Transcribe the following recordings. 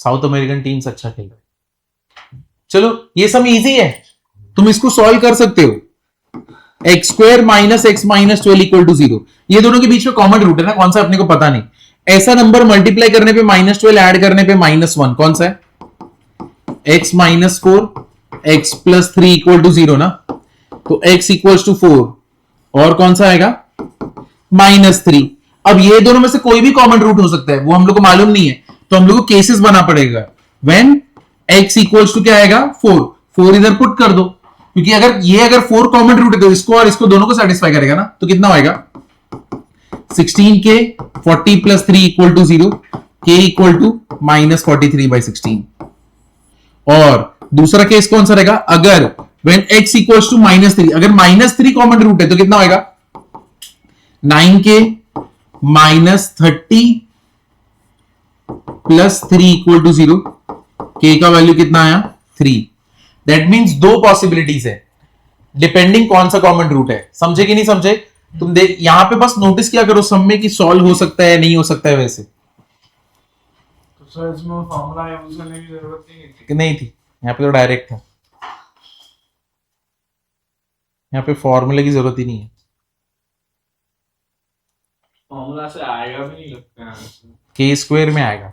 South American teams अच्छा खेल रहे। चलो ये सब इजी है, तुम इसको सॉल्व कर सकते हो। X square minus X minus 12 equal to 0, ये दोनों के बीच में कॉमन रूट है ना, कौन सा अपने को पता नहीं। ऐसा नंबर मल्टीप्लाई करने पे -12 ऐड करने पे -1, कौन सा है? x minus 4 x plus 3 equal to 0 ना, तो x इक्वल टू 4 और कौन सा आएगा? -3। अब ये दोनों में से कोई भी कॉमन रूट हो सकता है, वो हम लोग को मालूम नहीं है, तो हम लोग को केसेस बना पड़ेगा। व्हेन x इक्वल्स टू क्या आएगा? 4 इधर पुट कर दो, क्योंकि अगर 4 कॉमन रूट है तो इसको और इसको दोनों को सेटिस्फाई करेगा ना, तो कितना होएगा? 16k 40 plus 3 equal to 0, k equal to -43/16। और दूसरा केस कौन सा रहेगा? अगर व्हेन x इक्वल्स टू -3, अगर -3 कॉमन रूट है तो कितना होएगा? 9k -30 plus 3 equal to 0, k का वैल्यू कितना आया? 3। दैट मींस दो पॉसिबिलिटीज है, डिपेंडिंग कौन सा कॉमन रूट है। समझे कि नहीं समझे? तुम देख यहां पे बस नोटिस क्या करो सम में कि सॉल्व हो सकता है नहीं हो सकता है। वैसे तो सर इसमें फॉर्मूला यूज करने की जरूरत नहीं थी, यहाँ पे तो डायरेक्ट था, यहाँ पे फॉर्मूले की जरूरत ही नहीं है। फॉर्मूला से आएगा भी नहीं लगता है, के स्क्वायर में आएगा,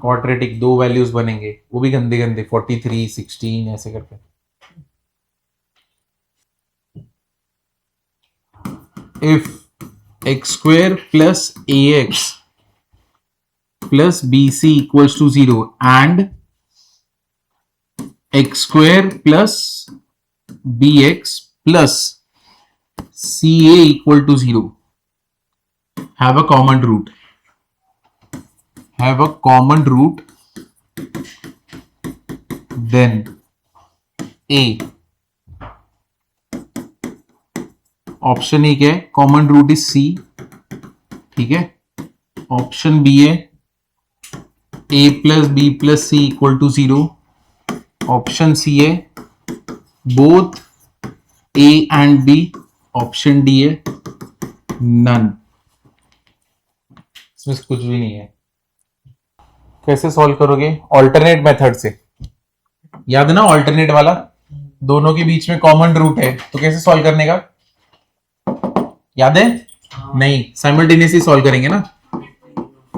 क्वाड्रेटिक, दो वैल्यूज बनेंगे, वो भी गंदे गंदे 43 16 ऐसे करके। If x square plus ax plus bc equals to 0 and x square plus bx plus ca equal to 0 have a common root, then a option एक है कॉमन रूट इज c, ठीक है। ऑप्शन बी है a plus B plus C equal to 0। Option C है both a and b। Option D है none. इसमें कुछ भी नहीं है। कैसे सॉल्व करोगे? ऑल्टरनेट मेथड से। याद है ना ऑल्टरनेट वाला, दोनों के बीच में कॉमन रूट है, तो कैसे सॉल्व करने का याद है? नहीं, साइमल्टेनियसली सॉल्व करेंगे ना।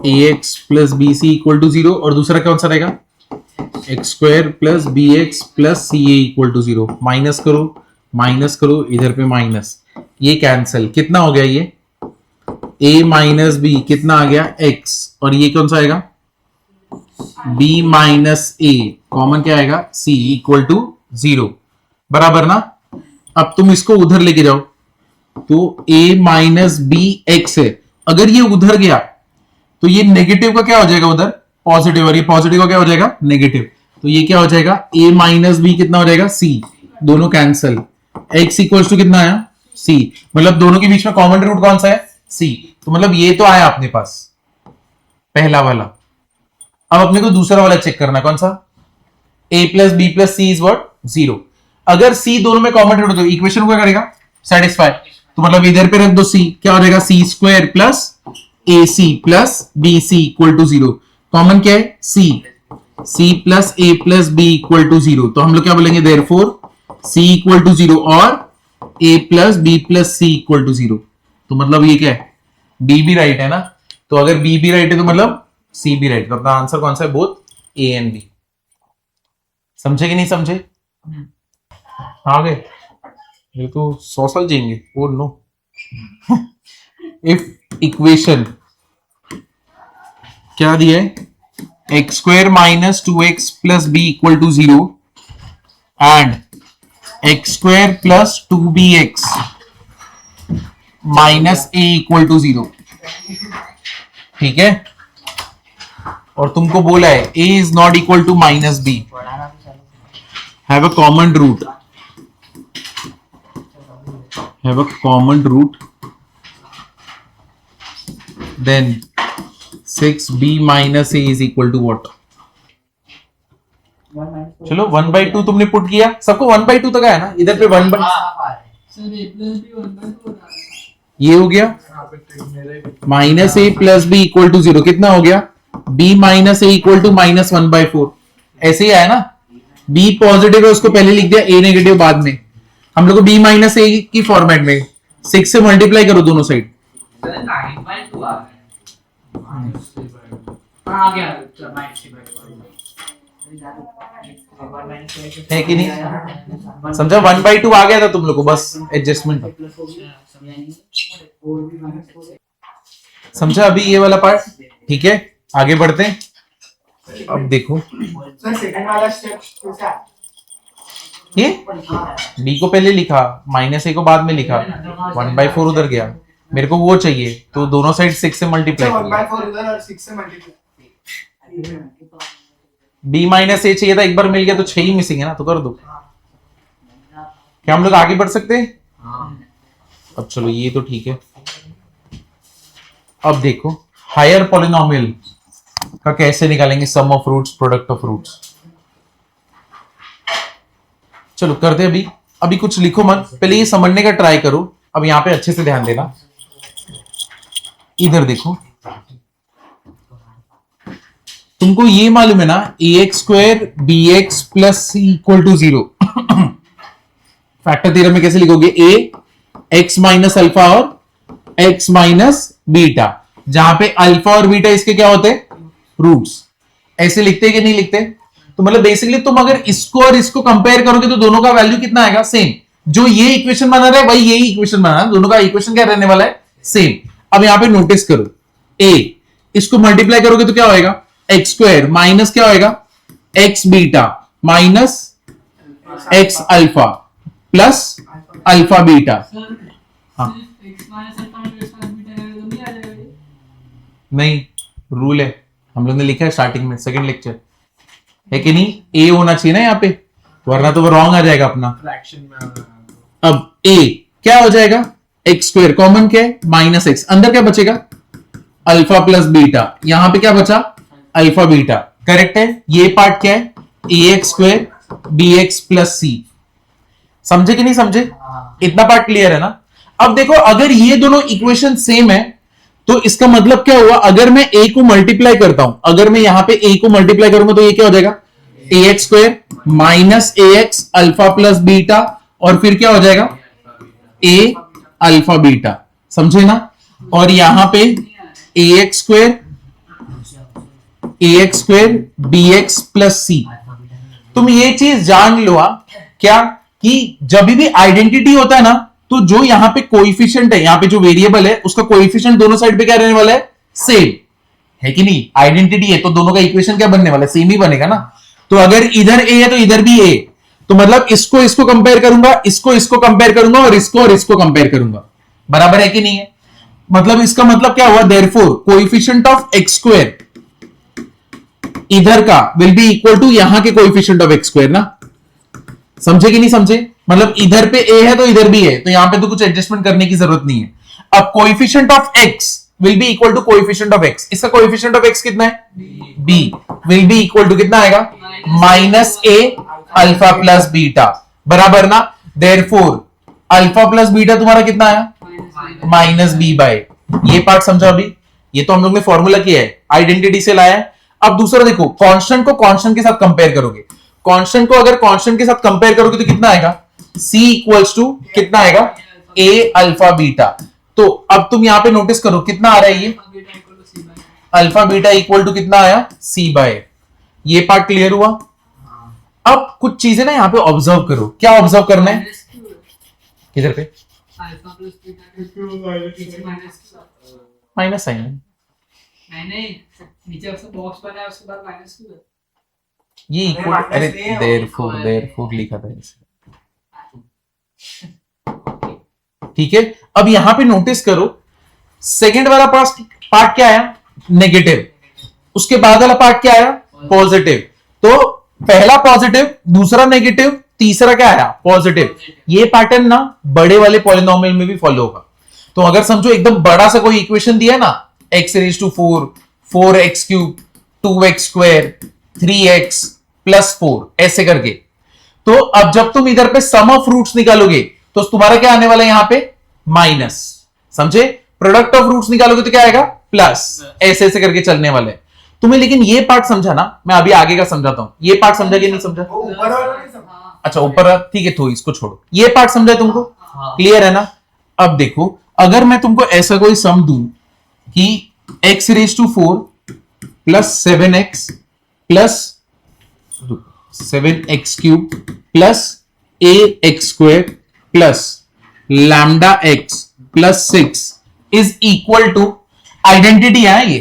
ax plus B C equal to 0 और दूसरा कौन सा रहेगा? X square plus B X plus C A equal to 0। Minus करो इधर पे माइनस, ये कैंसिल, कितना हो गया ये? a माइनस बी कितना आ गया? x, और ये कौन सा आएगा? b माइनस ए, कॉमन क्या आएगा? c इक्वल टू 0, बराबर ना। अब तुम इसको उधर लेके जाओ, तो a माइनस बी एक्स है, अगर ये उधर गया तो ये नेगेटिव का क्या हो जाएगा उधर? पॉजिटिव, और ये पॉजिटिव का क्या हो जाएगा? नेगेटिव। तो ये क्या हो जाएगा? a माइनस बी कितना हो जाएगा? c, दोनों कैंसिल। x इक्वल्स टू कितना आया? c, मतलब दोनों के बीच में कॉमन रूट कौन सा है? c। तो मतलब ये तो आया अपने पास पहला वाला। अब अपने को दूसरा वाला चेक करना, कौन सा? a plus B plus C is what? 0। अगर c दोनों में कॉमन रूट हो तो इक्वेशन को क्या करेगा? सेटिस्फाई। तो मतलब इधर पे रख दो c, क्या हो जाएगा? C square plus A C plus B C equal to 0। Common क्या है? c plus A plus B equal to 0। तो हम लोग क्या बोलेंगे? देयरफॉर c इक्वल टू 0 और a plus B plus C equal to 0। तो मतलब ये क्या है? b भी राइट है ना, तो अगर b भी राइट है तो मतलब c भी राइट। तो अपना आंसर कौन सा है? Both a and b। समझे कि नहीं समझे? आ गए? ये तो 100 साल जिएंगे। Oh no. इफ इक्वेशन क्या दिया है? X square minus 2x plus B equal to 0 and X square plus 2bx minus a equal to 0, ठीक है। और तुमको बोला है a is not equal to minus b, have a common root, have a common root, then 6b minus a is equal to what? चलो 1/2 तुमने put किया, सबको 1/2 तक आया ना, इधर पे 1/2 ये हो गया minus a plus B equal to 0। कितना हो गया? b minus A equal to -1/4, ऐसे ही आया ना। b पॉजिटिव है उसको पहले लिख दिया, a नेगेटिव बाद में। हम लोग को b माइनस ए की फॉर्मेट में 6 से मल्टीप्लाई करो दोनों साइड। 9/2 आ गया। आ गया है कि नहीं? समझा? 1/2 आ गया था तुम लोग को, बस एडजस्टमेंट। समझा अभी ये वाला पार्ट? ठीक है, आगे बढ़ते हैं। अब देखो सर सेकंड वाला स्टेप कैसा है? ये b को पहले लिखा, -a को बाद में लिखा, 1/4 उधर गया। मेरे को वो चाहिए, तो दोनों साइड 6 से मल्टीप्लाई कर 1/4 इधर और 6 से मल्टीप्लाई। b माइनस ए चाहिए था, एक बार मिल गया तो 6 ही मिसिंग है ना, तो कर दो। क्या हम लोग आगे बढ़ सकते हैं? अब चलो ये तो ठीक है। अब देखो हायर पॉलिनोमियल का कैसे निकालेंगे sum of roots, product of roots. चलो करते हैं। अभी कुछ लिखो मत, पहले ये समझने का ट्राई करो। अब यहां पे अच्छे से ध्यान देना, इधर देखो। तुमको ये मालूम है ना ax² bx plus c equal to 0। Factor theorem में कैसे लिखोगे? a x माइनस अल्फा और x माइनस बीटा, जहां पे अल्फा और बीटा इसके क्या होते हैं? रूट्स। ऐसे लिखते कि नहीं लिखते? तो मतलब बेसिकली तुम अगर इसको और इसको कंपेयर करोगे तो दोनों का वैल्यू कितना आएगा? सेम। जो ये इक्वेशन बना रहा है वही यही इक्वेशन बना रहा है, दोनों का इक्वेशन क्या रहने वाला है? सेम। अब यहां पे नोटिस करो, a इसको मल्टीप्लाई करोगे तो क्या होएगा? x² माइनस क्या होएगा? x beta minus x alpha plus alpha beta. हाँ नहीं, रूल है, हम लोग ने लिखा है स्टार्टिंग में, सेकंड लेक्चर है कि नहीं? a होना चाहिए ना यहाँ पे, वरना तो वो रॉन्ग आ जाएगा अपना। फ्रैक्शन में अब a क्या हो जाएगा? x² कॉमन क्या है? -x, अंदर क्या बचेगा? Alpha plus beta. यहां पे क्या बचा? Alpha beta. करेक्ट है। ये पार्ट क्या है? ax² bx plus c। समझे कि नहीं समझे? इतना पार्ट क्लियर है ना? अब देखो अगर ये दोनों इक्वेशन सेम है तो इसका मतलब क्या हुआ? अगर मैं a को मल्टीप्लाई करता हूं, अगर मैं यहां पे a को मल्टीप्लाई करूंगा तो ये क्या हो जाएगा? ax² minus ax alpha plus beta, और फिर क्या हो जाएगा? a alpha beta. समझे ना? और यहां पे ax² bx प्लस c। तुम ये चीज जान लो क्या कि जब भी आइडेंटिटी होता है ना, तो जो यहां पे कोएफिशिएंट है, यहां पे जो वेरिएबल है उसका कोएफिशिएंट दोनों साइड पे क्या रहने वाला है? सेम है कि नहीं? आइडेंटिटी है तो दोनों का इक्वेशन क्या बनने वाला है? सेम ही बनेगा ना। तो अगर इधर a है तो इधर भी a, तो मतलब इसको कंपेयर करूंगा, इसको कंपेयर करूंगा, और इसको कंपेयर करूंगा। बराबर है कि नहीं है? मतलब इसका मतलब क्या हुआ? देयरफॉर कोएफिशिएंट ऑफ x² इधर का विल बी इक्वल टू यहां के कोएफिशिएंट ऑफ x² ना। समझे कि नहीं समझे? मतलब इधर पे a है तो इधर भी है, तो यहां पे तो कुछ एडजस्टमेंट करने की जरूरत नहीं है। अब coefficient of x will be equal to coefficient of x। इसका कोएफिशिएंट ऑफ x कितना है? b will be equal to कितना आएगा? -a alpha plus beta. बराबर ना? देयरफॉर अल्फा प्लस बीटा तुम्हारा कितना आया? -b/। ये पार्ट समझा अभी? ये तो हम लोग ने फॉर्मूला किया है, आइडेंटिटी से लाया है। अब दूसरा देखो, कांस्टेंट को कांस्टेंट के साथ कंपेयर करोगे। कांस्टेंट को अगर कांस्टेंट के साथ कंपेयर करोगे तो कितना आएगा? c इक्वल्स टू कितना आएगा? a alpha beta. तो अब तुम यहां पे नोटिस करो कितना आ रहा है? ये अल्फा बीटा इक्वल टू कितना आया? c/। ये पार्ट क्लियर हुआ? अब कुछ चीजें ना यहां पे ऑब्जर्व करो। क्या ऑब्जर्व करना है? किधर पे? माइनस साइन है। नीचे बॉक्स बना है, उसके बाद माइनस क्यों है? ये इक्वल, अरे देयरफॉर लिखा था इसे। ठीक है। अब यहां पे नोटिस करो, सेकंड वाला पार्ट क्या आया? नेगेटिव। उसके बाद वाला पार्ट क्या आया? पॉजिटिव। तो पहला पॉजिटिव, दूसरा नेगेटिव, तीसरा क्या आया? पॉजिटिव। ये पैटर्न ना बड़े वाले पॉलिनोमियल में भी फॉलो होगा। तो अगर समझो एकदम बड़ा सा कोई इक्वेशन दिया है ना, x⁴, 4x³ 2x², 3x + 4 ऐसे करके, तो अब जब तुम इधर पे सम ऑफ रूट्स निकालोगे तो तुम्हारा क्या आने वाला है? यहां पे माइनस। समझे? प्रोडक्ट ऑफ रूट्स निकालोगे तो क्या आएगा? प्लस। ऐसे ऐसे करके चलने वाले। तुम्हें लेकिन ये पार्ट समझा ना, मैं अभी आगे का समझाता हूं। ये पार्ट समझा कि नहीं समझा? वो ऊपर वाला नहीं समझा। हाँ, अच्छा ऊपर, ठीक है, तो इसको छोड़ो। ये पार्ट समझा है तुमको? हाँ, क्लियर है ना? अब देखो, अगर मैं तुमको ऐसा कोई सम दूं कि x raise to 4 plus 7x plus 7x cube plus ax square plus lambda x plus 6 is equal to, identity है ये,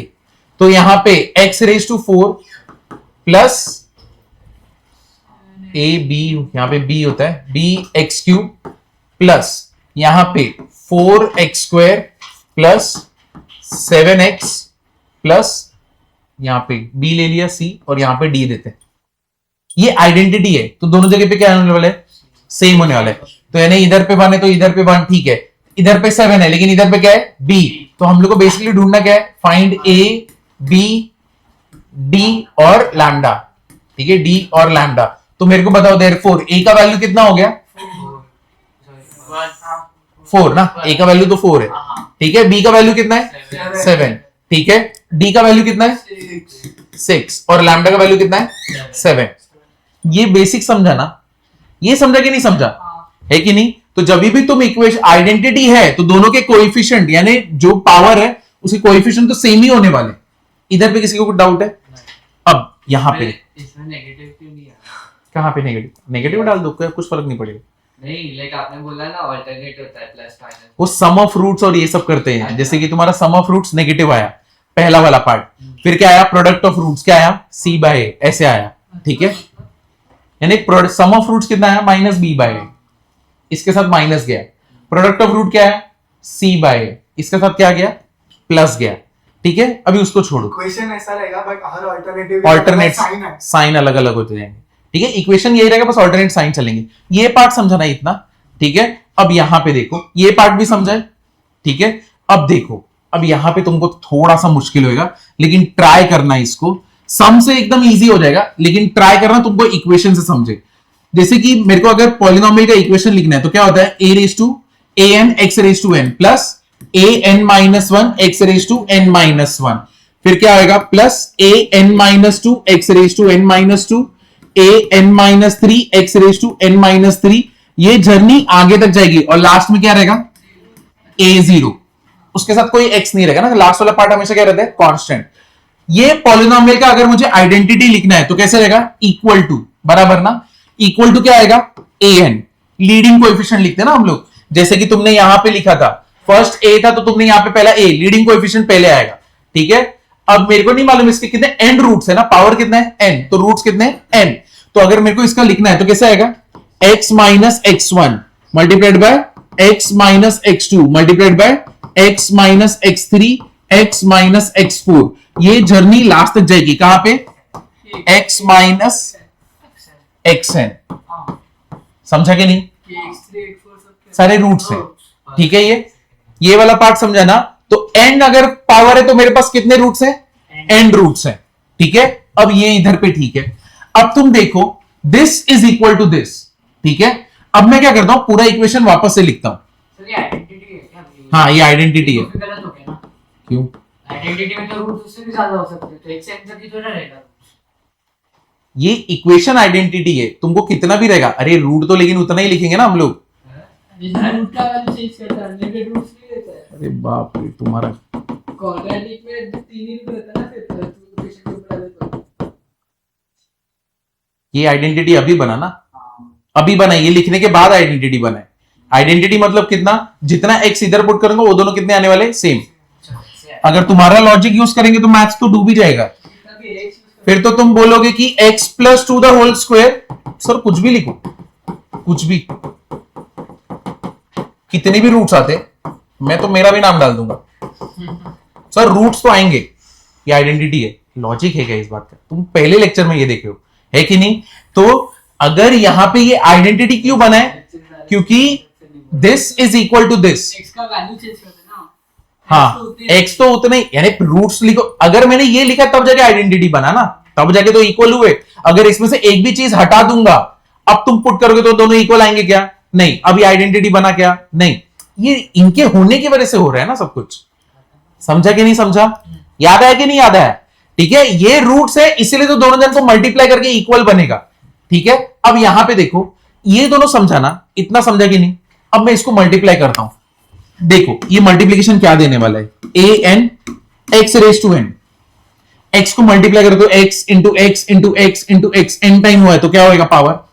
तो यहां पे x raise to 4 plus a b, यहां पे b होता है b x क्यूब प्लस यहां पे 4x square plus 7x plus यहां पे b ले लिया c और यहां पे d देते हैं। ये आइडेंटिटी है, तो दोनों जगह पे क्या होने वाला है? सेम होने वाला है। तो यानी इधर पे 1 है तो इधर पे 1, ठीक है। इधर पे 7 है लेकिन इधर पे क्या है? b। तो हम लोग को बेसिकली ढूंढना क्या है? फाइंड a b d और लैम्डा, ठीक है, d और लैम्डा। तो मेरे को बताओ देयरफॉर a का वैल्यू कितना हो गया? 4 ना, a का वैल्यू तो 4 है, ठीक है। b का वैल्यू कितना है? 7, ठीक है। d का वैल्यू कितना है? 6 और लैम्डा का वैल्यू कितना है? 7। ये बेसिक समझा ना? ये समझा कि नहीं समझा? है कि नहीं? तो जब भी तुम इक्वेशन, आइडेंटिटी है तो दोनों के कोएफिशिएंट यानी जो पावर है उसके कोएफिशिएंट तो सेम ही होने वाले। इधर पे किसी को कुछ डाउट है? अब यहां पे इसमें नेगेटिव क्यों नहीं आया? कहां पे नेगेटिव? नेगेटिव डाल दो, कुछ फर्क नहीं पड़ेगा। नहीं, लाइक आपने बोला ना अल्टरनेट होता है प्लस माइनस। वो सम ऑफ रूट्स और ये सब करते हैं। जैसे कि तुम्हारा सम ऑफ रूट्स नेगेटिव आया, पहला वाला पार्ट, फिर क्या आया? प्रोडक्ट ऑफ रूट्स क्या आया? c बाय a, ऐसे आया, ठीक है। यानी सम ऑफ रूट्स कितना आया? माइनस b बाय a, इसके साथ माइनस गया। प्रोडक्ट ऑफ रूट क्या है? c बाय a, इसके साथ क्या गया? प्लस गया, ठीक है। अभी उसको छोड़ो, इक्वेशन ऐसा रहेगा बट हर अल्टरनेटिव ऑल्टरनेट साइन है। साइन अलग अलग होते जाएंगे, ठीक है। इक्वेशन यही रहेगा, बस ऑल्टरनेट साइन चलेंगे। ये पार्ट समझाना इतना, ठीक है। अब यहां पे देखो, ये पार्ट भी समझा है, ठीक है। अब देखो, अब यहां पे तुमको थोड़ा सा मुश्किल होगा, लेकिन ट्राई करना इसको। सम से एकदम इजी हो जाएगा, लेकिन ट्राई करना तुमको इक्वेशन से समझे। जैसे कि मेरे को अगर पॉलिनोमियल का इक्वेशन लिखना है तो क्या होता है? a raise to an x raise to n plus an minus 1 x raise to n minus 1, फिर क्या आएगा? Plus an minus 2 x raise to n minus 2, an minus 3 x raise to n minus 3। ये journey आगे तक जाएगी और last में क्या रहेगा? a0, उसके साथ कोई x नहीं रहेगा ना, लास्ट वाला पार्ट हमेशा क्या रहता है? कांस्टेंट। ये पॉलिनोमियल का अगर मुझे आइडेंटिटी लिखना है तो कैसे रहेगा? इक्वल टू, बराबर ना। इक्वल टू क्या आएगा? an, लीडिंग कोएफिशिएंट लिखते हैं ना हम लोग। जैसे कि तुमने यहां पे लिखा था, फर्स्ट a था तो तुमने यहां पे पहला a, लीडिंग कोएफिशिएंट पहले आएगा, ठीक है। अब मेरे को नहीं मालूम इसके कितने n रूट्स है ना, पावर कितना है? n, तो रूट्स कितने हैं? n। तो अगर मेरे को इसका लिखना है तो कैसे आएगा? x minus x1 multiplied by x minus x2 multiplied by x minus x3 x minus x4। ये जर्नी लास्ट तक जाएगी कहां पे? x minus xn। समझा कि नहीं? सारे रूट्स हैं, ठीक है। ये वाला पार्ट समझा ना? तो n अगर पावर है तो मेरे पास कितने रूट्स हैं? n रूट्स हैं, ठीक है। अब ये इधर पे ठीक है। अब तुम देखो, this is equal to this, ठीक है। अब मैं क्या करता हूं? पूरा इक्वेशन वापस से लिखता हूं। सर ये आइडेंटिटी है क्या? हाँ, ये आइडेंटिटी है। तो फिर गलत हो गया ना। क्यों? आइडेंटिटी में तो रूट उससे भी ज्यादा हो सकते हैं, तो एक से n तक ही तो रहेगा। ये इक्वेशन आइडेंटिटी है, तुमको कितना भी रहेगा, अरे रूट तो लेकिन उतना ही लिखेंगे ना हम लोग। रूट का वैल्यू चेंज करता है, नेगेटिव रूट्स नहीं लेता है। अरे बाप रे, तुम्हारा क्वाड्रेटिक में 3 ही रूट रहता है ना, फिर तो इक्वेशन के ऊपर तो ये आइडेंटिटी अभी बना ना, अभी बना, ये लिखने के बाद आइडेंटिटी बना है। आइडेंटिटी मतलब कितना? जितना x इधर पुट करेंगे वो दोनों कितने आने वाले? सेम। अगर तुम्हारा लॉजिक यूज करेंगे तो मैथ्स तो डूब ही जाएगा। फिर तो तुम बोलोगे कि x plus 2 the whole square. Sir कुछ भी लिखो, कुछ भी, कितने भी रूट्स आते, मैं तो मेरा भी नाम डाल दूंगा। सर रूट्स तो आएंगे, ये आइडेंटिटी है। लॉजिक है क्या इस बात का? तुम पहले लेक्चर में ये देखे हो, है कि नहीं? तो अगर यहां पे ये आइडेंटिटी क्यों बना है? क्योंकि this is equal to this. x का वैल्यू चेंज कर देना। हाँ, x तो उतने, यानी रूट्स लिखो। अगर मैंने ये लिखा तब जाके आइडेंटिटी बना ना, तब जाके तो इक्वल हुए। अगर इसमें से एक भी चीज हटा दूंगा, अब तुम पुट करोगे तो दोनों इक्वल आएंगे क्या? नहीं। अभी आइडेंटिटी बना क्या? नहीं। ये इनके होने की वजह से हो रहा है ना सब कुछ। समझा कि नहीं समझा? याद आया कि नहीं याद आया? ठीक है, ये रूट्स है इसीलिए तो दोनों जन को मल्टीप्लाई करके इक्वल बनेगा। ठीक है, अब यहां पे देखो ये दोनों समझाना, इतना समझा कि नहीं। अब मैं इसको मल्टीप्लाई करता हूं, देखो ये मल्टीप्लीकेशन क्या देने वाला है, A N X raise to N. X को मल्टीप्लाई करो तो X into X into X into X N time हुआ है तो क्या होगा power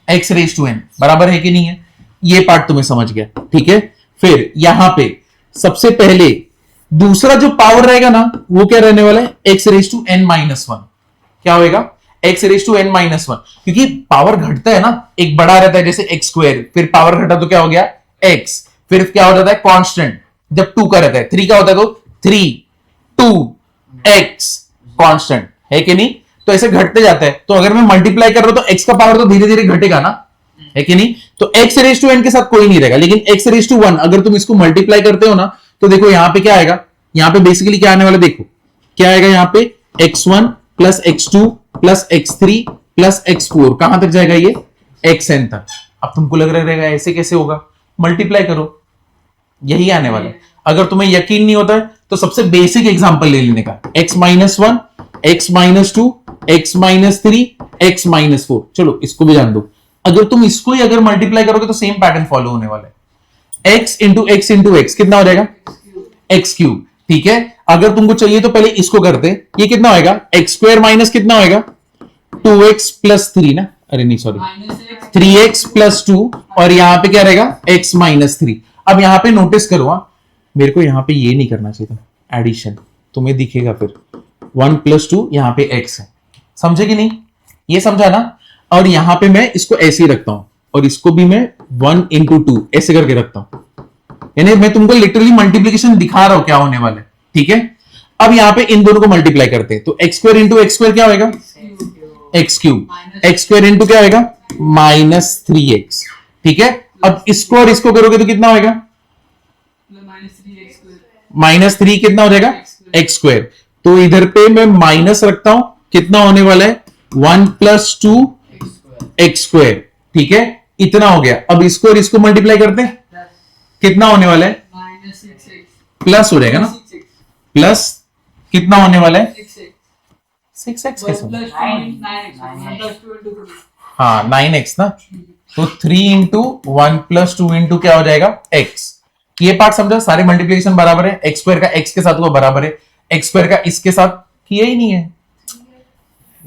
X raise to N, बराबर है कि नहीं है। ये पार्ट तुम्हें समझ गया, ठीक है। फिर यहां पे सबसे पहले दूसरा जो पावर रहेगा ना वो क्या रहने वाला है, x raise to N minus one. क्या होएगा, x raise to N minus one, क्योंकि पावर घटता है ना, एक बड़ा रहता है जैसे एक्स स्क्वायर, फिर पावर घटा तो क्या हो गया एक्स, फिर क्या हो जाता है कांस्टेंट, जब 2 का रहता है 3 का होता है तो 3 2 एक्स कांस्टेंट है कि नहीं। तो ऐसे घटते जाता है, तो अगर मैं मल्टीप्लाई कर रहा हूं तो एक्स का पावर तो धीरे धीरे घटेगा ना, है कि नहीं। तो एक्स रेज टू एन के साथ कोई नहीं रहेगा, लेकिन एक्स रेज टू वन अगर तुम इसको मल्टीप्लाई करते हो ना तो देखो यहां पे क्या आएगा, यहां पे बेसिकली क्या आने वाला, देखो क्या आएगा यहां पे x1 plus x2 plus x3 plus x4, कहां तक जाएगा ये xn तक। अब तुमको लग रहा रहेगा ऐसे कैसे होगा, मल्टीप्लाई करो, यही आने वाला है। अगर तुम्हें यकीन नहीं होता है तो सबसे बेसिक एग्जांपल ले लेने का, x minus one, x minus two, x minus three, x minus four. चलो इसको भी जान दो, अगर तुम इसको ही अगर मल्टीप्लाई करोगे तो सेम पैटर्न फॉलो होने वाला है, x into X into x कितना हो जाएगा एक्स क्यूब। ठीक है, अगर तुमको चाहिए तो पहले इसको करते, ये कितना होएगा एक्स स्क्वायर माइनस कितना होएगा 2x प्लस थ्री ना, अरे नहीं सॉरी 3x प्लस टू, और यहां पे क्या रहेगा x माइनस थ्री। अब यहां पे नोटिस करो, मेरे को यहां पे ये नहीं करना चाहिए था एडिशन, तुम्हें दिखेगा फिर 1 प्लस टू, यहां पे x है, समझे कि नहीं, ये समझा ना। और यहां पे मैं इसको ऐसे ही रखता हूं और इसको भी मैं 1 इंटू टू ऐसे करके रखता हूं, यानी मैं तुमको लिटरली मल्टीप्लीकेशन दिखा रहा हूं क्या होने वाला है। ठीक है, अब यहां पे इन दोनों को मल्टीप्लाई करते हैं तो x square into x square क्या होगा x cube, x square into क्या होगा माइनस थ्री एक्स। ठीक है, अब इसको और इसको करोगे तो कितना होगा माइनस थ्री, कितना हो जाएगा एक्स स्क्वायर। तो इधर पे मैं माइनस रखता हूं, कितना होने वाला है 1 प्लस टू एक्स स्क्वायर। ठीक है, इतना हो गया। अब इसको और इसको मल्टीप्लाई करते हैं, कितना होने वाला है प्लस हो जाएगा ना, प्लस कितना होने वाला है 6x कैसे, हाँ 9x ना, तो 3 into one plus two into क्या हो जाएगा x। ये पार्ट समझो, सारे मल्टीप्लिकेशन बराबर है, एक्स स्क्वायर का एक्स के साथ वो बराबर है, एक्स स्क्वायर का इसके साथ किया ही नहीं है।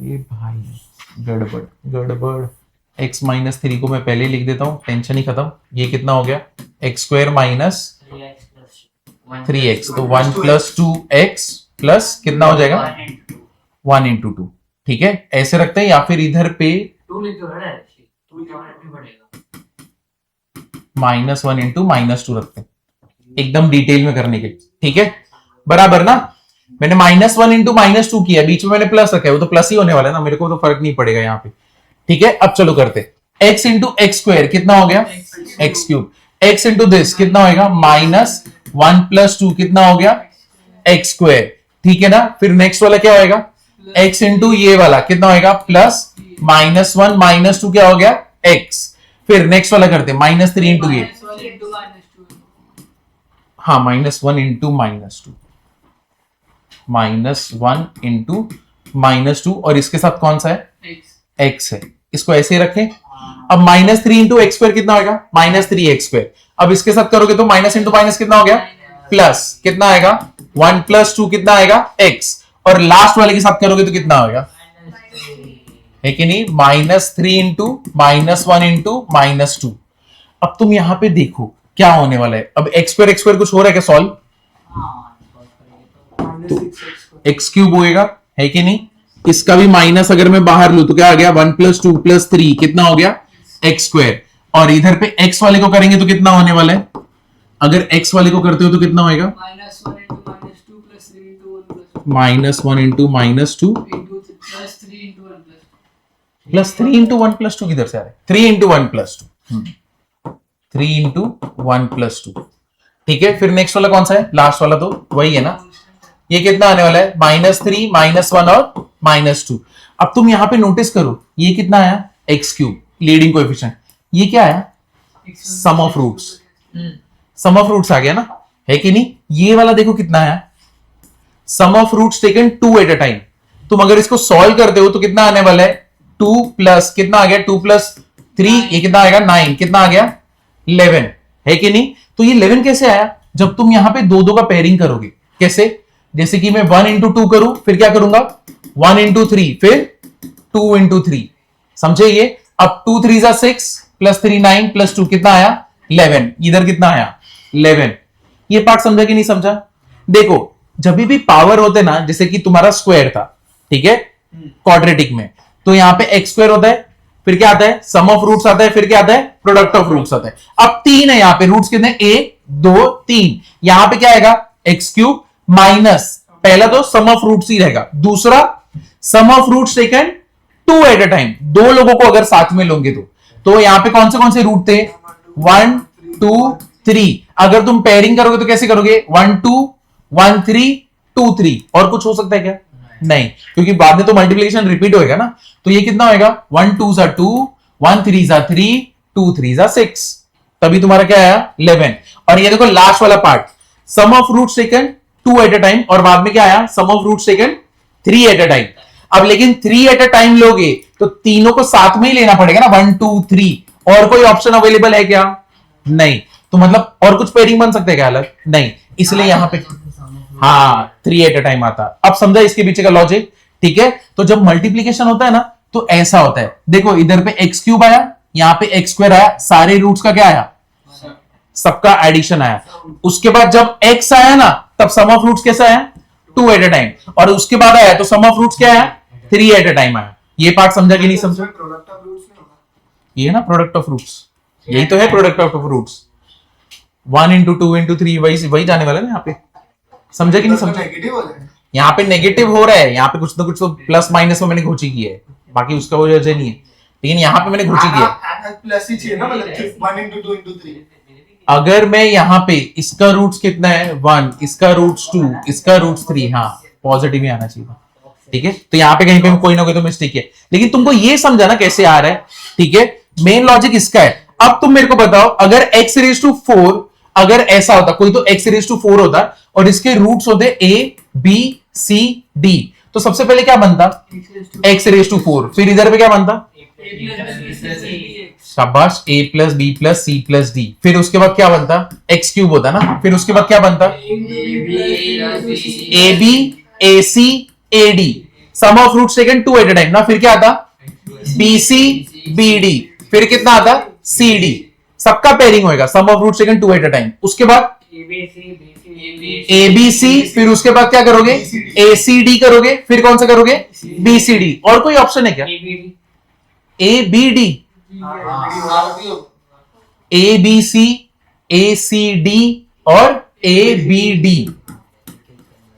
ये भाई गड़बड़ गड़बड़, x माइनस थ्री को मैं पहले ही लिख देता हूं, टेंशन ही खत्म। ये कितना हो गया एक्स स्क्वायर माइनस 3x, तो 1 प्लस टू एक्स प्लस कितना हो जाएगा 1 इंटू टू। ठीक है, ऐसे रखते हैं, या फिर इधर पे माइनस 1 इंटू माइनस टू रखते हैं, एकदम डिटेल में करने के लिए। ठीक है, बराबर ना, मैंने माइनस 1 इंटू माइनस टू किया, बीच में मैंने प्लस रखा है, वो तो प्लस ही होने वाला है ना, मेरे को तो फर्क नहीं पड़ेगा यहाँ पे। ठीक है, अब चलो करते, x इंटू एक्स स्क्वायर कितना हो गया x cube, x into this कितना होगा माइनस 1 प्लस टू कितना हो गया एक्स स्क्वायर। ठीक है ना, फिर नेक्स्ट वाला क्या होगा x इंटू ये वाला कितना होगा प्लस माइनस 1 माइनस टू क्या हो गया x। फिर नेक्स्ट वाला करते माइनस 3 इंटू ये, हाँ minus 1 into minus two, minus 1 into minus two, और इसके साथ कौन सा है x है, इसको ऐसे ही रखें। अब माइनस 3 इंटू एक्स स्क्वायर कितना होगा माइनस 3x स्क्वायर। अब इसके साथ करोगे तो माइनस इंटू माइनस कितना हो गया प्लस, कितना आएगा 1 प्लस टू कितना आएगा x, और लास्ट वाले के साथ करोगे तो कितना होगा है कि नहीं minus 3 into minus 1 into minus two. अब तुम यहां पे देखो क्या होने वाला है, अब एक्स स्क्वायर कुछ हो रहा है क्या सॉल्व, एक्स क्यूब होएगा है कि नहीं। इसका भी माइनस अगर मैं बाहर लू तो क्या आ गया 1 प्लस टू प्लस थ्री कितना हो गया एक्स स्क्वायर, और इधर पे x वाले को करेंगे तो कितना होने वाला है, अगर x वाले को करते हो तो कितना होएगा minus 1 into minus two plus 3 into 1 plus two किधर से आ रहा है 3 into 1 plus two, 3 into 1 plus two. ठीक है, फिर नेक्स्ट वाला कौन सा है लास्ट वाला, तो वही है ना, ये कितना आने वाला है माइनस 3 माइनस 1 और माइनस टू। अब तुम यहां पे नोटिस करो ये कितना आया एक्स क्यूब लीडिंग कोएफिशिएंट, ये क्या आया sum of roots, sum of roots आ गया ना, है कि नहीं। ये वाला देखो कितना आया sum of roots taken 2 at a time, तुम अगर इसको सॉल्व करते हो तो कितना आने वाला है, 2 प्लस कितना आ गया, 2 प्लस 3 ये कितना आएगा 9, कितना आ गया 11, है कि नहीं। तो ये 11 कैसे आया, जब तुम यहां पे दो दो का पेयरिंग करोगे। कैसे, जैसे कि मैं 1 इंटू 2 करूं, फिर क्या करूंगा 1 इंटू 3, फिर 2 इंटू 3, समझे ये। अब 2 3 जा 6 प्लस 3 9 प्लस 2 कितना आया 11, इधर कितना आया 11। ये पार्ट समझा कि नहीं समझा। देखो जब भी पावर होते ना, जैसे कि तुम्हारा स्क्वायर था, ठीक है, क्वाड्रेटिक में, तो यहां पे एक्स स्क्वायर होता है, फिर क्या आता है सम ऑफ रूट्स आता है, फिर क्या आता है प्रोडक्ट ऑफ रूट्स आता है। अब 3 है यहां पे, रूट्स कितने 1 2 3, यहां पे क्या आएगा एक्स क्यूब माइनस, पहला तो सम ऑफ रूट्स ही रहेगा, दूसरा sum of roots taken 2 at a time, दो लोगों को अगर साथ में लोगे तो यहां पे कौन से रूट थे 1 2 3, अगर तुम पेयरिंग करोगे तो कैसे करोगे 1 2 1 3 2 3, और कुछ हो सकता है क्या, नहीं, क्योंकि बाद में तो मल्टीप्लिकेशन रिपीट होएगा ना। तो ये कितना होएगा 1 2 जा 2 1 3 जा 3 2 3 जा 6, तभी तुम्हारा क्या आया 11। और ये देखो लास्ट वाला part, sum of roots taken 2 at a time, और बाद में क्या आया sum of roots taken 3 at a time. अब लेकिन 3 एट अ टाइम लोगे तो तीनों को साथ में ही लेना पड़ेगा ना, 1 2 3, और कोई ऑप्शन अवेलेबल है क्या, नहीं। तो मतलब और कुछ पेयरिंग बन सकते हैं क्या अलग, नहीं, इसलिए यहां पे हाँ 3 एट अ टाइम आता। अब समझा इसके पीछे का लॉजिक, ठीक है। तो जब मल्टीप्लीकेशन होता है ना तो ऐसा होता है, देखो इधर पे एक्स क्यूब आया, यहां पे एक्स स्क्वायर आया, सारे रूट्स का क्या आया सबका एडिशन आया। उसके बाद जब x आया ना तब सम ऑफ रूट्स कैसा आया 2 एट अ टाइम, और उसके बाद आया तो सम ऑफ रूट्स क्या आया 3 एट अ टाइम आया। ये पार्ट समझा कि नहीं समझा, प्रोडक्ट ऑफ रूट्स नहीं होगा, ये ना प्रोडक्ट ऑफ रूट्स, यही तो है product of roots, 1 into 2 into 3 वही जाने वाला है ना यहाँ पे, समझा कि नहीं समझा। नेगेटिव हो जाएगा। यहाँ पे नेगेटिव हो रहा है, यहाँ पे कुछ ना कुछ तो प्लस माइनस में मैंने घोची की है, बाकी उसका वो वजह नहीं है, लेकिन यहाँ पे मैंने घोची की है। प्लस ही चाहिए ना, मतलब 1 इंटू 2 इंटू 3। अगर मैं यहाँ पे इसका रूट्स कितना है 1, इसका रूट्स 2, इसका रूट्स 3, हाँ पॉजिटिव ही आना चाहिए, ठीक है। तो यहाँ पे कहीं पे कोई ना कोई तो मिस्टेक है, लेकिन तुमको ये समझाना कैसे आ रहा है, ठीक है, मेन लॉजिक इसका है। अब तुम मेरे को बताओ अगर x रेज टू 4, अगर ऐसा होता कोई तो x रेज टू 4 होता और इसके रूट्स होते a b c d, तो सबसे पहले क्या बनता x रेज टू 4, फिर इधर पे क्या बनता शाबाश a plus b plus c plus d, फिर उसके बाद क्या बनता x क्यूब होता ना, फिर उसके बाद क्या बनता a b a c a d, sum of roots taken 2 at a time ना, फिर क्या आता b c b d, फिर कितना आता c d, सबका पेयरिंग होएगा sum of roots taken 2 at a time. उसके बाद a b c, फिर उसके बाद क्या करोगे a c d करोगे, फिर कौन सा करोगे b c d, और कोई ऑप्शन है क्या a b d a b c a c d और a b d,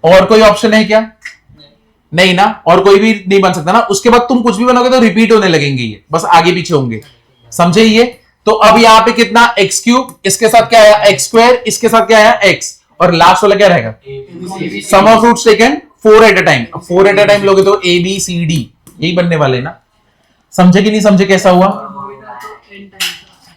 और कोई ऑप्शन है क्या, नहीं ना, और कोई भी नहीं बन सकता ना। उसके बाद तुम कुछ भी बनोगे तो रिपीट होने लगेंगे, ये बस आगे पीछे होंगे, समझे ये। तो अब यहाँ पे कितना एक्स क्यूब, इसके साथ क्या आया एक्स स्क्वायर, इसके साथ क्या आया एक्स, और लास्ट वाला क्या रहेगा sum of roots taken 4 at a time. 4 at a time लोगे तो ए बी सी डी यही बनने वाले ना, समझे कि नहीं समझे कैसा हुआ।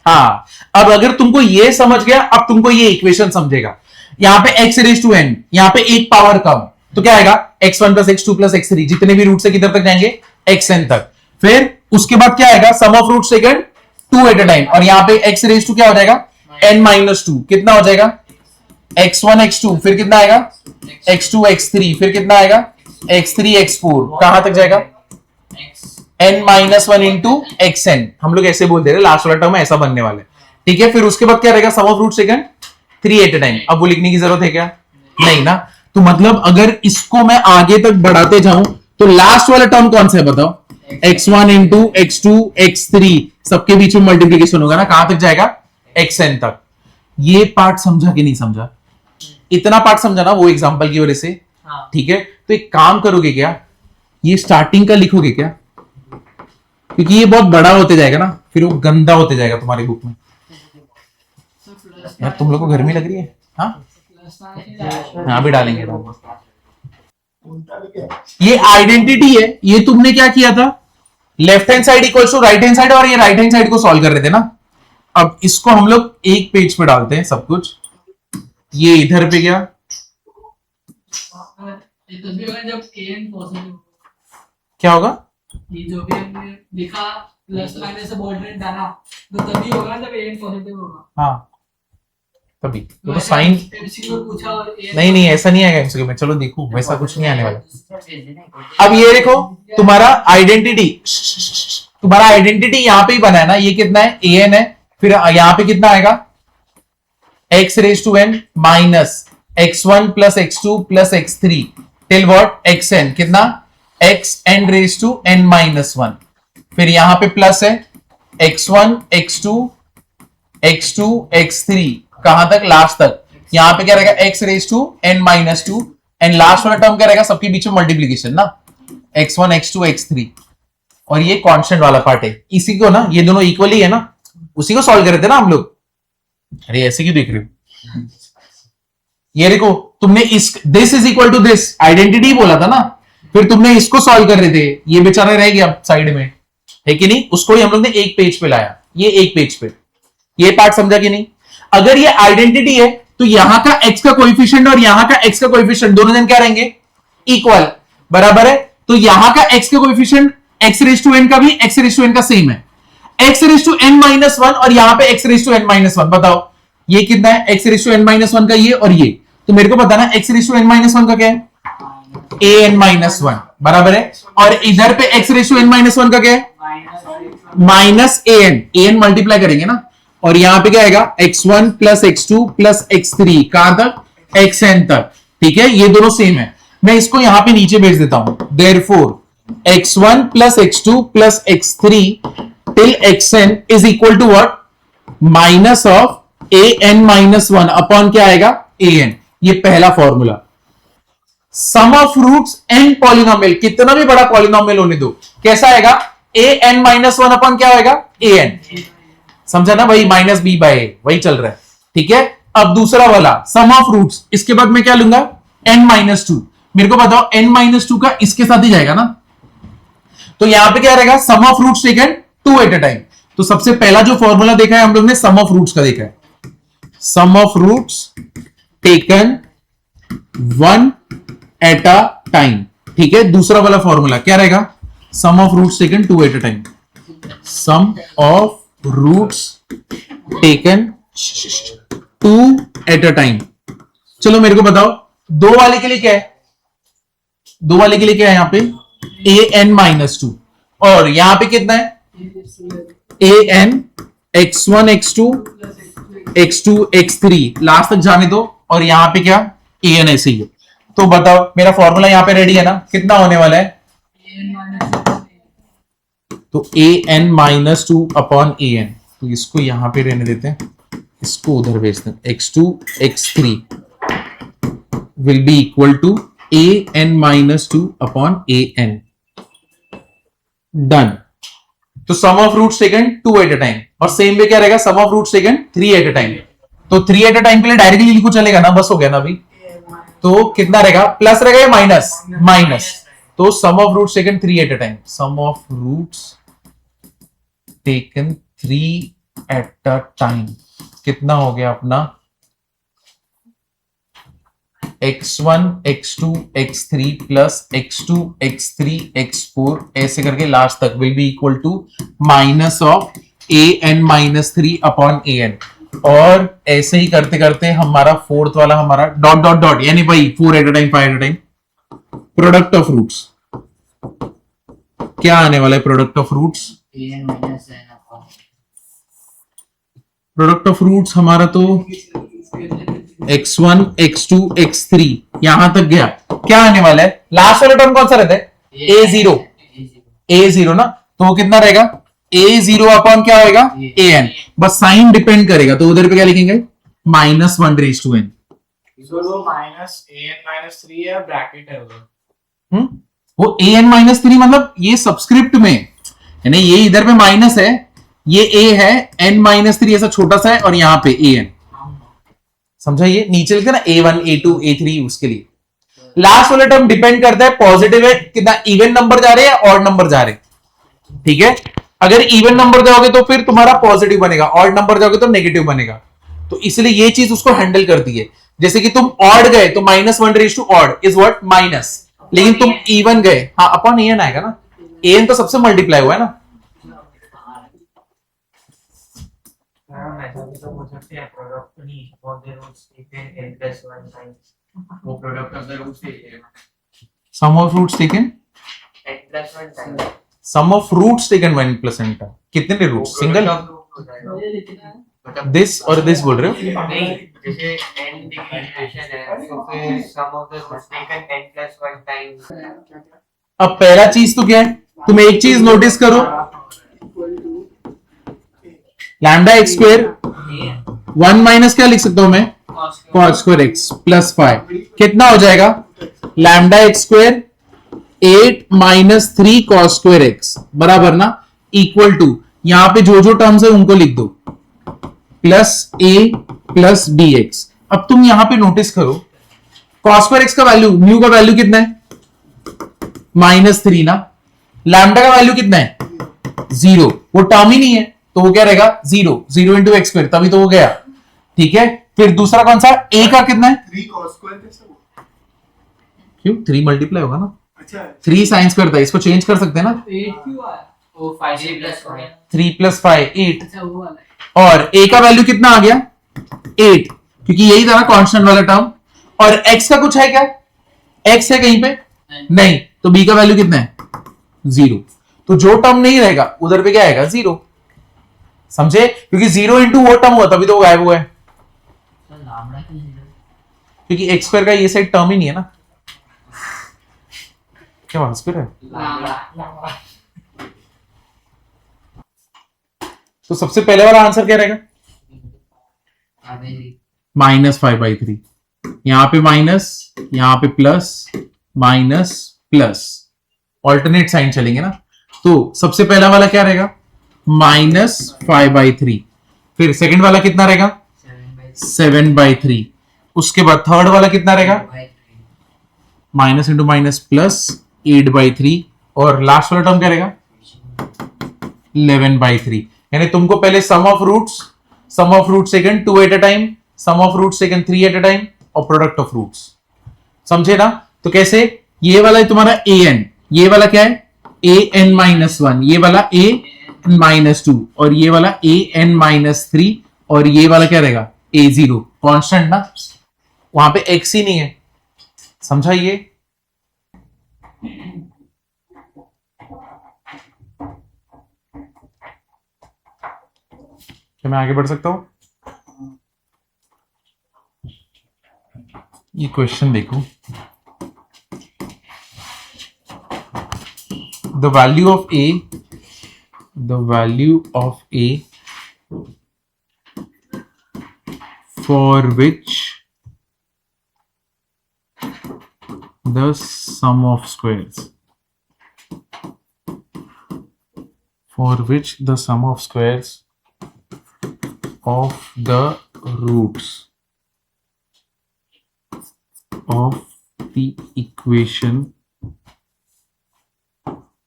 हाँ अब अगर तुमको ये समझ गया, अब तुमको ये इक्वेशन समझेगा। यहाँ पे x रेज टू n, यहाँ पे एक पावर कम, तो क्या आएगा x1 plus x2 plus x3, जितने भी रूट से किधर तक जाएंगे xn तक। फिर उसके बाद क्या आएगा sum of root second 2 at a time, और यहाँ पे x रेज टू क्या हो जाएगा n माइनस 2, कितना हो जाएगा x1 x2, फिर कितना आएगा x2 x3, फिर कितना आएगा x3 x4, कहां तक जाएगा n माइनस 1 इंटू xn, हम लोग ऐसे बोलते रहे, लास्ट वाला टर्म ऐसा बनने वाला है, ठीक है। फिर उसके बाद क्या रहेगा sum of root second 3 at a time. अब वो लिखने की जरूरत है क्या, नहीं ना। तो मतलब अगर इसको मैं आगे तक बढ़ाते जाऊं तो लास्ट वाला टर्म कौन सा है बताओ x1 इंटू x2 x3, सबके बीच में मल्टीप्लीकेशन होगा ना, कहां तक जाएगा xn तक। ये पार्ट समझा कि नहीं समझा, इतना पार्ट समझा ना वो एग्जांपल की वजह से, ठीक है। तो एक काम करोगे क्या, ये स्टार्टिंग का लिखोगे क्या, क्योंकि ये बहुत बड़ा होते जाएगा ना, फिर वो गंदा होते जाएगा तुम्हारी बुक में। यार तुम लोग को गर्मी लग रही है, हाँ भी डालेंगे। ये आइडेंटिटी है, ये तुमने क्या किया था left hand side equals to right hand side, और ये राइट हैंड साइड को सॉल्व कर रहे थे ना। अब इसको हम लोग एक पेज पे डालते हैं सब कुछ, ये इधर पे गया जब an पॉजिटिव क्या होगा? ये जो भी हमने लिखा प्लस माइनस अब ऑल्टरनेट डाला तो तभी होगा जब एन पॉजिटिव होगा। हाँ तभी तो साइन एमसीक्यू पूछा और AN नहीं ऐसा नहीं आएगा एमसीक्यू में। चलो देखो वैसा कुछ नहीं आने वाला। अब ये देखो तुम्हारा आइडेंटिटी यहाँ पे ही बना है ना। ये कितना है? an है। फिर यहाँ पे कितना आएगा? x raise to n minus x1 plus x2 plus x3 till what xn। कितना? xn raise to n minus 1। फिर यहां पे प्लस है x1 x2 x2 x3 कहां तक? लास्ट तक। यहां पे क्या रहेगा? x raise to n minus 2 and last वाला टर्म क्या रहेगा? सबके बीच में मल्टीप्लीकेशन ना, x1 x2 x3। और ये कांस्टेंट वाला पार्ट है। इसी को ना, ये दोनों इक्वली है ना, उसी को सॉल्व कर रहे थे ना हम लोग। अरे ऐसे क्यों देख रहे हो? ये देखो तुमने this is equal to this identity बोला था ना, फिर तुमने इसको सॉल्व कर रहे थे। ये बेचारा रह गया साइड में, है कि नहीं? उसको ही हम लोग ने एक पेज पे लाया। ये एक पेज पे, ये पार्ट समझा कि नहीं? अगर ये आइडेंटिटी है तो यहां का x का कोएफिशिएंट और यहां का x का कोएफिशिएंट दोनों जन क्या रहेंगे? इक्वल, बराबर है। तो यहां का x का coefficient x raise to n का भी x रेज टू n का सेम है। x raise to n minus 1 और यहां पे x raise to n minus 1। बताओ ये कितना है? x raise to n minus 1 का ये और ये। तो मेरे को बताना x raise to n minus 1 का क्या है? an माइनस 1, बराबर है। और इधर पे x raise to n minus 1 का क्या है? माइनस an मल्टीप्लाई करेंगे ना। और यहां पे क्या आएगा? x1 plus x2 plus x3 कहां तक? xn तक। ठीक है, ये दोनों सेम है। मैं इसको यहां पे नीचे भेज देता हूं। Therefore x1 plus x2 plus x3 till xn is equal to what? Minus of an minus 1 upon क्या आएगा? an। ये पहला formula. Sum of roots in polynomial, कितना भी बड़ा पॉलिनोमियल होने दो, कैसा आएगा? an माइनस 1 अपॉन क्या होगा? an। समझा ना भाई? माइनस बी बाय ए, वही चल रहा है। ठीक है, अब दूसरा वाला सम ऑफ रूट्स, इसके बाद मैं क्या लूंगा? n minus 2। मेरे को बताओ n माइनस 2 का इसके साथ ही जाएगा ना, तो यहां पे क्या रहेगा? Sum of roots taken 2 at a time. तो सबसे पहला जो फॉर्मूला देखा है हम लोग ने, सम ऑफ रूट्स का देखा है। Sum of roots taken 1 at a time. ठीक है, दूसरा वाला फॉर्मूला क्या रहेगा? Sum of roots taken 2 at a time. Sum of roots taken 2 at a time. चलो मेरे को बताओ दो वाले के लिए क्या है? दो वाले के लिए क्या है यहां पे? an minus 2। और यहां पे कितना है? an x1 x2 x2 x3 last तक जाने दो। और यहां पे क्या? an ऐसे ही है। तो बताओ मेरा फॉर्मूला यहां पे रेडी है ना? कितना होने वाला है? तो an माइनस 2 अपॉन an। तो इसको यहां पे रहने देते हैं, इसको उधर भेजते हैं। x2 x3 will be equal to an minus 2 upon an। Done. तो sum of roots taken 2 at a time. और सेम वे क्या रहेगा? Sum of roots taken 3 at a time. तो 3 एट अ टाइम के लिए डायरेक्टली लिखो, चलेगा ना? बस हो गया ना अभी। तो कितना रहेगा? प्लस रहेगा या माइनस? माइनस। तो sum of roots taken 3 at a time. Sum of roots taken 3 at a time कितना हो गया अपना? x1 x2 x3 plus x2 x3 x4 ऐसे करके लास्ट तक will be equal to minus of an minus 3 upon an। और ऐसे ही करते करते हमारा फोर्थ वाला हमारा डॉट डॉट डॉट, यानी भाई 4 at a time 5 at a time. Product of roots क्या आने वाला है? Product of roots, product of roots हमारा तो x1 x2 x3 यहां तक गया। क्या आने वाला है? लास्ट वाला टर्म कौन सा रहता है? a0 ना। तो वो कितना रहेगा? a0 अपॉन क्या होगा? an। बस साइन डिपेंड करेगा, तो उधर पे क्या लिखेंगे? Minus 1 raise to n। वो माइनस an माइनस 3 है, ब्रैकेट है वो। वो an माइनस 3 मतलब ये सबस्क्रिप्ट में, यानी ये इधर पे माइनस है, ये a है, n माइनस 3 ऐसा छोटा सा है, और यहां पे an। समझा? ये नीचे लिखते ना a1 a2 a3, उसके लिए लास्ट वाला टर्म डिपेंड करता है पॉजिटिव है कितना, इवन नंबर जा रहे हैं या ऑड नंबर जा रहे हैं। ठीक है, अगर इवन नंबर जाओगे तो फिर तुम्हारा पॉजिटिव बनेगा, ऑड नंबर जाओगे तो नेगेटिव बनेगा। तो इसलिए ये चीज उसको हैंडल करती है। जैसे कि तुम ऑड गए तो minus 1 raise to odd is what? Minus. लेकिन तुम इवन गए, हाँ अपॉन an आएगा ना, an तो सबसे मल्टीप्लाई हुआ है ना, मेथड भी तो बोल सकते हैं प्रोडक्ट नहीं for the roots taken n plus 1 times वो product of the roots taken sum of roots taken n plus 1 times sum of roots taken 1 plus n का कितने रूट्स सिंगल ये लिखना है मतलब दिस और दिस बोल रहे हो? नहीं जैसे n डिग्रीशन है तो फिर sum of the roots taken n plus 1 times अब पहला चीज तो क्या है, तुम एक चीज नोटिस करो, लैम्डा एक्स स्क्वायर 1 माइनस क्या लिख सकता हूं मैं, cos स्क्वायर एक्स प्लस 5 कितना हो जाएगा, lambda x square 8 minus 3 cos square x बराबर ना, इक्वल टू यहां पे जो जो टर्म्स है उनको लिख दो, plus a plus B x. अब तुम यहां पे नोटिस करो cos स्क्वायर एक्स का वैल्यू, न्यू का वैल्यू कितना है, -3 ना, लैम्डा का वैल्यू कितना है 0, वो टर्म ही नहीं है तो वो क्या रहेगा 0, 0 इंटू एक्स स्क्वायर, तभी तो वो गया, ठीक है। फिर दूसरा कौन सा, a का कितना है 3 cos स्क्वायर कैसे हुआ? क्यों 3 मल्टीप्लाई होगा ना, अच्छा 3 साइन स्क्वायर था, इसको चेंज कर सकते हैं ना, 8 क्यों आया, वो 5 plus 1 3 प्लस 5 8, अच्छा वो वाला है। और a का वैल्यू कितना आ गया 8, क्योंकि यही था ना कांस्टेंट वाला टर्म, और x का कुछ है क्या, x है कहीं पे नहीं, तो b का वैल्यू कितना है 0, तो जो टर्म नहीं रहेगा उधर पे क्या आएगा 0, समझे, क्योंकि 0 इंटू वो टर्म हुआ तभी तो वो गायब हुआ है, लैम्डा की क्योंकि एक्स स्क्वायर का ये साइड टर्म ही नहीं है ना, क्या बात स्क्वायर है, तो सबसे पहले वाला आंसर क्या रहेगा -5/3, यहां पे माइनस, यहां पे plus, minus plus, alternate sign चलेंगे ना, तो सबसे पहला वाला क्या रहेगा -5/3, फिर सेकंड वाला कितना रहेगा 7/3, उसके बाद थर्ड वाला कितना रहेगा माइनस इंटू माइनस प्लस 8/3, और लास्ट वाला टर्म क्या रहेगा 11/3, यानी तुमको पहले sum of roots taken 2 at a time, sum of roots taken 3 at a time, और प्रोडक्ट ऑफ रूट्स, समझे ना। तो कैसे, ये वाला है तुम्हारा an, ये वाला क्या है an-1, ये वाला an-2, और ये वाला an-3, और ये वाला क्या रहेगा a0, कांस्टेंट ना, वहां पे x ही नहीं है, समझा ये। क्या मैं आगे बढ़ सकता हूं, ये क्वेश्चन देखो, the value of a for which the sum of squares of the roots of the equation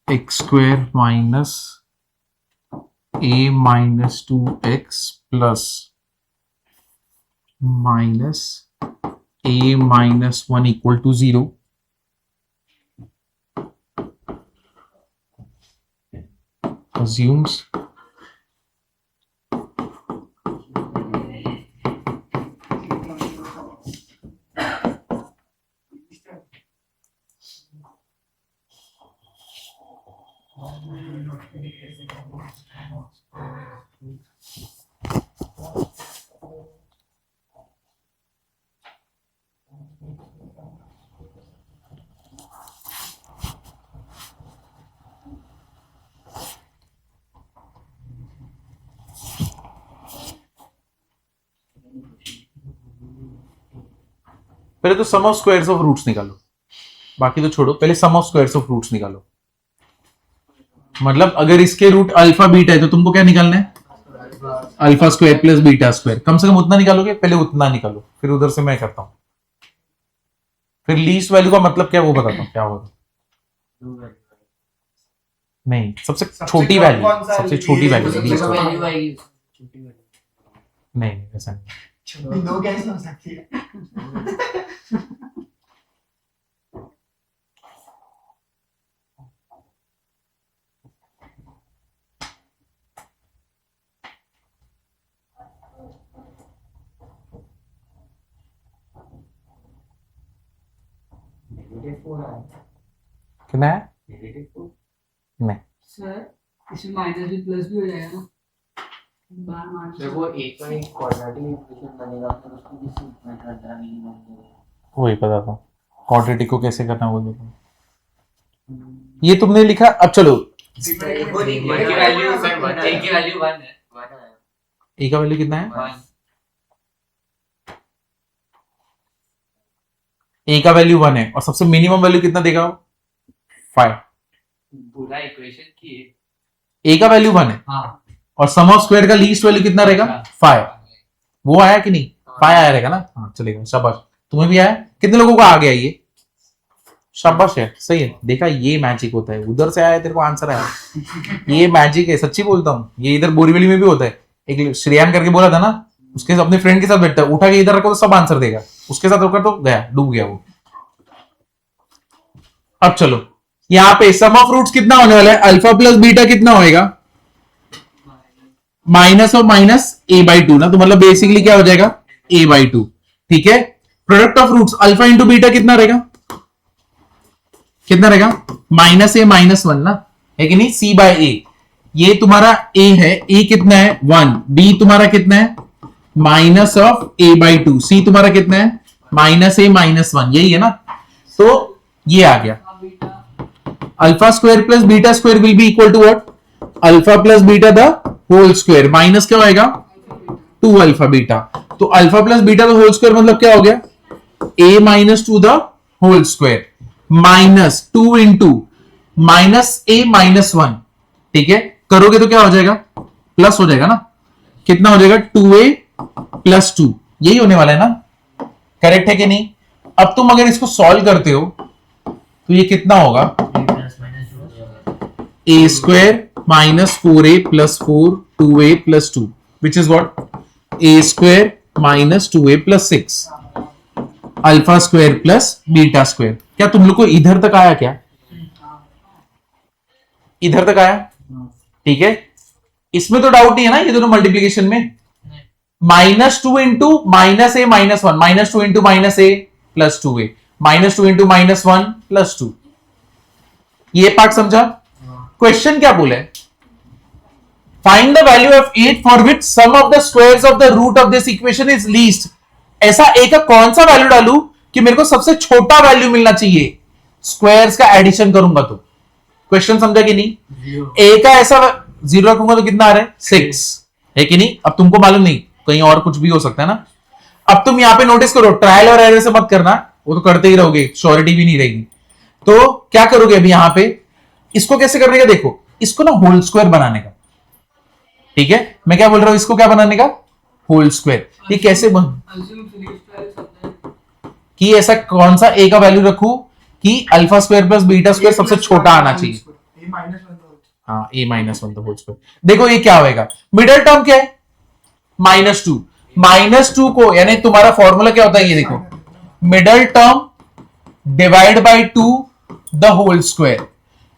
x square minus a minus 2x plus minus a minus 1 equal to 0 assumes पहले तो sum of squares of roots निकालो, बाकी तो छोड़ो, पहले sum of squares of roots निकालो, मतलब अगर इसके रूट अल्फा बीटा है तो तुमको क्या निकालना है alpha square plus beta square, कम से कम उतना निकालोगे, पहले उतना निकालो, फिर उधर से मैं करता हूं, फिर लीस्ट वैल्यू का मतलब क्या वो बताता हूं क्या होगा, नहीं सबसे छोटी वैल्यू, सबसे छोटी वैल्यू लीस्ट वैल्यू, नहीं ऐसा नहीं, दो कैसे हो सकती है? -4 आया। कितना है? -4 नहीं, सर इसमें माइनस भी प्लस भी हो जाएगा ना, बार मान जब वो एक का एक क्वाड्रेटिक इक्वेशन बनेगा फिर उसको किसी मेथड डालनी होगी। वही पता था क्वाड्रेटिक को कैसे करना वो देखो। ये तुमने लिखा, अब चलो वो नहीं a की वैल्यू सर 1 है, a की वैल्यू 1 है, 1 है, ए का वैल्यू कितना है? 1 ए का वैल्यू 1 है और सबसे मिनिमम वैल्यू कितना देगा वो? 5। पूरा इक्वेशन की ए का वैल्यू 1 है हाँ और सम ऑफ स्क्वायर का लीस्ट वैल्यू कितना रहेगा? 5। वो आया कि नहीं? 5 आया रहेगा ना? हाँ चलेगा, शाबाश। तुम्हें भी आया? कितने लोगों को आ गया ये? शाबाश है, सही है। देखा, ये मैजिक होता है। उधर से आया तेरे को आंसर आया, ये मैजिक है, सच्ची बोलता हूँ। ये इधर बोरीवली में भी होता है। एक श्रेयान करके बोला था ना, उसके अपने फ्रेंड के साथ बैठता है, उठा के इधर रखो तो सब आंसर देगा, उसके साथ होकर तो गया, डूब गया वो। अब चलो यहाँ पे सम ऑफ रूट्स कितना होने वाला है? अल्फा प्लस बीटा कितना होएगा? माइनस और माइनस a/2 ना, तो मतलब बेसिकली क्या हो जाएगा? a/2। ठीक है। Product of roots alpha into beta कितना रहेगा? कितना रहेगा? -a -1 ना, है कि नहीं? c/a। ये तुम्हारा a है, a कितना है? 1। b तुम्हारा कितना है? Minus of a/2। c तुम्हारा कितना है? -a -1। यही है ना? तो ये आ गया। Alpha square plus beta square will be equal to what? Alpha plus beta the whole square minus क्या होएगा? 2 अल्फा बीटा। तो alpha plus beta the whole square मतलब क्या हो गया? a minus 2 the whole square minus 2 into -a -1। ठीक है, करोगे तो क्या हो जाएगा? प्लस हो जाएगा ना। कितना हो जाएगा? 2a + 2। यही होने वाला है ना? करेक्ट है कि नहीं? अब तुम अगर इसको सॉल्व करते हो तो ये कितना होगा? a square minus 4a plus 4 2a plus 2 which is what? a square minus 2a plus 6 alpha square plus beta square. क्या तुम लोग को इधर तक आया? क्या इधर तक आया? ठीक है, इसमें तो डाउट नहीं है ना? ये दोनों मल्टीप्लीकेशन में -2 into -a -1 -2 into -a + 2a -2 into -1 + 2। ये पार्ट समझा? क्वेश्चन क्या बोले? Find the value of 8 for which sum of the squares of the root of this equation is least. ऐसा ए का कौन सा वैल्यू डालू कि मेरे को सबसे छोटा वैल्यू मिलना चाहिए? स्क्वायर्स का एडिशन करूंगा तो। क्वेश्चन समझा कि नहीं? ए का ऐसा 0 रखूंगा तो कितना आ रहा है? 6, है कि नहीं? अब तुमको मालूम नहीं, कहीं और कुछ भी हो सकता है ना। अब तुम यहां पे नोटिस करो, ट्रायल और एरर से मत करना, वो तो करते ही रहोगे, श्योरिटी भी नहीं रहेगी। तो क्या करोगे अभी यहां पे? इसको कैसे करने का देखो, इसको ना होल स्क्वायर बनाने का। ठीक है, मैं क्या बोल रहा हूं? इसको क्या बनाने का? Whole square. ये कैसे कि ऐसा कौन सा ए का वैल्यू रखूं कि alpha square plus beta square सबसे छोटा आना चाहिए? हाँ, a -1 तो होल स्क्वायर। देखो ये क्या होएगा? मिडिल टर्म क्या है? -2। -2 को, यानी तुम्हारा फॉर्मूला क्या होता है? ये देखो, middle term divide by 2 the whole square.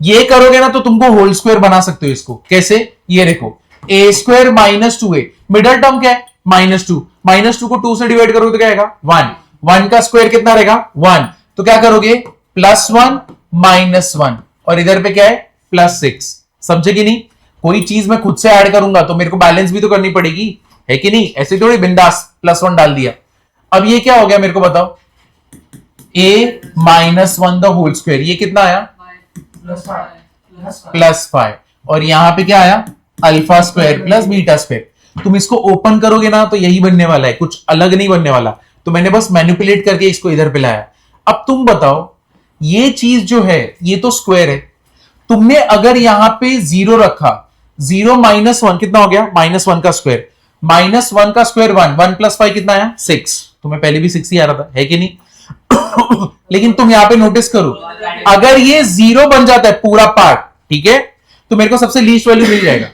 ये करोगे ना तो तुमको होल स्क्वायर बना सकते हो। इसको कैसे? ये देखो, a square -2a, middle term क्या है? -2। -2 को 2 से डिवाइड करोगे तो क्या आएगा? 1। 1 का स्क्वायर कितना रहेगा? 1। तो क्या करोगे? +1 -1 और इधर पे क्या है? +6। समझे कि नहीं? कोई चीज मैं खुद से ऐड करूंगा तो मेरे को बैलेंस भी तो करनी पड़ेगी, है कि नहीं? ऐसे थोड़ी बिंदास +1 डाल दिया। अब ये क्या हो गया मेरे को बताओ? a -1 द होल स्क्वायर, ये कितना आया? +5। और यहां पे क्या आया? Alpha square plus beta square. तुम इसको ओपन करोगे ना तो यही बनने वाला है, कुछ अलग नहीं बनने वाला। तो मैंने बस मैनिपुलेट करके इसको इधर पे लाया। अब तुम बताओ, ये चीज जो है ये तो स्क्वायर है, तुमने अगर यहां पे 0 रखा, 0 -1 कितना हो गया? -1 का स्क्वायर, -1 का स्क्वायर 1, 1 + 5 कितना आया? 6। तुम्हें पहले भी 6 ही आ रहा था, है कि नहीं? लेकिन तुम यहां पे नोटिस करो, अगर ये 0 बन जाता है पूरा पार्ट, ठीक है, तो मेरे को सबसे लीस्ट वैल्यू मिल जाएगा,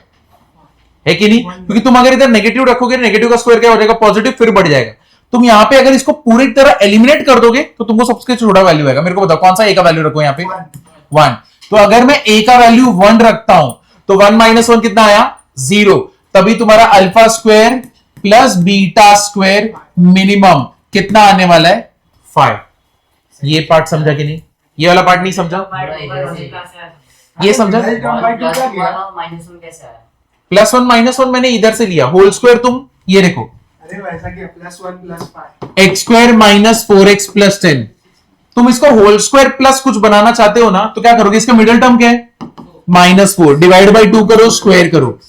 है कि नहीं? क्योंकि तुम अगर इधर नेगेटिव रखोगे, नेगेटिव का स्क्वायर क्या हो जाएगा? पॉजिटिव, फिर बढ़ जाएगा। तुम यहां पे अगर इसको पूरी तरह एलिमिनेट कर दोगे तो तुमको सबसे छोटा वैल्यू आएगा। मेरे को बताओ कौन सा ए का वैल्यू रखो यहां पे? 1। तो अगर मैं ए का वैल्यू 1 रखता हूं तो 1 - 1 कितना आया? 0। तभी तुम्हारा alpha square plus beta square minimum कितना आने वाला है? 5। ये पार्ट समझा कि नहीं? ये वाला पार्ट नहीं समझा, ये समझा। -1 कैसे आया? +1 -1 मैंने इधर से लिया, होल स्क्वायर तुम ये देखो अरे वैसा क्या +1 +5 x² - 4x + 10। तुम इसको होल स्क्वायर प्लस कुछ बनाना चाहते हो ना, तो क्या करोगे, इसका मिडिल टर्म क्या है -4, डिवाइड बाई 2 करो, स्क्वायर करो,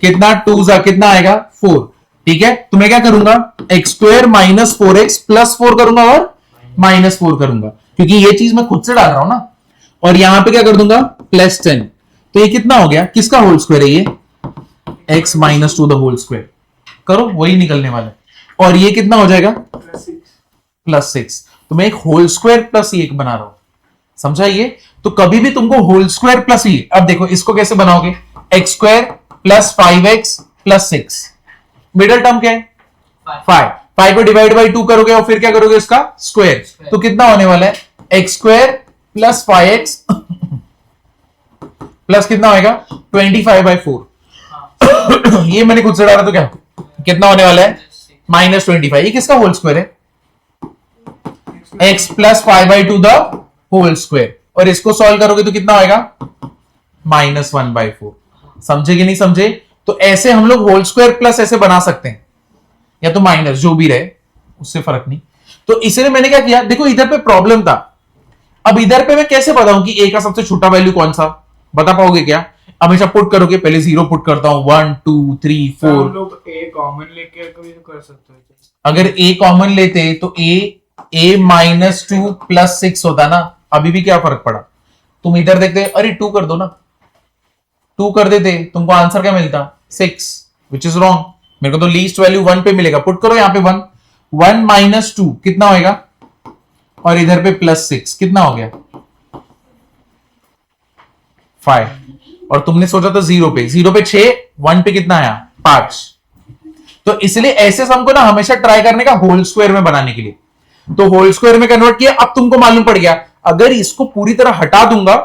कितना 2 जा कितना आएगा 4। ठीक है, तो मैं क्या करूंगा x² - 4x + 4 करूंगा और -4 करूंगा, क्योंकि ये चीज मैं खुद से डाल रहा हूं ना। और यहां पे क्या कर दूंगा +10, तो ये कितना हो गया, किसका होल स्क्वायर है ये, x - 2 द होल स्क्वायर, करो वही निकलने वाला है। और ये कितना हो जाएगा +6। तो मैं एक होल स्क्वायर प्लस ये एक बना रहा हूं, समझा ये। तो कभी भी तुमको होल स्क्वायर प्लस ये, अब देखो इसको कैसे बनाओगे, x² + 5x + 6, मिडिल टर्म क्या है 5 को डिवाइड बाई 2 करोगे और फिर क्या करोगे इसका स्क्वायर, तो कितना होने वाला है x² + 5x प्लस कितना होएगा 25/4। ये मैंने खुद से डाला, तो क्या कितना होने वाला है -25। ये किसका होल स्क्वायर है, x + 5/2 द होल स्क्वायर, और इसको सॉल्व करोगे तो कितना आएगा -1/4। समझे कि नहीं समझे। तो ऐसे हम लोग होल स्क्वायर प्लस ऐसे बना सकते हैं, या तो माइनस, जो भी रहे उससे फर्क नहीं। तो इसलिए मैंने क्या किया, देखो इधर पे प्रॉब्लम था, अब इधर पे मैं कैसे बताऊं कि a का सबसे छोटा वैल्यू कौन सा, बता पाओगे क्या, हमेशा पुट करोगे, पहले 0 पुट करता हूं, 1 2 3 4। हम लोग a कॉमन लेके भी तो कर सकते हैं। अगर a कॉमन लेते तो a -2 + 6 होता ना, अभी भी क्या फर्क पड़ा, तुम इधर देखते अरे 2 कर दो ना, 2 कर देते, तुमको आंसर क्या मिलता 6, विच इज रॉन्ग। मेरे को तो लीस्ट वैल्यू 1 पे मिलेगा, पुट करो यहां पे 1 -2 कितना होएगा, और इधर पे +6 कितना हो गया 5, और तुमने सोचा था 0 पे 6, 1 पे कितना आया 5। तो इसलिए ऐसे सम को ना हमेशा ट्राई करने का होल स्क्वायर में बनाने के लिए, तो होल स्क्वायर में कन्वर्ट किया। अब तुमको मालूम पड़ गया, अगर इसको पूरी तरह हटा दूंगा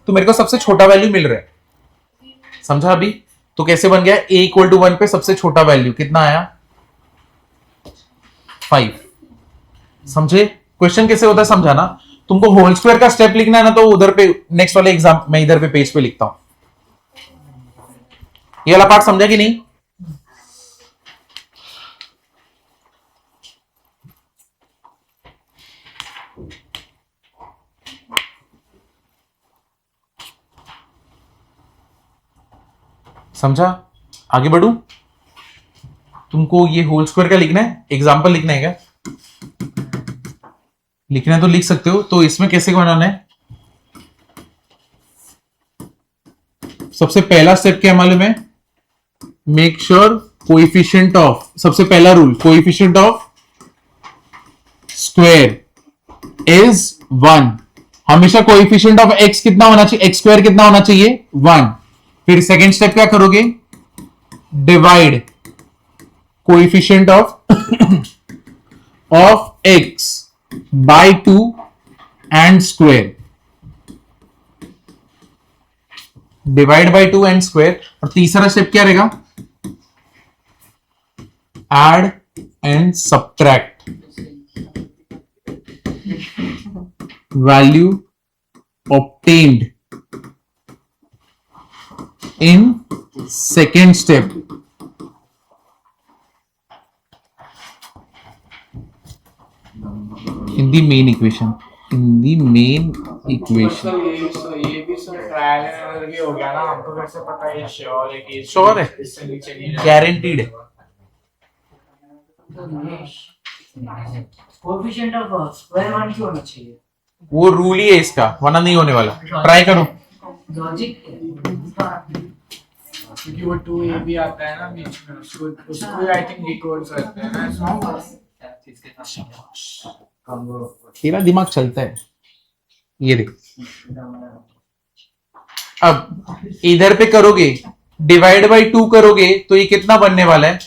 तो मेरे को सबसे छोटा वैल्यू मिल रहा है, समझा अभी। तो कैसे बन गया, a = 1 पे सबसे छोटा वैल्यू कितना आया 5। समझे क्वेश्चन कैसे होता है, समझाना। तुमको होल स्क्वायर का स्टेप लिखना है ना, तो उधर पे नेक्स्ट वाले एग्जाम मैं इधर पे पेज पे लिखता हूं। ये वाला पार्ट समझा कि नहीं। समझा, आगे बढ़ू। तुमको ये होल स्क्वायर का लिखना है, एग्जांपल लिखना है क्या, लिखना है तो लिख सकते हो। तो इसमें कैसे बनाना है, सबसे पहला स्टेप क्या मालूम है, मेक श्योर कोएफिशिएंट ऑफ, सबसे पहला rule coefficient of square is 1। हमेशा कोएफिशिएंट ऑफ x कितना होना चाहिए, x² कितना होना चाहिए 1। फिर सेकेंड स्टेप क्या करोगे, divide coefficient of x by 2 and square, divide by 2 and square. और तीसरा स्टेप क्या रहेगा, add and subtract value obtained in second step. in the main equation, मतलब ये भी सब ट्रायल एंड एरर भी हो गया ना, हमको कैसे पता है श्योर है कि Sure है, इससे नीचे नहीं जाएगा? गारंटीड है। कोएफिशिएंट ऑफ स्क्वायर 1 क्यों होना चाहिए? वो रूल ही है इसका, वरना नहीं होने वाला, ट्राई करो। लॉजिक क्योंकि वो 2a भी आता है ना बीच में, उसको आई थिंक डिकोड करते हैं ना। तेरा दिमाग चलता है, ये देख। अब इधर पे करोगे, डिवाइड बाई 2 करोगे तो ये कितना बनने वाला है,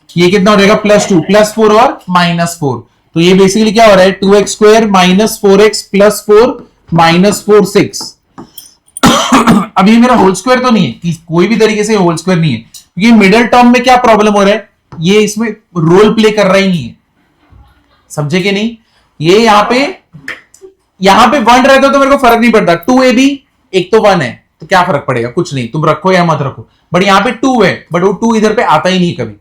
ये कितना हो जाएगा +2 +4 और -4। तो ये बेसिकली क्या हो रहा है, 2x² - 4x + 4 -4 6। अब ये मेरा होल स्क्वायर तो नहीं है, कि कोई भी तरीके से होल स्क्वायर नहीं है, क्योंकि मिडिल टर्म में क्या प्रॉब्लम हो रहा है, ये इसमें रोल प्ले कर रहा ही नहीं है, समझे कि नहीं। ये यहां पे यहां पे 1 रहता तो मेरे को फर्क नहीं पड़ता, 2ab एक तो 1 है तो क्या फर्क पड़ेगा, कुछ नहीं, तुम रखो या मत रखो, बट यहाँ पे 2 है, बट वो 2 इधर पे आता ही नहीं कभी,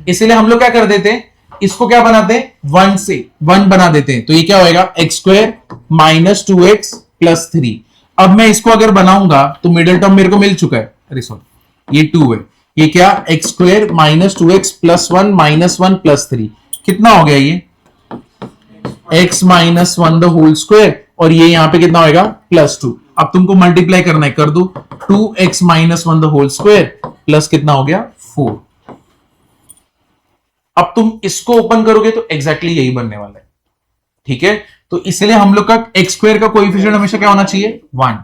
इसीलिए हम लोग क्या कर देते हैं, इसको क्या बनाते हैं, 1 से 1 बना देते हैं, तो ये क्या होएगा x² माइनस 2x प्लस 3। अब मैं इसको अगर बनाऊंगा तो मिडिल टर्म मेरे को मिल चुका है, अरे सॉरी ये 2 है, ये क्या x² minus 2x plus 1 minus 1 plus 3, कितना हो गया ये x minus 1 the whole square, और ये यहां पे कितना होएगा प्लस 2। अब तुमको मल्टीप्लाई करना है, कर दो, 2x minus 1 the whole square plus कितना हो गया 4। अब तुम इसको ओपन करोगे तो एग्जैक्टली यही बनने वाला है, ठीक है, तो इसलिए हम लोग का x² का कोएफिशिएंट हमेशा क्या होना चाहिए 1।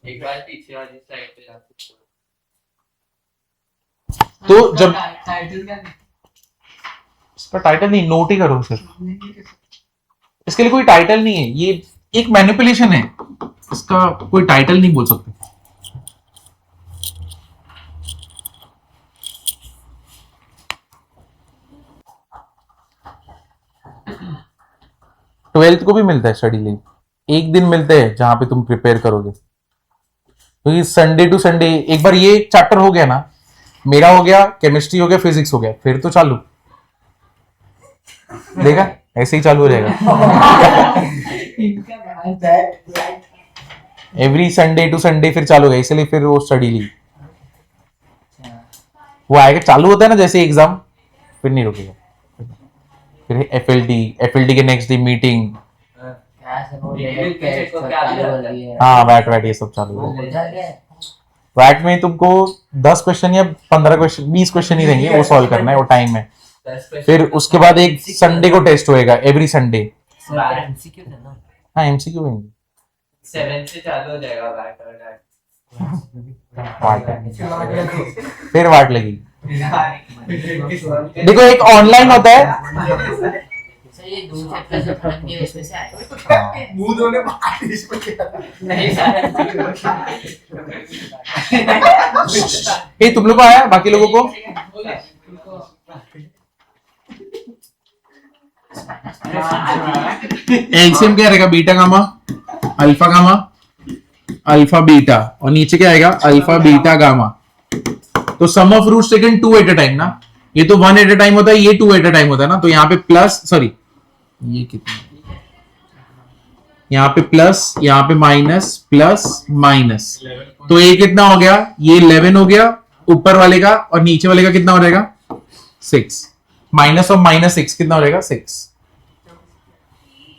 एक बार पीछे वाली साइड पे जाते तो जब टाइटल क्या इसका टाइटल नहीं, नोट ही करो सिर्फ, इसके लिए कोई टाइटल नहीं है, ये एक मैनिपुलेशन है, इसका कोई टाइटल नहीं बोल सकते। ट्वेल्थ को भी मिलता है स्टडी लीव, एक दिन मिलते हैं जहां पे तुम प्रिपेयर करोगे, क्योंकि संडे टू संडे एक बार ये चैप्टर हो गया ना, मेरा हो गया, केमिस्ट्री हो गया, फिजिक्स हो गया, फिर तो चालू देखा ऐसे ही चालू हो जाएगा, एवरी संडे टू संडे फिर चालू है, इसलिए फिर वो स्टडी लीव वो आएगा, चालू होता है ना जैसे एग्जाम, फिर नहीं रुकेगा, फिर एफएलटी के नेक्स्ट डे मीटिंग, हाँ वैट ये सब चालू है। वैट में तुमको 10 क्वेश्चन या 15 क्वेश्चन 20 क्वेश्चन ही देंगे, वो सॉल्व करना है, वो टाइम है, फिर उसके बाद एक संडे को टेस्ट होएगा, एवरी संडे, हाँ एमसीक्यू होंगे, 7 से चालू हो जाएगा बैक फिर वाट लगेगी। देखो एक ऑनलाइन होता है, सर ये 2 चैप्टर से फर्क नहीं है, इसमें से आएगा मुंह धोने बाहर इसमें क्या नहीं सर ये तुम लोग को आया, बाकी लोगों को एलसीएम क्या रहेगा, beta gamma alpha gamma alpha beta, और नीचे क्या आएगा अल्फा बीटा गामा। तो sum of roots taken 2 at a time ना, ये तो 1 एट अ टाइम होता है, ये 2 एट अ टाइम होता है ना, तो यहाँ पे प्लस, सॉरी ये कितना, यहाँ पे प्लस, यहाँ पे माइनस प्लस माइनस, तो ये कितना हो गया, ये 11 हो गया ऊपर वाले का, और नीचे वाले का कितना हो जाएगा 6, माइनस ऑफ माइनस 6 कितना हो जाएगा 6।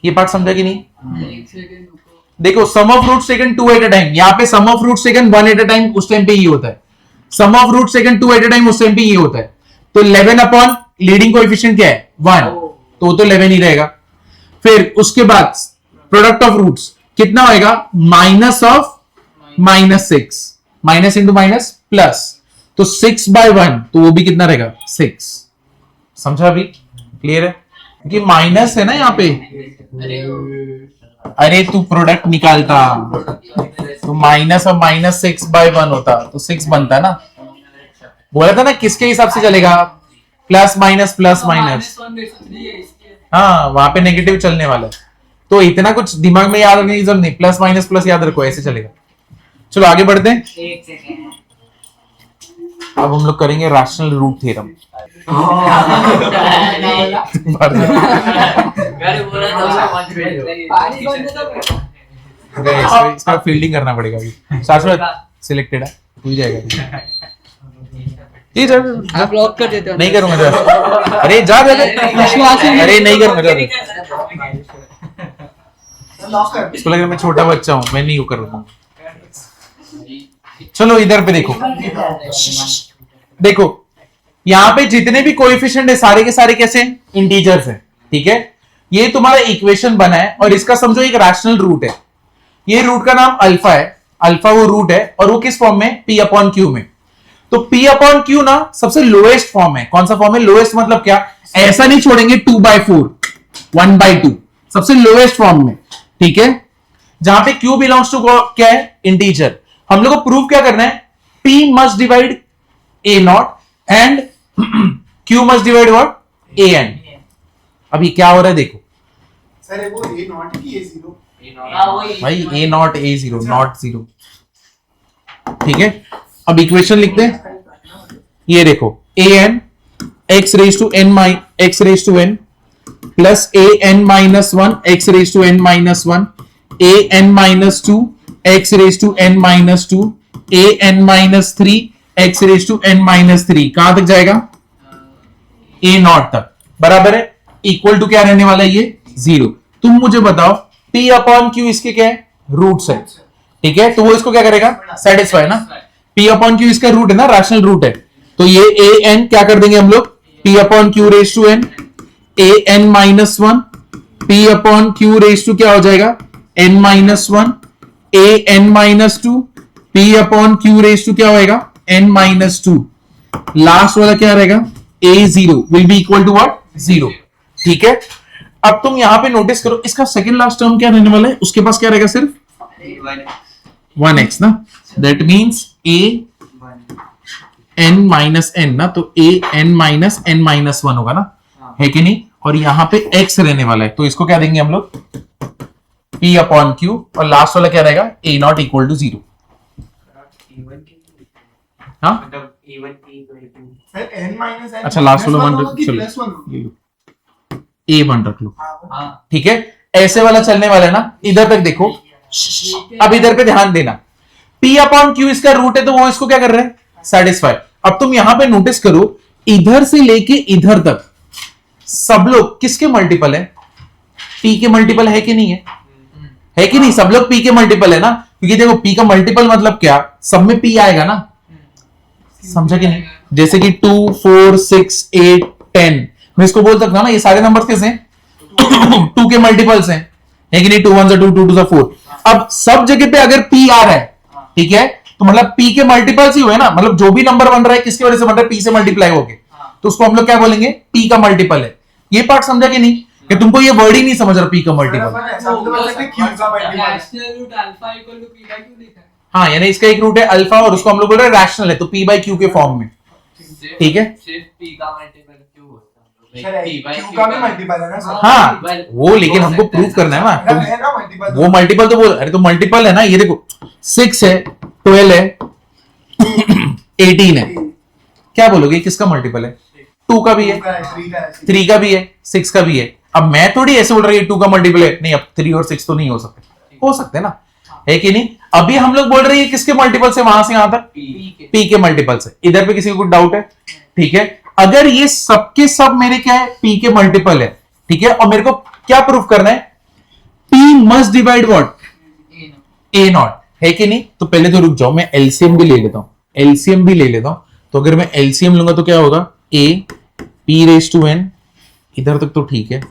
ये पार्ट समझा कि नहीं? एक सेकंड रुको, देखो sum of roots taken 2 at a time, यहाँ पे sum of roots taken 1 at a time, उस टाइम पे ये होता है, sum of roots taken 2 at a time, उस टाइम पे ये होता है, तो 11 अपॉन लीडिंग कोएफिशिएंट क्या है 1, तो 11 ही रहेगा। फिर उसके बाद प्रोडक्ट ऑफ रूट्स कितना होएगा, minus of minus 6, minus into minus plus, तो 6/1, तो वो भी कितना रहेगा 6। समझा अभी, क्लियर है, क्योंकि माइनस है ना यहाँ पे, अरे तू प्रोडक्ट निकालता तो माइनस और माइनस 6/1 होता, तो 6 बनता ना, बोला था ना किसके हिसाब से चलेगा, प्लस माइनस प्लस माइनस, -1/3 है इसके, हाँ वहां पे नेगेटिव चलने वाला है, तो इतना कुछ दिमाग में याद रखने की जरूरत नहीं, प्लस माइनस प्लस याद रखो, ऐसे चलेगा। चलो आगे बढ़ते हैं, एक सेकंड अब हम लोग करेंगे रैशनल रूट थ्योरम। इसका फील्डिंग करना पड़ेगा अभी, शाश्वत सिलेक्टेड है, हो ही जाएगा ये जा, आप लॉक कर देते हो, नहीं करूंगा जा, अरे जा जा, अरे नहीं करूंगा जा, लॉक कर इसको लग रहा है मैं छोटा बच्चा हूँ, मैं नहीं कर रहा हूँ। चलो इधर पे देखो, देखो यहाँ पे जितने भी कोएफिशिएंट है सारे के सारे कैसे इंटीजर्स हैं, ठीक है, ये तुम्हारा इक्वेशन बना है, और इसका समझो एक रैशनल रूट है, ये रूट का नाम अल्फा है, अल्फा वो रूट है, और वो किस फॉर्म में, P अपॉन Q में, तो P अपॉन Q ना सबसे लोएस्ट फॉर्म है, कौन सा फॉर्म है, लोएस्ट मतलब क्या, ऐसा नहीं छोड़ेंगे 2/4 1/2, सबसे लोएस्ट फॉर्म में, ठीक है, जहां पे Q बिलोंग्स टू क्या है, इंटीजर। हम लोग को प्रूव क्या करना है, P must divide A0 and Q must divide what AN। अभी क्या हो रहा है देखो, सर वो A0 की A0 हाँ वही भाई A not A zero not zero, ठीक है। अब इक्वेशन लिखते हैं, ये देखो A N X raise to N X raise to N plus A N minus one X raise to N minus one, A N minus two X raise to N minus two, A N minus three X raise to N minus three, कहां तक जाएगा? ए not तक, बराबर है। Equal to क्या रहने वाला है? ये जीरो। तुम मुझे बताओ P अपॉन क्यू इसके क्या है? रूट्स है, ठीक है। तो वो इसको क्या करेगा? सेटिस्फाई ना। P अपॉन क्यू इसका रूट है ना, रैशनल रूट है। तो ये ए एन क्या कर देंगे हम लोग? P upon Q raise to N, A N minus one, P upon Q raise to क्या हो जाएगा? N minus one, A N minus two, P upon Q raise to क्या होएगा? N minus two. लास्ट वाला क्या रहेगा? A zero will be equal to what? Zero, ठीक है। अब तुम यहां पे नोटिस करो, इसका सेकंड लास्ट टर्म क्या रहने वाला है? उसके पास क्या रहेगा? सिर्फ 1x ना, that means a n minus n ना, तो a n minus n minus one होगा ना, है कि नहीं? और यहां पे x रहने वाला है, तो इसको क्या देंगे हम लोग? p अपॉन q, और लास्ट वाला क्या रहेगा? a not equal to zero. हाँ मतलब A1 P फिर n माइनस n अच्छा, लास्ट वाला वन होगा कि चलो प्लस वन होगा? a वन रख लो, हाँ ठीक है। ऐसे वाला चलने वाला है ना, इधर तक देखो। अब इधर पे ध्यान देना, P अपॉन Q इसका रूट है, तो वो इसको क्या कर रहे हैं? सेटिस्फाई। अब तुम यहां पे नोटिस करो, इधर से लेके इधर तक सब लोग किसके मल्टीपल है? P के मल्टीपल है कि नहीं है? है कि नहीं? सब लोग P के मल्टीपल है ना, क्योंकि देखो P का मल्टीपल मतलब क्या? सब में P आएगा ना, समझा कि नहीं? जैसे कि 2 4 6 8 10, मैं इसको बोल सकता हूं ना, ये सारे नंबर किस हैं? 2 के मल्टीपल्स हैं, है कि नहीं? 2 1 2 2 2 4। अब सब जगह पे अगर P आ रहा है, ठीक है, तो मतलब P के मल्टीपल्स ही हुए ना, मतलब जो भी नंबर बन रहा है किसकी वजह से बन रहा है? P से मल्टीप्लाई होके, तो उसको हम लोग क्या बोलेंगे? P का मल्टीपल है। ये पार्ट समझा कि नहीं? कि तुमको ये वर्ड ही नहीं समझ रहा P का मल्टीपल। अपन ऐसा भी तो बोल सकते हैं q का multiple. Rational root alpha equal to p by q लिखा है। हाँ, यानी इसका एक रूट है अल्फा, और उसको हम लोग बोल रहे हैं रैशनल है, तो P बाई Q के फॉर्म में, ठीक है। सिर्फ P का मल्टीपल क्यों होता सर, है? P by q Q का भी मल्टीपल है ना सर? हाँ वो, लेकिन हमको प्रूव करना है ना, अगर है ना मल्टीपल वो मल्टीपल तो बोल, अरे तो मल्टीपल है ना, ये देखो 6 है, 12 है, 18 है, क्या बोलोगे किसका मल्टीपल है? 2 का भी है, 3 का भी है, 6 का भी है। अब मैं थोड़ी ऐसे बोल रहा हूँ 2 का मल्टीपल है, नहीं, अब 3 और 6 तो नहीं हो सकते, हो सकते ना, है कि नहीं? अभी हम लोग बोल रहे हैं किसके मल्टीपल से वहां से यहां तक? P के मल्टीपल से। इधर पे किसी को कुछ डाउट है? ठीक है, अगर ये सबके सब मेरे क्या है? P के मल्टीपल है, ठीक है, और मेरे को क्या प्रूफ करना है? P must divide what? A not, है कि नहीं? तो पहले तो रुक जाओ, मैं एलसीएम भी ले लेता हूं, एलसीएम भी ले लेता हूं। तो अगर मैं एलसीएम लूंगा तो क्या होगा? A P raise to n, इधर तक तो ठीक है,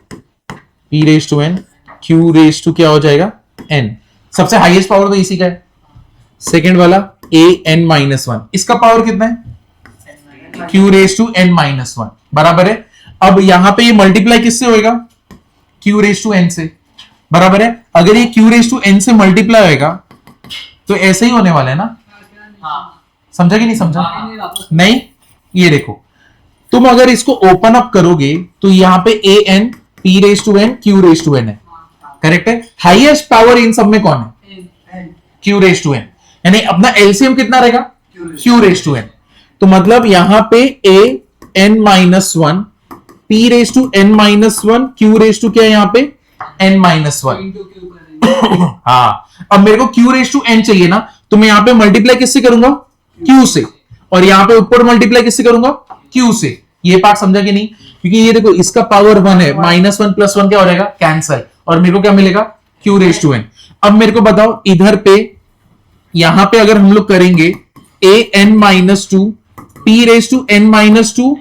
P raise to n, Q raise to क्या हो जाएगा? n। सबसे हाईएस्ट पावर तो इसी का है। सेकंड वाला a n माइनस वन, इसका पावर कितना है? Q raise to n minus one, बराबर है। अब यहां पे ये मल्टीप्लाई किससे होएगा? Q रेज टू n से, बराबर है। अगर ये Q रेज टू n से मल्टीप्लाई होएगा तो ऐसे ही होने वाला है ना, समझा कि नहीं समझा? नहीं, ये देखो, तुम अगर इसको ओपन अप करोगे तो यहां पे a n p raise to n Q raise to n है, करेक्ट है। हाईएस्ट पावर इन सब में कौन है? Q रेज टू n, यानी अपना एलसीएम कितना रहेगा? Q raise to n। तो मतलब यहां पे a n minus one, p raise to n minus one, Q raise to क्या है यहां पे? n minus one. Into q करेंगे। हाँ, अब मेरे को Q रेज टू n चाहिए ना, तो मैं यहां पे मल्टीप्लाई किससे करूंगा? Q से, और यहां पे ऊपर मल्टीप्लाई किससे करूंगा? Q से। ये पार्ट समझा कि नहीं? क्योंकि ये देखो इसका पावर 1 है, माइनस 1 प्लस 1 क्या हो जाएगा? कैंसल, और मेरे को क्या मिलेगा? Q raise to n। अब मेरे को बताओ, इधर पे यहां पे अगर हम लोग करेंगे a n minus two, p raise to n minus two,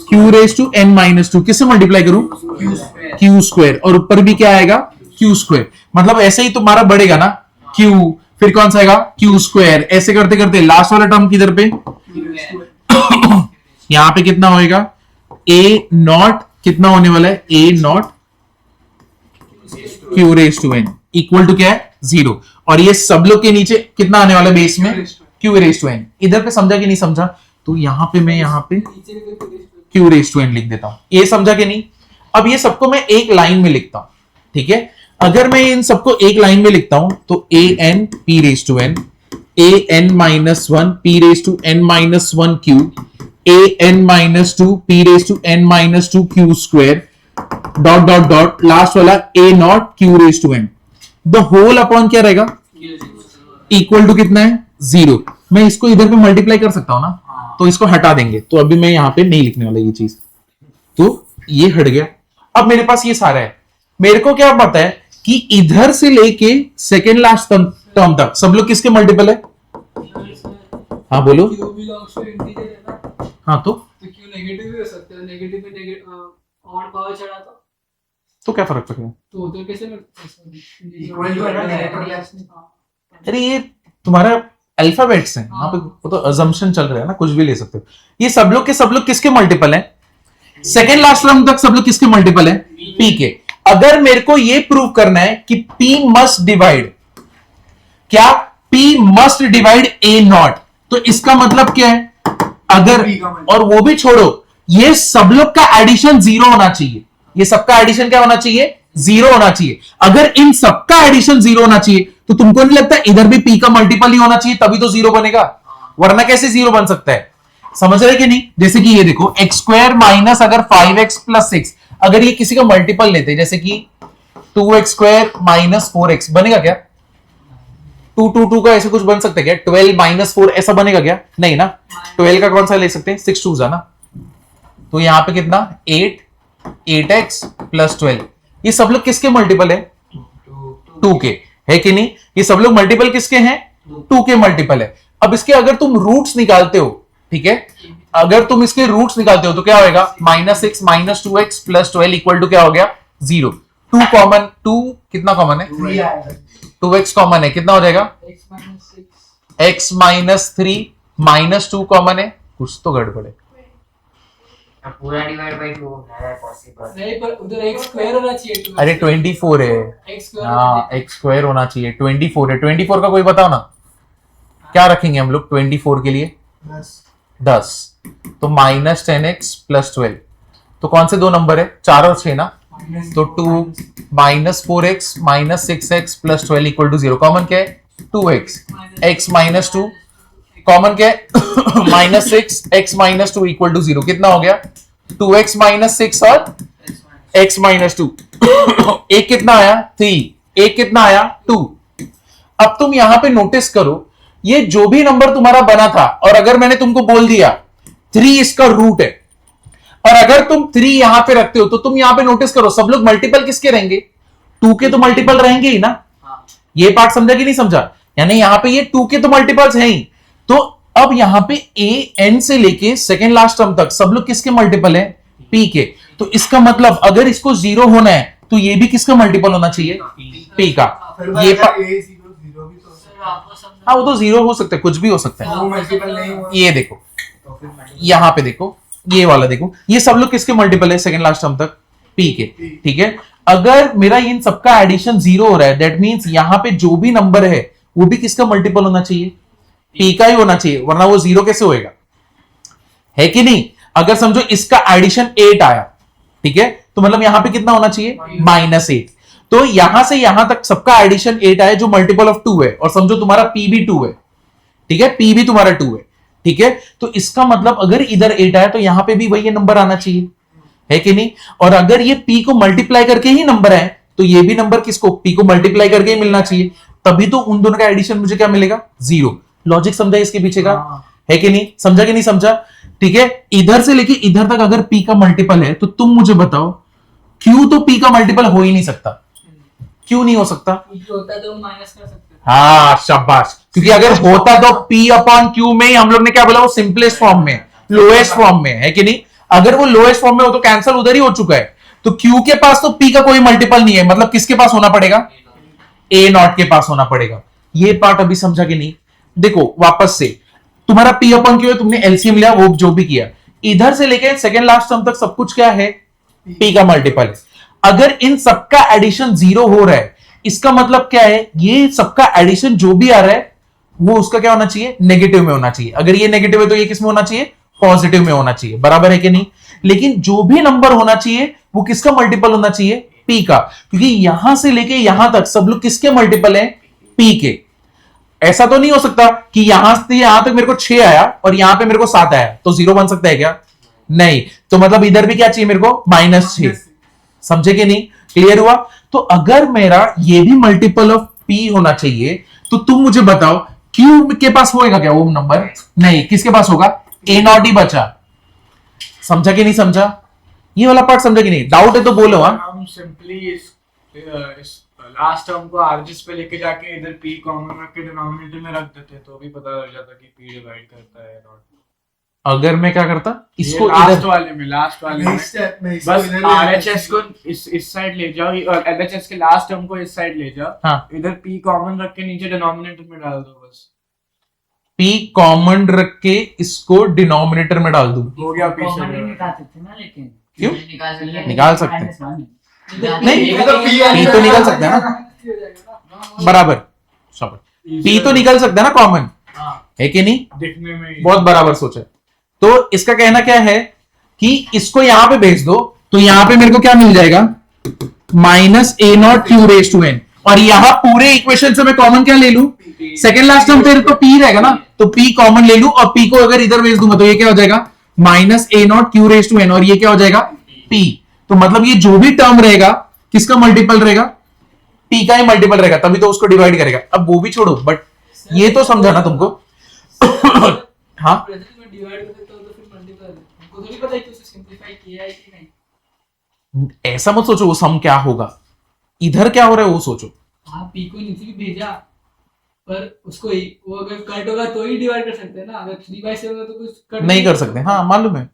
Q raise to n minus two, किससे मल्टीप्लाई करूं? Q स्क्वायर, और ऊपर भी क्या आएगा? Q square. मतलब ऐसे ही तुम्हारा बढ़ेगा ना, Q, फिर कौन सा आएगा? Q स्क्वायर, ऐसे करते करते लास्ट वाला टर्म किधर पे? यहां पे कितना होएगा? a नॉट कितना होने वाला है? a not Q raise to n equal to क्या है? 0। और ये सब लोग के नीचे कितना आने वाला है बेस में? Q raise to n। इधर पे समझा कि नहीं समझा? तो यहां पे मैं यहां पे Q रेज टू n लिख देता हूं, ये समझा कि नहीं? अब ये सबको मैं एक लाइन में लिखता हूं, ठीक है। अगर मैं इन सबको एक लाइन में लिखता हूं तो a n p raise to n a n minus one p raise to n minus one Q a n minus two p raise to n minus two Q square dot dot dot last वाला a not q raise to n the whole upon क्या रहेगा equal to कितना है 0। मैं इसको इधर पे multiply कर सकता हूं ना, तो इसको हटा देंगे, तो अभी मैं यहां पे नहीं लिखने वाला ये चीज, तो ये हट गया। अब मेरे पास ये सारा है, मेरे को क्या पता है कि इधर से लेके सेकेंड लास्ट टर्म तक सब लोग किसके मल्टीपल है? हाँ बोलो। क्यू बिलोंग्स टू इंटीजर है ना, हाँ तो क्यू नेगेटिव भी हो सकता है, नेगेटिव पे नेगेटिव ऑड पावर चढ़ा तो क्या फर्क पड़ेगा? तो कैसे Equal to है ना, director अरे ये तुम्हारा अल्फाबेट्स हैं, यहाँ पे वो तो अजम्पशन चल रहा है ना, कुछ भी ले सकते हो। ये सब लोग किसके मल्टीपल हैं? सेकेंड लास्ट टर्म तक सब लोग किसके मल्टीपल हैं? पी के। अगर मेरे को ये प्रूव करना है कि P मस्ट डिवाइड, क्या P must divide A not, तो इसका मतलब क्या है? अगर, और वो भी छोड़ो, ये सब लोग का एडिशन 0 होना चाहिए। ये सबका एडिशन क्या होना चाहिए? 0 होना चाहिए। अगर इन सबका एडिशन 0 होना चाहिए तो तुमको नहीं लगता इधर भी P का मल्टीपल ही होना चाहिए, तभी तो 0 बनेगा, वरना कैसे 0 बन सकता है? समझ रहे कि नहीं? जैसे कि ये देखो x स्क्वायर माइनस अगर 5x प्लस 6, अगर ये किसी का मल्टीपल लेते जैसे कि 2x स्क्वायर माइनस 4x, बनेगा क्या? 2 2 2 का ऐसे कुछ बन सकता है क्या? 12 माइनस 4 ऐसा बनेगा क्या? नहीं ना। 12 का कौन सा ले सकते हैं? 6 2 ना, तो यहां पे कितना 8x प्लस 12, ये सब लोग किसके मल्टीपल है? 2 के, है कि नहीं? ये सब लोग मल्टीपल किसके हैं? 2 के मल्टीपल है। अब इसके अगर तुम रूट्स निकालते हो, ठीक है, अगर तुम इसके रूट्स निकालते हो तो क्या होगा? -6 minus 2x plus 12 equal to क्या हो गया? 0। 2 कॉमन, 2 कितना कॉमन है? 2x कॉमन है, कितना हो जाएगा? x माइनस 3 माइनस 2 कॉमन है, कुछ तो गड़बड़ है। पूरा डिवाइड बाय 2 है पॉसिबल नहीं, पर उधर x स्क्वायर होना चाहिए। अरे 24 है, x स्क्वायर, हाँ x स्क्वायर होना चाहिए। 24 है, 24 का कोई बताओ ना, क्या रखेंगे हम लोग 24 के लिए? 10। तो माइनस 10x प्लस 12, तो कौन से दो नंबर है? 4 और 6 ना, तो 2 minus 4x minus 6x plus 12 equal to 0। Common क्या है? 2x, x माइनस 2 कॉमन क्या है? Minus 6 x minus 2 equal to 0, कितना हो गया? 2x माइनस 6 और x माइनस 2, एक कितना आया? 3, एक कितना आया? 2। अब तुम यहां पे नोटिस करो, ये जो भी नंबर तुम्हारा बना था, और अगर मैंने तुमको बोल दिया 3 इसका रूट है, और अगर तुम 3 यहां पे रखते हो, तो तुम यहां पे नोटिस करो सब लोग मल्टीपल किसके रहेंगे? 2 के तो मल्टीपल रहेंगे ही ना। ये पार्ट समझा कि नहीं समझा? यानी यहां पे ये 2 के तो मल्टीपल्स हैं ही, तो अब यहां पे a n से लेके सेकेंड लास्ट टर्म तक सब लोग किसके मल्टीपल है? p के। तो इसका मतलब अगर इसको 0 होना है तो ये भी किसका मल्टीपल होना चाहिए? p का। ये हाँ, वो तो 0 हो सकता है, कुछ भी हो सकता है। ये देखो, यहां पे देखो, ये वाला देखो, ये सब लोग किसके मल्टीपल है सेकेंड लास्ट टर्म तक? p के, ठीक है। अगर मेरा इन सबका एडिशन 0 हो रहा है, दैट मींस यहां पे जो भी नंबर है वो भी किसका मल्टीपल होना चाहिए? p का ही होना चाहिए, वरना वो 0 कैसे होएगा? है कि नहीं? अगर समझो इसका एडिशन 8 आया, ठीक है, तो मतलब यहां पे कितना होना चाहिए? -8। तो यहां से यहां तक सबका एडिशन 8 आया जो मल्टीपल ऑफ 2 है, और समझो तुम्हारा p भी 2 है, ठीक है, p भी तुम्हारा 2 है, ठीक है। तो इसका मतलब अगर इधर 8 आया तो यहां पे भी वही नंबर आना चाहिए, है कि नहीं? और अगर ये p को मल्टीप्लाई करके ही नंबर आए तो ये भी नंबर किसको? p को मल्टीप्लाई करके ही मिलना चाहिए, तभी तो उन दोनों का एडिशन मुझे क्या मिलेगा? 0। लॉजिक समझा इसके पीछे का? है कि नहीं? समझा कि नहीं समझा? ठीक है। इधर से लेके इधर तक अगर p का मल्टीपल है तो तुम मुझे बताओ q तो p का मल्टीपल हो ही नहीं सकता। क्यों नहीं हो सकता? होता तो माइनस कर सकते हैं। हाँ शाबाश, क्योंकि अगर होता तो p अपॉन q में ही हम लोग ने क्या बोला? वो सिंपलेस्ट फॉर्म में, लोएस्ट फॉर्म में, है कि नहीं? अगर वो लोएस्ट फॉर्म में हो तो कैंसिल उधर ही हो चुका है। तो q के पास तो p का कोई मल्टीपल नहीं है, मतलब किसके पास होना पड़ेगा? a नॉट के पास होना पड़ेगा। ये पार्ट अभी समझा कि नहीं? देखो वापस से, तुम्हारा p अपॉन q है, तुमने एलसीएम लिया, वो जो भी किया, इधर से लेके सेकेंड लास्ट टर्म तक सब कुछ क्या है? p का मल्टीपल है। अगर इन सबका एडिशन 0 हो रहा है, इसका मतलब क्या है? ये सबका एडिशन जो भी आ रहा है वो उसका क्या होना चाहिए? नेगेटिव में होना चाहिए। अगर ये नेगेटिव है तो ये किस में होना चाहिए? पॉजिटिव में होना चाहिए, बराबर है कि नहीं? लेकिन जो भी नंबर होना चाहिए वो किसका मल्टीपल होना चाहिए? पी का, क्योंकि यहां से लेके यहां तक सब लोग किसके मल्टीपल हैं? पी के। ऐसा तो नहीं हो सकता कि यहां से यहां तक मेरे को 6 आया और यहां पे मेरे को 7 आया, तो 0 बन सकता है क्या? नहीं। तो मतलब इधर भी क्या चाहिए मेरे को? -6। समझे कि नहीं? क्लियर हुआ? तो अगर मेरा ये भी मल्टीपल ऑफ पी होना चाहिए, तो तुम मुझे बताओ क्यू के पास होएगा क्या वो नंबर? नहीं। किसके पास होगा? A0 ही बचा। समझा कि नहीं समझा? ये वाला पार्ट समझा कि नहीं? डाउट है तो बोलो। हाँ, हम सिंपली इस लास्ट टर्म को आरजीएस पे लेके जाके इधर पी कॉमन रख के डिनोमिनेटर में रख देते तो भी पता लग जाता कि पी डिवाइड करता है नॉट। अगर मैं क्या करता इसको लास्ट इधर, वाले में नेक्स्ट स्टेप में इसको बस इधर ले आरएचएस को इस साइड ले जाओ और एलएचएस के लास्ट टर्म को इस साइड ले जाओ। हाँ, इधर पी कॉमन रख के नीचे डिनोमिनेटर में डाल दो बस। पी कॉमन रख के इसको डिनोमिनेटर में डाल दूं। हो गया पी कॉमन नहीं से। निकाल सकते ना, लेकिन क्यों? निकाल सकते हैं। निकाल सकते हैं। नहीं, ये तो पी तो निकल सकता है ना, बराबर। पी तो निकल सकता है ना कॉमन, है कि नहीं? दिखने में बहुत बराबर सोचा है। तो इसका कहना क्या है कि इसको यहां पे भेज दो, तो यहां पे मेरे को क्या मिल जाएगा? -A0 Q⁻n। और यहां पूरे इक्वेशन से मैं कॉमन क्या ले लूं? सेकेंड लास्ट टर्म फिर तो P रहेगा ना, तो P कॉमन ले लूं और P को अगर इधर भेज दूंगा तो ये क्या हो जाएगा? -A0 Q⁻n। और ये क्या हो जाएगा? P। तो मतलब ये जो भी टर्म रहेगा किसका मल्टीपल रहेगा? P का ही मल्टीपल रहेगा, तभी तो उसको डिवाइड करेगा। अब वो भी छोड़ो, बट ये तो समझा ना तुमको? हाँ, डिवाइड कर देता हूं तो फिर मल्टीपल हमको तो नहीं पता है कि उसे सिंपलीफाई किया है कि नहीं। ऐसा मत सोचो वो सम क्या होगा, इधर क्या हो रहा है वो सोचो। हाँ, पी को नीचे भी भेजा, पर उसको ही वो अगर कट होगा तो ही डिवाइड कर सकते हैं ना। अगर 3/7 होगा तो कुछ कट नहीं कर सकते, हाँ मालूम है।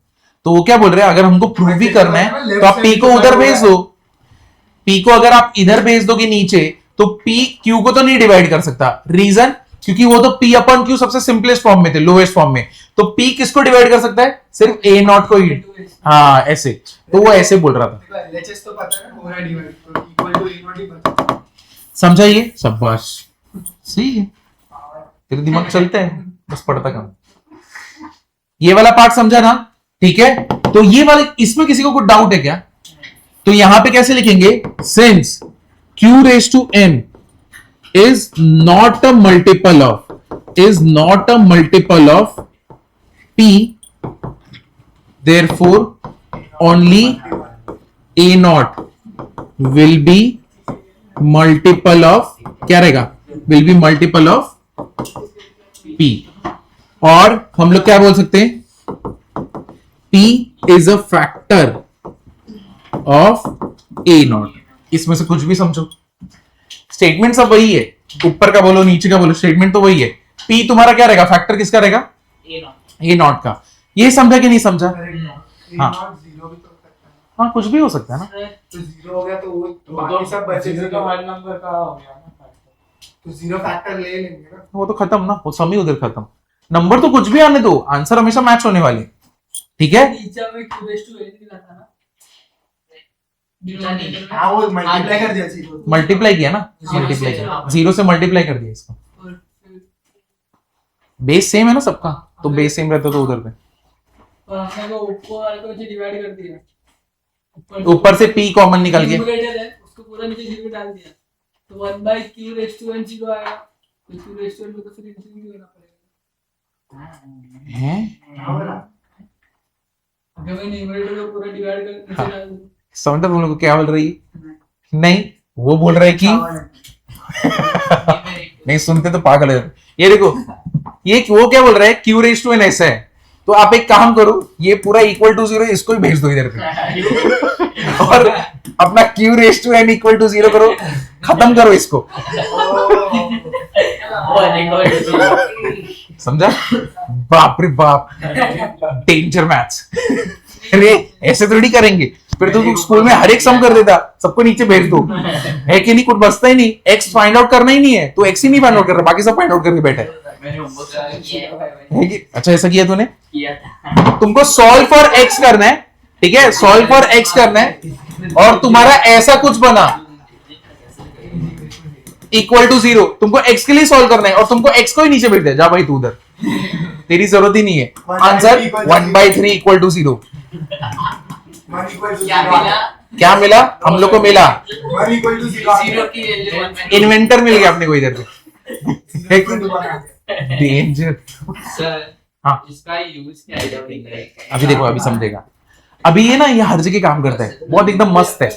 तो वो क्या बोल रहे हैं, अगर हमको प्रूव भी करना है तो आप पी को उधर भेज दो। पी को अगर आप इधर भेज दोगे नीचे, तो पी क्यू को तो नहीं डिवाइड कर सकता। रीजन, क्योंकि वो तो P अपॉन Q सबसे सिंपलेस्ट फॉर्म में थे, लोएस्ट फॉर्म में। तो P किसको डिवाइड कर सकता है? सिर्फ A0 को ही। हाँ ऐसे, तो वो ऐसे बोल रहा था। LHS तो पता है ना, हो रहा डिवाइड तो इक्वल टू A0 ही पता है। समझा ये? शाबाश, सही है, तेरे दिमाग चलता है, बस पढ़ता कम। ये वाला पार्ट समझा ना? ठीक है। तो ये वाले, इसमें किसी को कुछ डाउट है क्या? तो यहां पे कैसे लिखेंगे? Since Q⁻n is not a multiple of P, therefore only A0 will be multiple of, क्या रहेगा? will be multiple of P। और हम लोग क्या बोल सकते हैं? P is a factor of A0। इसमें से कुछ भी समझो, स्टेटमेंट सब वही है, ऊपर का बोलो नीचे का बोलो, स्टेटमेंट तो वही है। P तुम्हारा क्या रहेगा? फैक्टर किसका रहेगा? A0 का। ये समझा कि नहीं समझा? हाँ। A0 0 भी तो सकता है। हाँ, कुछ भी हो सकता है ना। तो 0 हो गया तो वो बाकी सब बचेगा तो हर नंबर का हो गया ना। तो 0 फैक्टर ले लेंगे ना। वो तो खत्म ना, वो सम ही उधर खत्म। नंबर तो कुछ भी आने दो, आंसर हमेशा मैच होने वाले। ठीक है? नीचे में Q⁻n मिला था ना, हाँ वो मल्टीप्लाई कर दिया 0। मल्टीप्लाई किया ना, मल्टीप्लाई किया, 0 से मल्टीप्लाई कर दिया इसको। और फिर बेस सेम है ना सबका, तो बेस सेम रहता तो उधर पे और हमने वो ऊपर वाले को डिवाइड कर दिया, ऊपर से P कॉमन निकल गया। न्यूमरेटर है उसको पूरा नीचे 0 डाल दिया, तो 1/Q⁻n 0 आएगा। तो Q⁻n को तो फिर इंक्रीज करना पड़ेगा। हैं? अगर मैं न्यूमरेटर को पूरा डिवाइड कर नीचे डाल दूं, समझता तुम लोग को क्या बोल रही है? नहीं, वो बोल रहा है कि नहीं सुनते तो पागल है। ये देखो, ये वो क्या बोल रहा है? Q⁻n ऐसा है, तो आप एक काम करो, ये पूरा इक्वल टू 0 इसको ही भेज दो इधर पे और अपना Q⁻n इक्वल टू 0 करो, खत्म करो इसको। समझा? बाप रे बाप, डेंजर मैथ्स। अरे ऐसे थोड़ी करेंगे, फिर तो स्कूल में हर एक सम कर देता, सबको नीचे भेज दो, है कि नहीं? कुछ बचता ही नहीं। एक्स फाइंड आउट करना ही नहीं है, तो एक्स ही नहीं फाइंड आउट कर रहा, बाकी सब फाइंड आउट करके बैठा है कि? अच्छा ऐसा किया तूने? तुमको सॉल्व फॉर एक्स करना है, ठीक है? सॉल्व फॉर एक्स करना है, और तुम्हारा ऐसा कुछ बना इक्वल टू 0, तुमको एक्स के लिए सॉल्व करना है और तुमको एक्स को ही नीचे भेज दिया, जा भाई तू उधर, तेरी जरूरत ही नहीं है। Answer 1/3 equal to 0। 1 equal to क्या 0 मिला? क्या मिला हम लोग को? मिला 1 equal to 0 जीरो की वैल्यू 1 में इन्वेंटर मिल गया अपने को इधर पे। डेंजर। सर हाँ इसका यूज क्या है? अभी देखो, अभी समझेगा। अभी ये ना, ये हर जगह काम करता है, बहुत एकदम मस्त है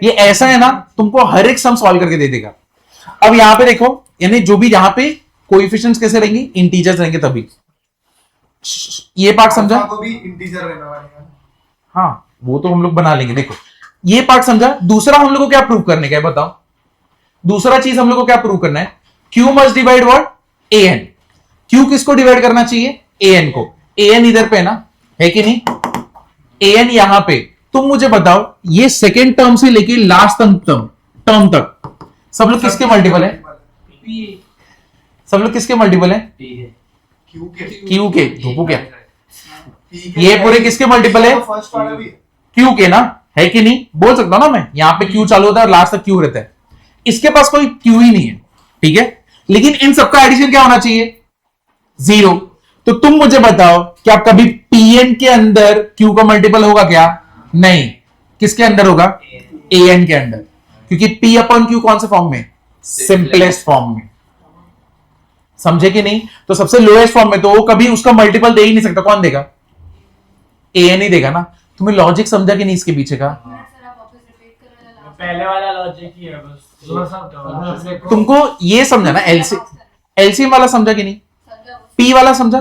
ये। ऐसा है ना, तुमको हर एक सम सॉल्व करके दे देगा। अब यहाँ पे देखो, यानी जो भी यहाँ पे कोएफिशिएंट्स कैसे रहेंगे, इंटीजर्स रहेंगे तभी। ये पार्ट समझा? को भी इंटीजर रहना पड़ेगा। हाँ वो तो हम लोग बना लेंगे। देखो ये पार्ट समझा। दूसरा हम लोग को क्या प्रूव करने का है बताओ? दूसरा चीज हम लोग को क्या प्रूव करना है? Q must divide what? AN। Q किसको डिवाइड करना चाहिए? AN को। AN इधर पे ना, है कि नहीं? AN यहां पे। तुम मुझे बताओ, ये सेकेंड टर्म से लेके लास्ट टर्म तक सब लोग किसके मल्टीपल है? सब लोग किसके मल्टीपल है? क्यू के Q के। धूपू क्या? P के ये पूरे किसके मल्टीपल है? फर्स्ट वाला भी है। Q के ना, है कि नहीं? बोल सकता हूं ना मैं, यहां पे Q चालू होता है और लास्ट तक Q रहता है। इसके पास कोई Q ही नहीं है, ठीक है? लेकिन इन सबका एडिशन क्या होना चाहिए? 0। तो तुम मुझे बताओ, क्या कभी Pn के अंदर Q का मल्टीपल होगा क्या? नहीं। किसके अंदर होगा? An के अंदर। क्योंकि P अपॉन Q कौन से फॉर्म में? सिंपलेस्ट फॉर्म में। समझे कि नहीं? तो सबसे लोएस्ट फॉर्म में तो वो कभी उसका मल्टीपल दे ही नहीं सकता। कौन देगा? An ही देगा ना। तुम्हें लॉजिक समझा कि नहीं इसके पीछे का? पहले वाला लॉजिक ही है बस, थोड़ा सा तुमको ये समझा ना, एलसीएम वाला समझा कि नहीं? P वाला समझा?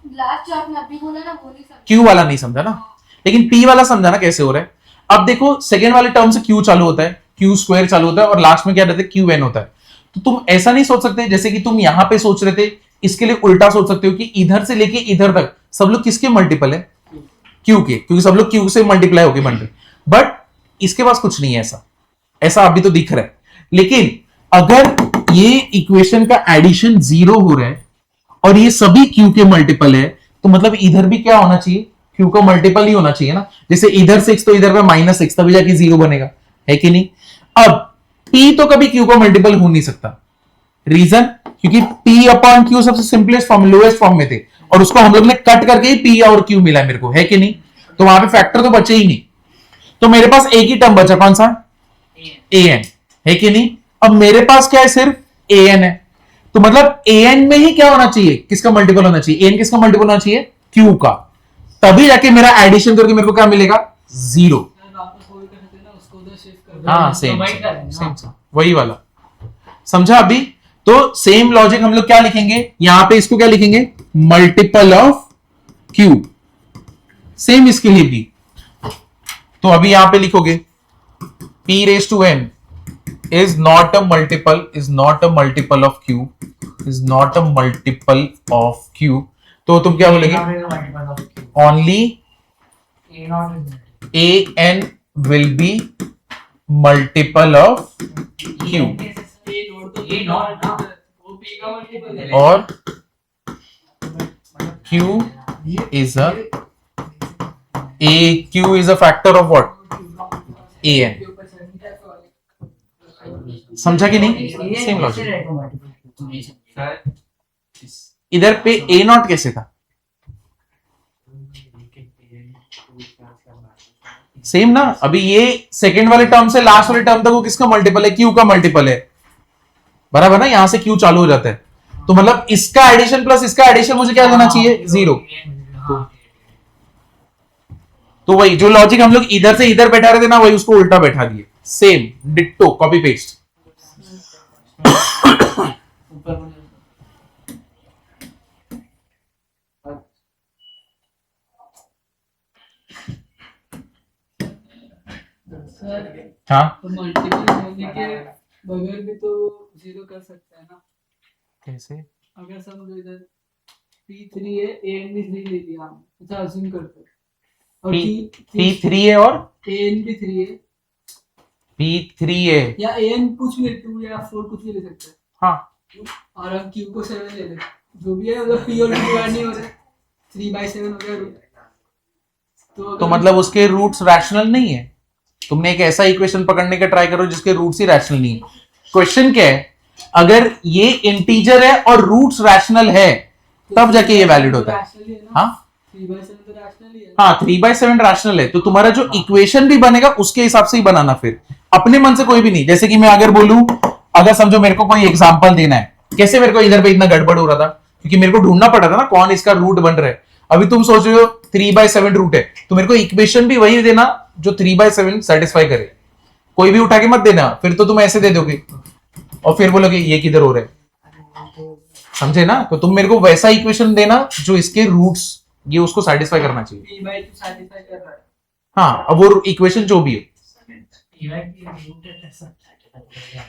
लास्ट जो आपने अभी बोला ना वो नहीं समझा। Q वाला नहीं समझा ना, लेकिन P वाला समझा ना कैसे हो रहा है। अब देखो, सेकेंड वाले टर्म से Q चालू होता है, Q स्क्वायर चालू होता है और लास्ट में क्या रहता है? QN होता है। तो तुम ऐसा नहीं सोच सकते जैसे कि तुम यहां पे सोच रहे थे, इसके लिए उल्टा सोच सकते हो कि इधर से लेके इधर तक सब लोग किसके मल्टीपल है? Q के, क्योंकि सब लोग Q से मल्टीप्लाई होके बन रहे। बट इसके पास कुछ नहीं है ऐसा अभी तो दिख रहा है। लेकिन अगर ये इक्वेशन का एडिशन 0 हो रहा है और ये सभी Q के मल्टीपल है, तो मतलब इधर भी क्या होना चाहिए? Q का मल्टीपल ही होना चाहिए ना। जैसे इधर 6 तो इधर पे -6, तभी जाके 0 बनेगा, है कि नहीं? अब P तो कभी Q का मल्टीपल हो नहीं सकता। रीजन? क्योंकि P अपॉन Q सबसे सिंपलेस्ट फॉर्म, लोएस्ट फॉर्म में थे, और उसको हम लोग ने कट करके ही P और Q मिला मेरे को, है कि नहीं? तो वहां पे फैक्टर तो बचे ही नहीं। तो मेरे पास एक ही टर्म बचा, कौन सा? AN, है कि नहीं? अब मेरे पास क्या है? सिर्फ AN है। तो मतलब AN में ही क्या होना चाहिए? किसका मल्टीपल होना चाहिए? AN किसका मल्टीपल होना चाहिए? Q का। तभी जाके मेरा एडिशन करके मेरे को क्या मिलेगा? 0। हाँ सेम वही वाला। समझा अभी? तो सेम लॉजिक हम लोग क्या लिखेंगे यहां पे? इसको क्या लिखेंगे? Multiple of Q। सेम इसके लिए भी। तो अभी यहां पे लिखोगे P raised to n is not a multiple of Q, is not a multiple of Q। तो तुम क्या बोलेंगे? Only AN will be multiple of Q, और Q is a factor of what? AN। समझा कि नहीं? Same logic. इधर पे A0 कैसे था? सेम ना। अभी ये सेकेंड वाले टर्म से लास्ट वाले टर्म तक वो किसका मल्टीपल है? Q का मल्टीपल है, बराबर ना? यहां से Q चालू हो जाता है, तो मतलब इसका एडिशन प्लस इसका एडिशन मुझे क्या देना चाहिए? 0। तो वही जो लॉजिक हम लोग इधर से इधर बैठा रहे थे ना, वही उसको उल्टा बैठा दिए। Same ditto copy paste. हाँ तो मल्टीपल होने के बगैर भी तो 0 कर सकते हैं ना। कैसे? अगर समझो इधर P3 है, AN भी 3 ले लिया हम, अच्छा अज्यूम करते हैं, और P3 है और AN भी 3 है, P3 है या AN कुछ भी 2 या 4 कुछ भी ले सकते हैं। हाँ, और हम Q को 7 ले लेते, जो भी है मतलब P और Q डिवाइड नहीं हो रहा, 3/7 हो गया रूट। तो मतलब उसके रूट्स रैशनल नहीं है। तुमने एक ऐसा इक्वेशन पकड़ने का ट्राई करो जिसके रूट्स ही रैशनल नहीं है। क्वेश्चन क्या है? अगर ये इंटीजर है और रूट्स रैशनल है, तब जाके ये वैलिड होता है। हाँ, 3/7 तो रैशनल ही है। हाँ 3/7 रैशनल है, तो तुम्हारा जो इक्वेशन भी बनेगा उसके हिसाब से ही बनाना, फिर अपने मन से कोई भी नहीं। जैसे कि मैं अगर बोलूं, अगर समझो मेरे को कोई एग्जांपल देना है, कैसे मेरे को इधर पे इतना गड़बड़ हो रहा था, क्योंकि मेरे को ढूंढना पड़ा था ना कौन इसका रूट बन रहा है। अभी तुम सोच रहे हो 3/7 रूट है, तो मेरे को इक्वेशन भी वही देना जो 3/7 सेटिस्फाई करे। कोई भी उठा के मत देना, फिर तो तुम ऐसे दे दोगे और फिर बोलोगे ये किधर हो रहा है, समझे ना? तो तुम मेरे को वैसा इक्वेशन देना जो इसके रूट्स ये उसको सेटिस्फाई करना चाहिए। P/2 satisfy कर रहा है। हाँ, अब वो इक्वेशन जो भी है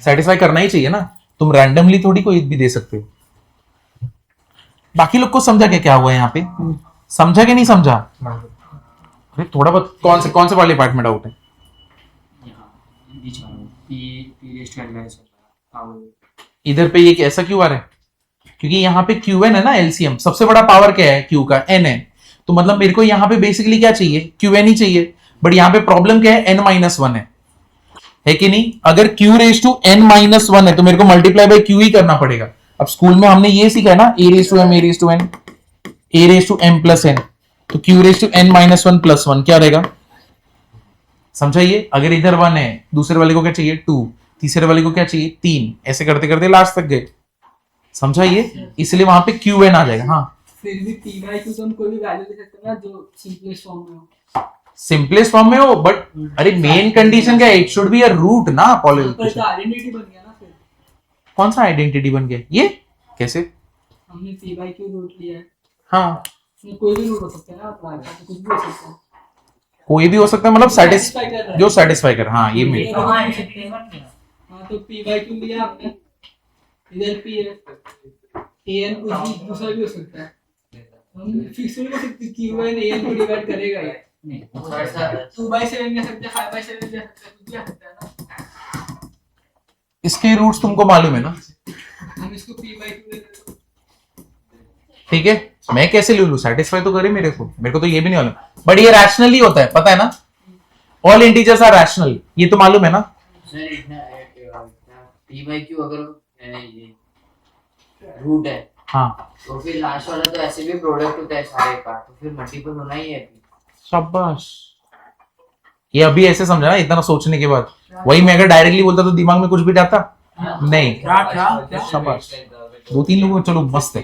सेटिस्फाई करना ही चाहिए ना, तुम रैंडमली थोड़ी कोई भी दे सकते हो। बाकी लोग को समझा क्या हुआ यहाँ पे? समझा कि नहीं समझा? अरे थोड़ा बहुत कौन से वाले पार्ट में डाउट है? इधर पे ये ऐसा क्यों आ रहा है? क्योंकि यहाँ पे Qn है ना, एलसीएम सबसे बड़ा पावर क्या है? Q का n है, तो मतलब मेरे को यहाँ पे बेसिकली क्या चाहिए? Qn ही चाहिए। बट यहाँ पे प्रॉब्लम क्या है? n-1 है कि नहीं? अगर q रेज टू n-1 है तो मेरे को मल्टीप्लाई बाय q ही करना पड़ेगा। अब स्कूल में हमने ये सीखा है ना, a raise to m, a raise to n, a raise to m plus n, तो q raise to n-1 plus 1 क्या रहेगा? समझाइए। अगर इधर 1 है, दूसरे वाले को क्या चाहिए? 2, तीसरे वाले को क्या चाहिए? 3, ऐसे करते करते लास्ट तक गए। समझाइए, इसलिए वहां पे Qn आ जाएगा। हाँ, फिर भी P/2 तो हम कोई भी वैल्यू दे सकते हैं ना जो सिंपलेस्ट फॉर्म में हो। सिंपलेस्ट फॉर्म में हो, बट अरे मेन कंडीशन क्या है? It should be a root ना, पर पॉलिनोमियल। तो आइडेंटिटी बन गया ना फिर। कौन सा आइडेंटिटी बन गया? ये कैसे? हमने P/Q रूट लिया है, हाँ, उसमें कोई भी रूट हो सकता है ना, तो कुछ भी हो सकता है। कोई भी हो सकता है, मतलब Satisfy कर रहा है। जो सेटिस्फाई कर। हाँ, ये मेन। हाँ तो P/Q लिया हमने, इधर P है, an कुछ भी दूसरा भी हो सकता है। हम फिक्स नहीं कर सकते कि Qn an को डिवाइड करेगा ही। थोड़ा सा 2/7 ले सकते हैं, 5/7 ले सकते हैं, कुछ भी आ सकता है ना। इसके रूट्स तुमको मालूम है ना? हम इसको P/Q ले लेते हैं। ठीक है, मैं कैसे ले लूं? सेटिस्फाई तो करे मेरे को तो ये भी नहीं मालूम। बट ये रैशनली होता है, पता है ना? ऑल इंटीजर्स आर रैशनल, ये तो मालूम है ना? सर इतना P/Q अगर रूट है हाँ, तो फिर लास्ट वाला तो ऐसे भी प्रोडक्ट होता है सारे का, तो फिर मल्टीपल होना ही है। शाबाश। ये अभी ऐसे समझा ना, इतना सोचने के बाद। वही मैं अगर डायरेक्टली बोलता तो दिमाग में कुछ भी जाता नहीं। शाबाश, 2-3 लोगों, चलो मस्त है।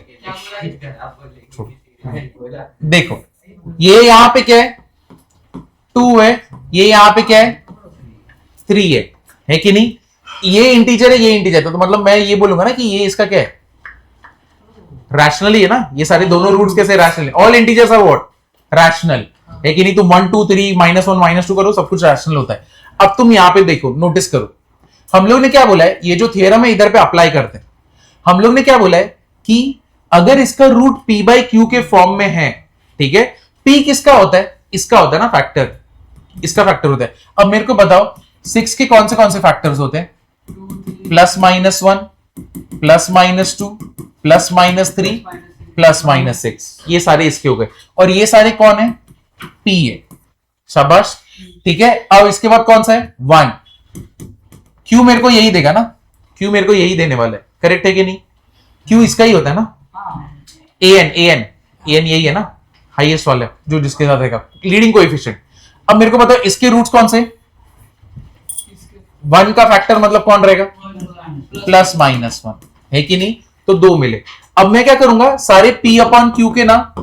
देखो, ये यहाँ पे क्या है? 2 है, ये यहाँ पे क्या है? 3 है कि नहीं? ये इंटीजर है, ये इंटीजर है, तो मतलब मैं ये बोलूंगा ना कि ये इसका क्या है? रैशनली है ना? ये सारे दोनों रूट्स कैसे रैशनल है? All integers are what? Rational है कि नहीं? तुम 1 2 3 -1 -2 करो, सब कुछ रैशनल होता है। अब तुम यहां पे देखो, नोटिस करो, हम लोग ने क्या बोला है? ये जो थ्योरम है इधर पे अप्लाई करते हैं। हम लोग ने क्या बोला है कि अगर इसका रूट P/Q के फॉर्म में है, ठीक है, P किसका होता है? इसका होता है ना फैक्टर, इसका फैक्टर होता है। अब मेरे को बताओ 6 के कौन से फैक्टर्स होते हैं? +-1, +-2, +-3, +-6, ये सारे इसके हो गए। और ये सारे कौन है? P है। शाबाश, ठीक है। अब इसके बाद कौन सा है? 1। Q मेरे को यही देगा ना, Q मेरे को यही देने वाला है, करेक्ट है कि नहीं? Q इसका ही होता है ना? an यही है ना, हाईएस्ट वाला जो जिसके साथ रहेगा, लीडिंग कोएफिशिएंट। अब मेरे को बताओ इसके रूट्स कौन से? 1 का फैक्टर मतलब कौन रहेगा? +-1 है कि नहीं? तो 2 मिले। अब मैं क्या करूंगा? सारे P/Q के ना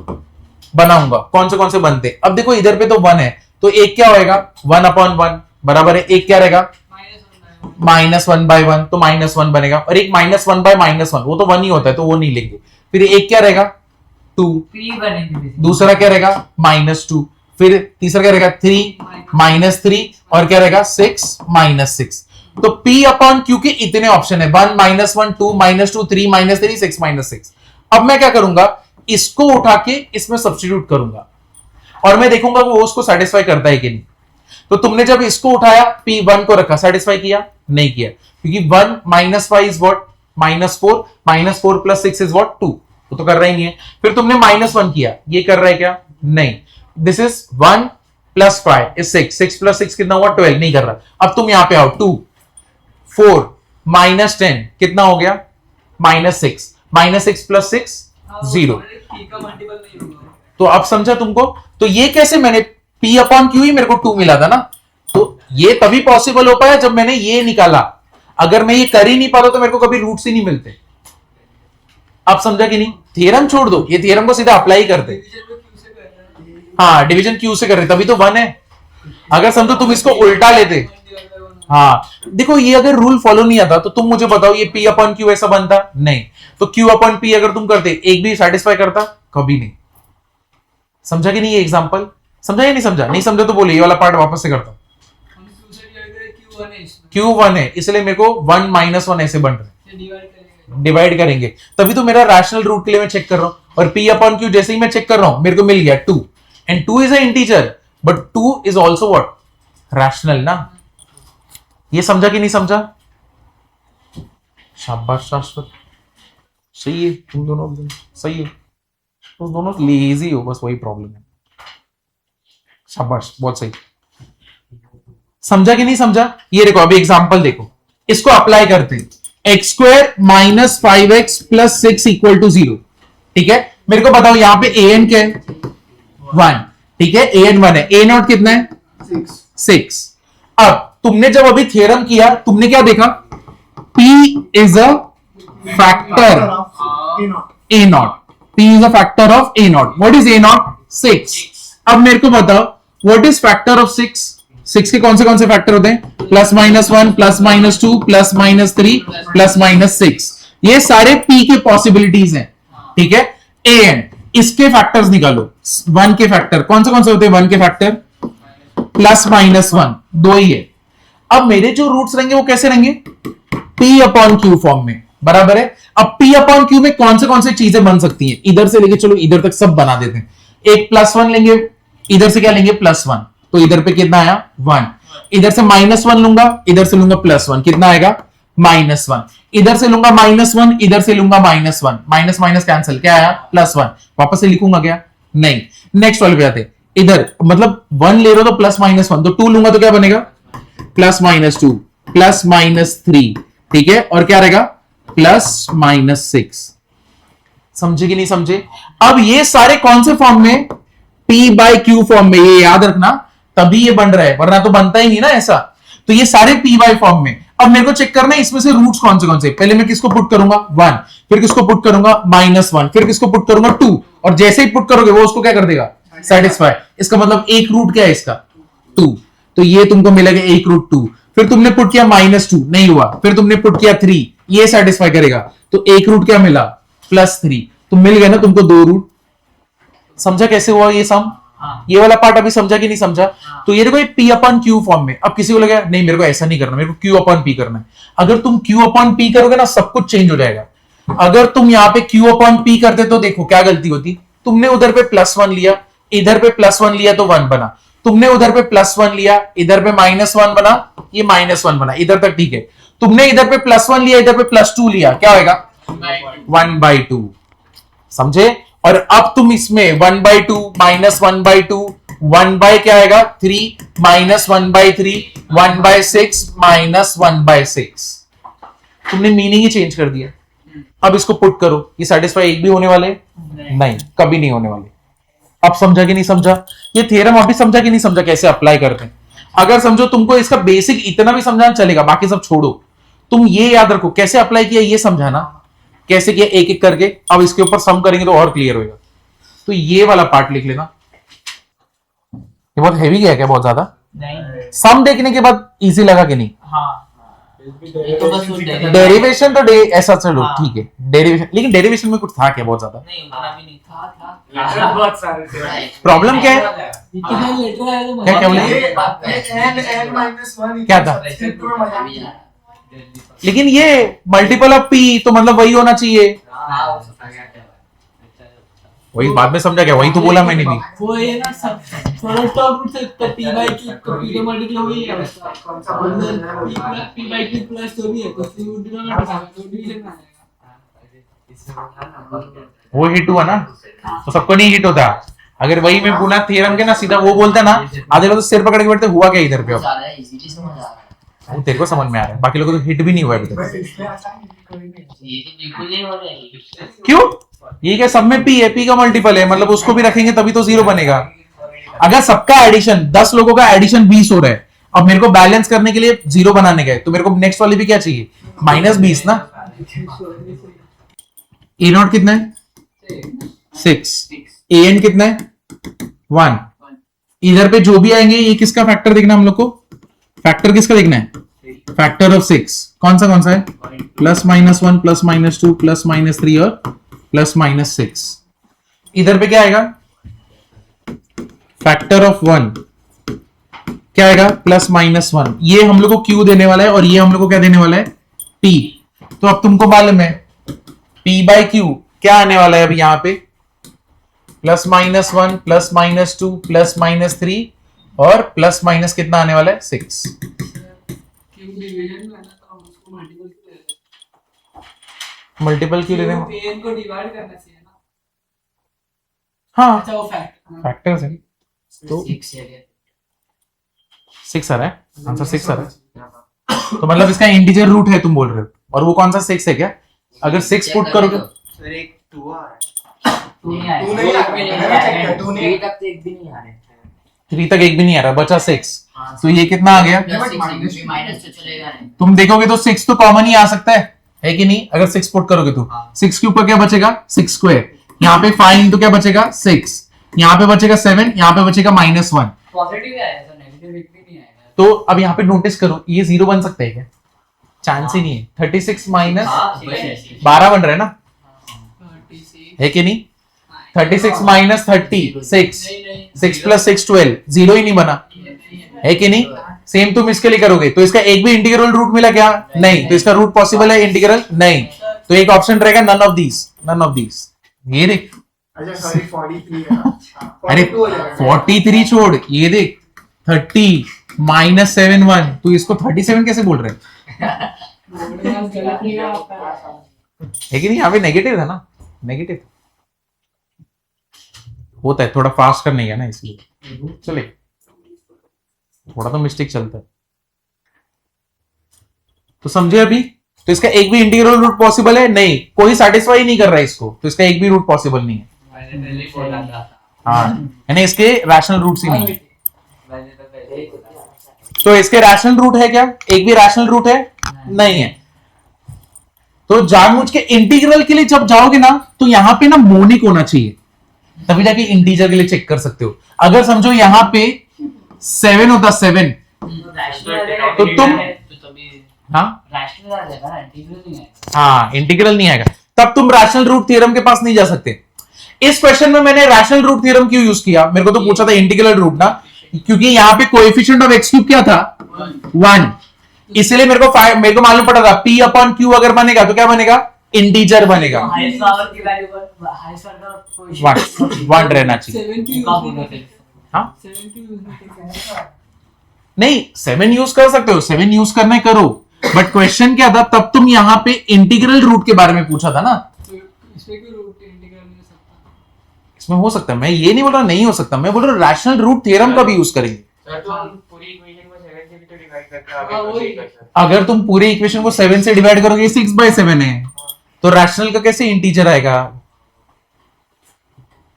बनाऊंगा, कौन से बनते? अब देखो इधर पे तो 1 है, तो एक क्या होएगा? 1/1 बराबर है, एक क्या रहेगा? -1/1, तो -1 बनेगा। और एक -1/-1, वो तो 1 ही होता है, तो वो नहीं लेंगे। फिर एक क्या रहेगा? 2, P बनेगी। दूसरा क्या रहेगा? -2, फिर तीसरा क्या रहेगा? 3, -3, और क्या रहेगा? 6, -6। तो P/Q के इतने ऑप्शन है, 1 -1 2 -2 3 -3 6 -6। अब मैं क्या करूंगा? इसको उठा के इसमें सब्स्टिट्यूट करूंगा और मैं देखूंगा वो उसको सेटिस्फाई करता है कि नहीं। तो तुमने जब इसको उठाया, P1 को रखा, सेटिस्फाई किया? नहीं किया, क्योंकि 1 - 5 इज व्हाट? -4, -4 + 6 is what? 2, वो तो कर रहा ही नहीं है। फिर तुमने -1 किया, ये कर रहा है क्या? नहीं। दिस इज 1 + 5 इज 6, 6 + 6 कितना हुआ? 12, नहीं कर रहा। अब तुम यहां पे आओ, 2 4 -10 कितना हो गया? -6, -6 + 6 0। P का मल्टीपल नहीं होगा। तो अब समझा तुमको? तो ये कैसे, मैंने P अपॉन क्यू ही मेरे को 2 मिला था ना, तो ये तभी पॉसिबल हो पाया जब मैंने ये निकाला। अगर मैं ये कर ही नहीं पाता तो मेरे को कभी रूट्स ही नहीं मिलते। अब समझा कि नहीं? थ्योरम छोड़ दो, ये थ्योरम को सीधा अप्लाई करते। हाँ, डिवीजन क्यू से कर रहे, तभी तो 1 है। अगर समझो तुम इसको उल्टा लेते, हाँ देखो ये अगर रूल फॉलो नहीं आता तो तुम मुझे बताओ ये P अपॉन क्यू ऐसा बनता? नहीं। तो Q अपॉन P अगर तुम करते, एक भी सेटिस्फाई करता? कभी नहीं। समझा कि नहीं? ये एग्जांपल समझा या नहीं समझा? नहीं समझा तो बोले, ये वाला पार्ट वापस से करता हूं। Q1 है इसलिए मेरे को 1 - 1 ऐसे बन रहे, डिवाइड करेंगे तभी तो मेरा रैशनल रूट के लिए मैं चेक कर रहा हूं। और P अपॉन Q जैसे ही मैं चेक कर रहा हूं मेरे को मिल गया 2, and 2 is a integer but 2 is also what? Rational ना। ये समझा कि नहीं समझा? शाबाश शाश्वत, सही है। तुम दोनों सही है, तुम दोनों लेजी हो, बस वही प्रॉब्लम है। शाबाश, बहुत सही। समझा कि नहीं समझा? ये देखो अभी एग्जांपल देखो, इसको अप्लाई करते हैं। x² - 5x + 6 = 0। ठीक है, मेरे को बताओ यहां पे an क्या है? 1। ठीक है, an 1 है। a0 कितना है? 6। अब तुमने जब अभी थ्योरम किया तुमने क्या देखा? p is a factor a0। p is a factor of a0। What is a0? 6। अब मेरे को बताओ व्हाट इज फैक्टर ऑफ 6? 6 के कौन से फैक्टर होते हैं? +-1, +-2, +-3, +-6। ये सारे p के पॉसिबिलिटीज हैं। ठीक है, an इसके फैक्टर्स निकालो। 1 के फैक्टर कौन से होते हैं? 1 के फैक्टर +-1 2 ही है। अब मेरे जो रूट्स रहेंगे वो कैसे रहेंगे? P अपॉन Q फॉर्म में, बराबर है। अब P अपॉन Q में कौन से चीजें बन सकती हैं? इधर से लेके चलो इधर तक सब बना देते हैं। एक +1 लेंगे, इधर से क्या लेंगे? +1, तो इधर पे कितना आया? 1। इधर से -1 लूंगा, इधर से लूंगा +1, कितना आएगा? -1। इधर से लूंगा -1, इधर से लूंगा -1, माइनस माइनस कैंसिल, क्या आया? +1। वापस से लिखूंगा क्या? नहीं। नेक्स्ट वाले पे आते, इधर मतलब 1 ले रहे हो तो +-1, तो 2 लूंगा तो क्या बनेगा? +-2, +-3। ठीक है, और क्या रहेगा? +-6। समझे कि नहीं समझे? अब ये सारे कौन से फॉर्म में? P/Q फॉर्म में। ये याद रखना, तभी ये बन रहा है, वरना तो बनता ही नहीं ना ऐसा। तो ये सारे P/Y फॉर्म में। अब मेरे को चेक करना है इसमें से रूट्स कौन से। पहले मैं किसको पुट करूंगा? 1, फिर किसको पुट करूंगा? -1, फिर किसको पुट करूंगा? 2, और जैसे ही पुट करोगे वो उसको क्या कर देगा? सेटिस्फाई। इसका मतलब एक रूट क्या है इसका? 2, तो ये तुमको मिलेगा एक रूट 2। फिर तुमने पुट किया -2, नहीं हुआ। फिर तुमने पुट किया 3, ये सेटिस्फाई करेगा, तो एक रूट क्या मिला? +3। तो मिल गया ना तुमको 2 रूट। समझा कैसे हुआ ये सम? ये वाला पार्ट अभी समझा कि नहीं समझा? तो ये देखो ये P अपॉन Q फॉर्म में। अब किसी को लगा नहीं मेरे को ऐसा नहीं करना, मेरे को Q अपॉन P करना है। अगर तुम Q अपॉन P करोगे ना सब कुछ चेंज हो जाएगा। अगर तुम यहाँ पे Q अपॉन P करते तो देखो क्या गलती होती। तुमने उधर पे +1 लिया, इधर पे +1 लिया तो 1 बना। तुमने उधर पे +1 लिया, इधर पे -1 बना, ये -1 बना। इधर तक ठीक है। तुमने इधर पे +1 लिया, इधर पे +2 लिया, क्या होगा? 1/2। समझे? और अब तुम इसमें 1/2 -1/2 1 क्या आएगा? 3 -1/3 1/6 -1/6। तुमने मीनिंग ही चेंज कर दिया। अब इसको पुट करो, ये सेटिस्फाई एक भी होने वाले नहीं, कभी नहीं होने वाले। अब समझा कि नहीं समझा? ये थ्योरम अभी समझा कि नहीं समझा कैसे अप्लाई करते हैं? अगर समझो तुमको इसका बेसिक इतना भी समझाना चलेगा, बाकी सब छोड़ो। तुम ये याद रखो कैसे अप्लाई किया, ये समझाना कैसे किया एक एक करके। अब इसके ऊपर सम करेंगे तो और क्लियर होगा। तो ये वाला पार्ट लिख लेना। ये बहुत हैवी गया क्या? बहुत ज्यादा? नहीं। सम देखने के बाद इजी लगा कि नहीं? हाँ, ये तो बस वो डेरिवेशन तो ऐसा चलो हाँ। ठीक है, डेरिवेशन। लेकिन डेरिवेशन में कुछ था क्या बहुत ज्यादा? नहीं, उतना भी नहीं था। बहुत सारे थे। प्रॉब्लम क्या है? इतना लेटर आया तो क्या बोले? क्या था? लेकिन ये मल्टीपल ऑफ P तो मतलब वही होना चाहिए। वही बाद में समझा क्या? वही तो बोला मैंने भी। वो ये ना सब फर्स्ट ऑफ रूट से P/Q तो P तो मल्टीप्लाई हो ही है उसका। P/Q प्लस तो भी है, तो Q डिनोमिनेटर का तो डिवीजन में आएगा। वो हिट हुआ ना, तो सबको नहीं हिट होता। अगर वही मैं पूरा थ्योरम के ना सीधा वो बोलता ना, आधे लोग तो सिर पकड़ के बैठते हुआ क्या इधर पे? अब ज्यादा इजीली समझ आ रहा है। वो तेरे को समझ में आ रहा है, बाकी लोगों को हिट भी नहीं हुआ है अभी तक। बस इसलिए आसान है, कोई नहीं। ये तो बिल्कुल नहीं हो रहा है। क्यों? ये क्या सब में पी है, पी का मल्टीपल है, मतलब उसको भी रखेंगे तभी तो 0 बनेगा। अगर सबका एडिशन 10 लोगों का एडिशन 20 हो रहा है, अब मेरे को बैलेंस करने के लिए 0 बनाने का है, तो मेरे को नेक्स्ट वाली भी क्या चाहिए, -20 ना। ए नॉट कितना है 6, ए एन कितना है 1। इधर पे जो भी आएंगे ये किसका फैक्टर देखना है हम लोग को, फैक्टर किसका देखना है, फैक्टर ऑफ 6। कौन सा है, +-1 +-2 +-3 और +-6। इधर पे क्या आएगा, फैक्टर ऑफ 1 क्या आएगा, +-1। ये हम लोग को Q देने वाला है और ये हम लोग को क्या देने वाला है, P। तो अब तुमको मालूम है P/Q क्या आने वाला है अभी यहाँ पे, +-1 +-2 +-3 और प्लस कितना आने वाला है 6। क्यों डिवीजन में है ना, तो हम उसको मल्टीपल क्यों ले रहे मल्टीपल क्यों ले रहे हैं? हैं, एन को डिवाइड करना चाहिए ना। हाँ अच्छा वो फैक्ट फैक्टर्स है, तो 6 आ रहा है, आंसर 6 आ रहा है। तो मतलब इसका इंटीजर रूट है तुम बोल रहे हो, और वो कौन सा 6 है क्या, अगर 6 पुट करोगे सर एक 2 आ रहा है। नहीं आया, तू नहीं आया, मैंने check किया, तू नहीं 3 तक तो एक भी नहीं आ रहे। 3 तक एक भी नहीं आ रहा, बचा 6। तो ये कितना आ गया, माइनस तो चलेगा नहीं। तुम देखोगे तो 6 तो कॉमन ही आ सकता है कि नहीं, अगर 6 पुट करोगे तो 6 के ऊपर क्या बचेगा 6 स्क्वायर, यहाँ पे 5 इंटू क्या बचेगा 6, यहाँ पे बचेगा 7, यहाँ पे बचेगा -1। पॉजिटिव आया तो नेगेटिव एक भी नहीं आएगा। तो अब यहाँ पे नोटिस करो ये 0 बन सकता है क्या, चांस ही नहीं है। 36 माइनस 12 बन रहा है ना, है कि नहीं, 36 माइनस 36, 6 + 6 12, 0 ही नहीं बना, है कि नहीं। सेम तुम इसके लिए करोगे तो इसका एक भी इंटीग्रल रूट मिला क्या, नहीं, तो इसका रूट पॉसिबल है इंटीग्रल नहीं, तो एक ऑप्शन रहेगा नन ऑफ दीस। ये देख, अच्छा सॉरी 43 है ना। अरे 42 हो जाएगा। 43 छोड़, ये देख 30 -71, तू इसको 37 कैसे बोल रहे है कि नहीं, यहाँ पे नेगेटिव है ना, नेगेटिव होता है, थोड़ा फास्ट करने का ना इसलिए चले, थोड़ा तो मिस्टेक चलता है। तो समझे अभी, तो इसका एक भी इंटीग्रल रूट पॉसिबल है नहीं, कोई सेटिस्फाई नहीं कर रहा है इसको, तो इसका एक भी रूट पॉसिबल नहीं है। मैंने पहले बोला था। हाँ, यानी इसके रैशनल रूट्स ही नहीं है। मैंने तो पहले ही बोला था। तो इसके रैशनल रूट है क्या, एक भी रैशनल रूट है नहीं है। तो जानबूझ के इंटीग्रल के लिए जब जाओगे ना, तो यहां पे ना मोनिक होना चाहिए, तभी जाके इंटीजर के लिए चेक कर सकते हो। अगर समझो यहां पे 7 होता 7, तो तुम हाँ रैशनल आ जाएगा ना, इंटीग्रल नहीं आएगा। हाँ इंटीग्रल नहीं आएगा, तब तुम रैशनल रूट थ्योरम के पास नहीं जा सकते। इस क्वेश्चन में मैंने रैशनल रूट थ्योरम क्यों यूज किया, मेरे को तो पूछा था इंटीग्रल रूट ना, क्योंकि यहाँ पे कोएफिशिएंट ऑफ x क्यूब क्या था 1, इसलिए मेरे को मालूम पड़ा था P/Q अगर बनेगा तो क्या बनेगा, इंटीजर बनेगा, हाईएस्ट पावर की वैल्यू पर हाईएस्ट पावर का 1 रहना चाहिए। 7 की कम होना चाहिए। हाँ 7 की यूज नहीं करना। नहीं 7 यूज कर सकते हो, 7 यूज करना है करो, बट क्वेश्चन क्या था, तब तुम यहाँ पे इंटीग्रल रूट के बारे में पूछा था ना, तो इसमें कोई रूट इंटीग्रल नहीं हो सकता। इसमें हो सकता है, मैं ये नहीं बोल रहा नहीं हो सकता, मैं बोल रहा हूँ रैशनल रूट थ्योरम का भी यूज करेंगे। सर तो हम पूरी इक्वेशन को 7 से भी तो डिवाइड करके आगे हाँ, बढ़ वही। सकते हैं। अगर तुम पूरे इक्वेशन को 7 से डिवाइड करोगे 6/7 है, तो रैशनल का कैसे इंटीजर आएगा,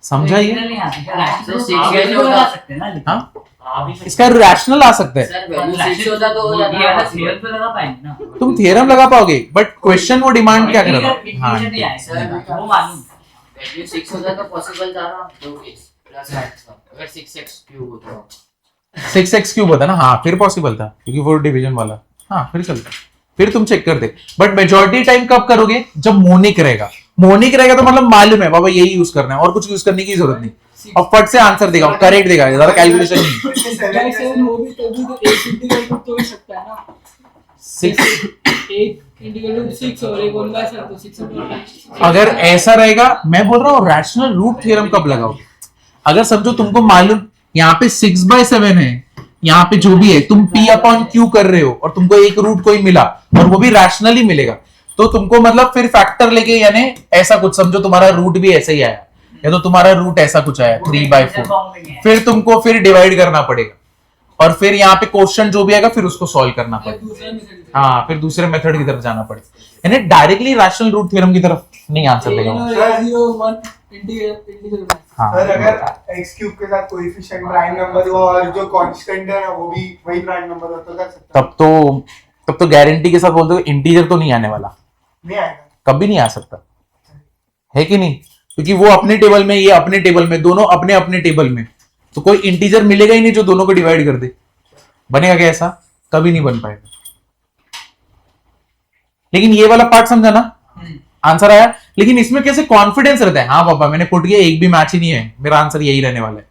समझा ये, इंटीग्रल नहीं आ सकता, रैशनल 6 कैसे होता सकते हैं ना, लेकिन हाँ आ भी सकते इसका रैशनल आ सकता है, सर वैल्यू 6 होता तो हो जाता, थ्योरम तो लगा पाएंगे ना। तुम थ्योरम लगा पाओगे, बट क्वेश्चन वो डिमांड क्या कर रहा है, हाँ इंटीग्रल नहीं आएगा, वो मालूम। वैल्यू 6 होता तो पॉसिबल था ना 2x प्लस x अगर 6x क्यूब होता 6x क्यूब होता ना, हाँ फिर पॉसिबल था, क्योंकि वो डिवीजन वाला, हाँ फिर चलता, फिर तुम चेक कर दे। बट मेजॉरिटी टाइम कब करोगे, जब मोनिक रहेगा, मोनिक रहेगा तो मतलब मालूम है बाबा यही यूज करना है, और कुछ यूज करने की जरूरत नहीं, और फट से आंसर देगा, करेक्ट देगा, ज्यादा कैलकुलेशन नहीं। 7 हो भी तभी तो एक इंटीग्रल रूट तो हो सकता है ना, 6 एक इंटीग्रल रूट 6 और एक 1/7 तो 6 अगर ऐसा रहेगा, मैं बोल रहा हूँ रैशनल रूट थ्योरम कब लगाओगे, अगर समझो तुमको मालूम यहाँ पे 6/7 है, यहाँ पे जो भी है तुम P/Q कर रहे हो, और तुमको एक रूट कोई मिला और वो भी रैशनली मिलेगा, तो तुमको मतलब फिर फैक्टर लेके, यानी ऐसा कुछ समझो तुम्हारा रूट भी ऐसा ही आया, या तो तुम्हारा रूट ऐसा कुछ आया 3/4, फिर तुमको फिर डिवाइड करना पड़ेगा, और फिर यहाँ पे क्वेश्चन जो भी आएगा फिर उसको सॉल्व करना और पड़ेगा। दूसरा मेथड हाँ, फिर दूसरे मेथड की तरफ जाना पड़ेगा, यानी डायरेक्टली रैशनल रूट थ्योरम की तरफ नहीं आंसर देगा वो। 0 1 इंटीग्रल हाँ, सर अगर x क्यूब के साथ कोएफिशिएंट प्राइम नंबर हुआ और जो कांस्टेंट है ना वो भी वही प्राइम नंबर हो तो कर सकता तब तो गारंटी के साथ बोलते हो इंटीजर तो नहीं आने वाला, नहीं आएगा। कभी नहीं आ सकता, है कि नहीं? क्योंकि वो अपने टेबल में, ये अपने टेबल में, दोनों अपने अपने टेबल में, तो कोई इंटीजर मिलेगा ही नहीं जो दोनों को डिवाइड कर दे। बनेगा क्या ऐसा? कभी नहीं बन पाएगा। लेकिन ये वाला पार्ट समझा ना, आंसर आया। लेकिन इसमें कैसे कॉन्फिडेंस रहता है, हाँ पापा मैंने पुट किया, एक भी मैच ही नहीं है, मेरा आंसर यही रहने वाला है।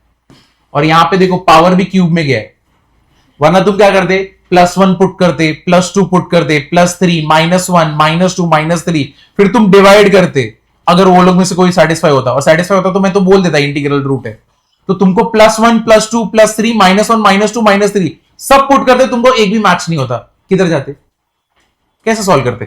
और यहां पे देखो पावर भी क्यूब में गया है, वरना तुम क्या करते, +1 पुट करते, +2 पुट करते, +3, -1, -2, -3, फिर तुम डिवाइड करते। अगर वो लोग में से कोई सेटिस्फाई होता, और सेटिस्फाई होता तो मैं तो बोल देता इंटीग्रल रूट है। तो तुमको +1, +2, +3, -1, -2, -3 सब पुट करते, तुमको एक भी मैच नहीं होता, किधर जाते? कैसे सॉल्व करते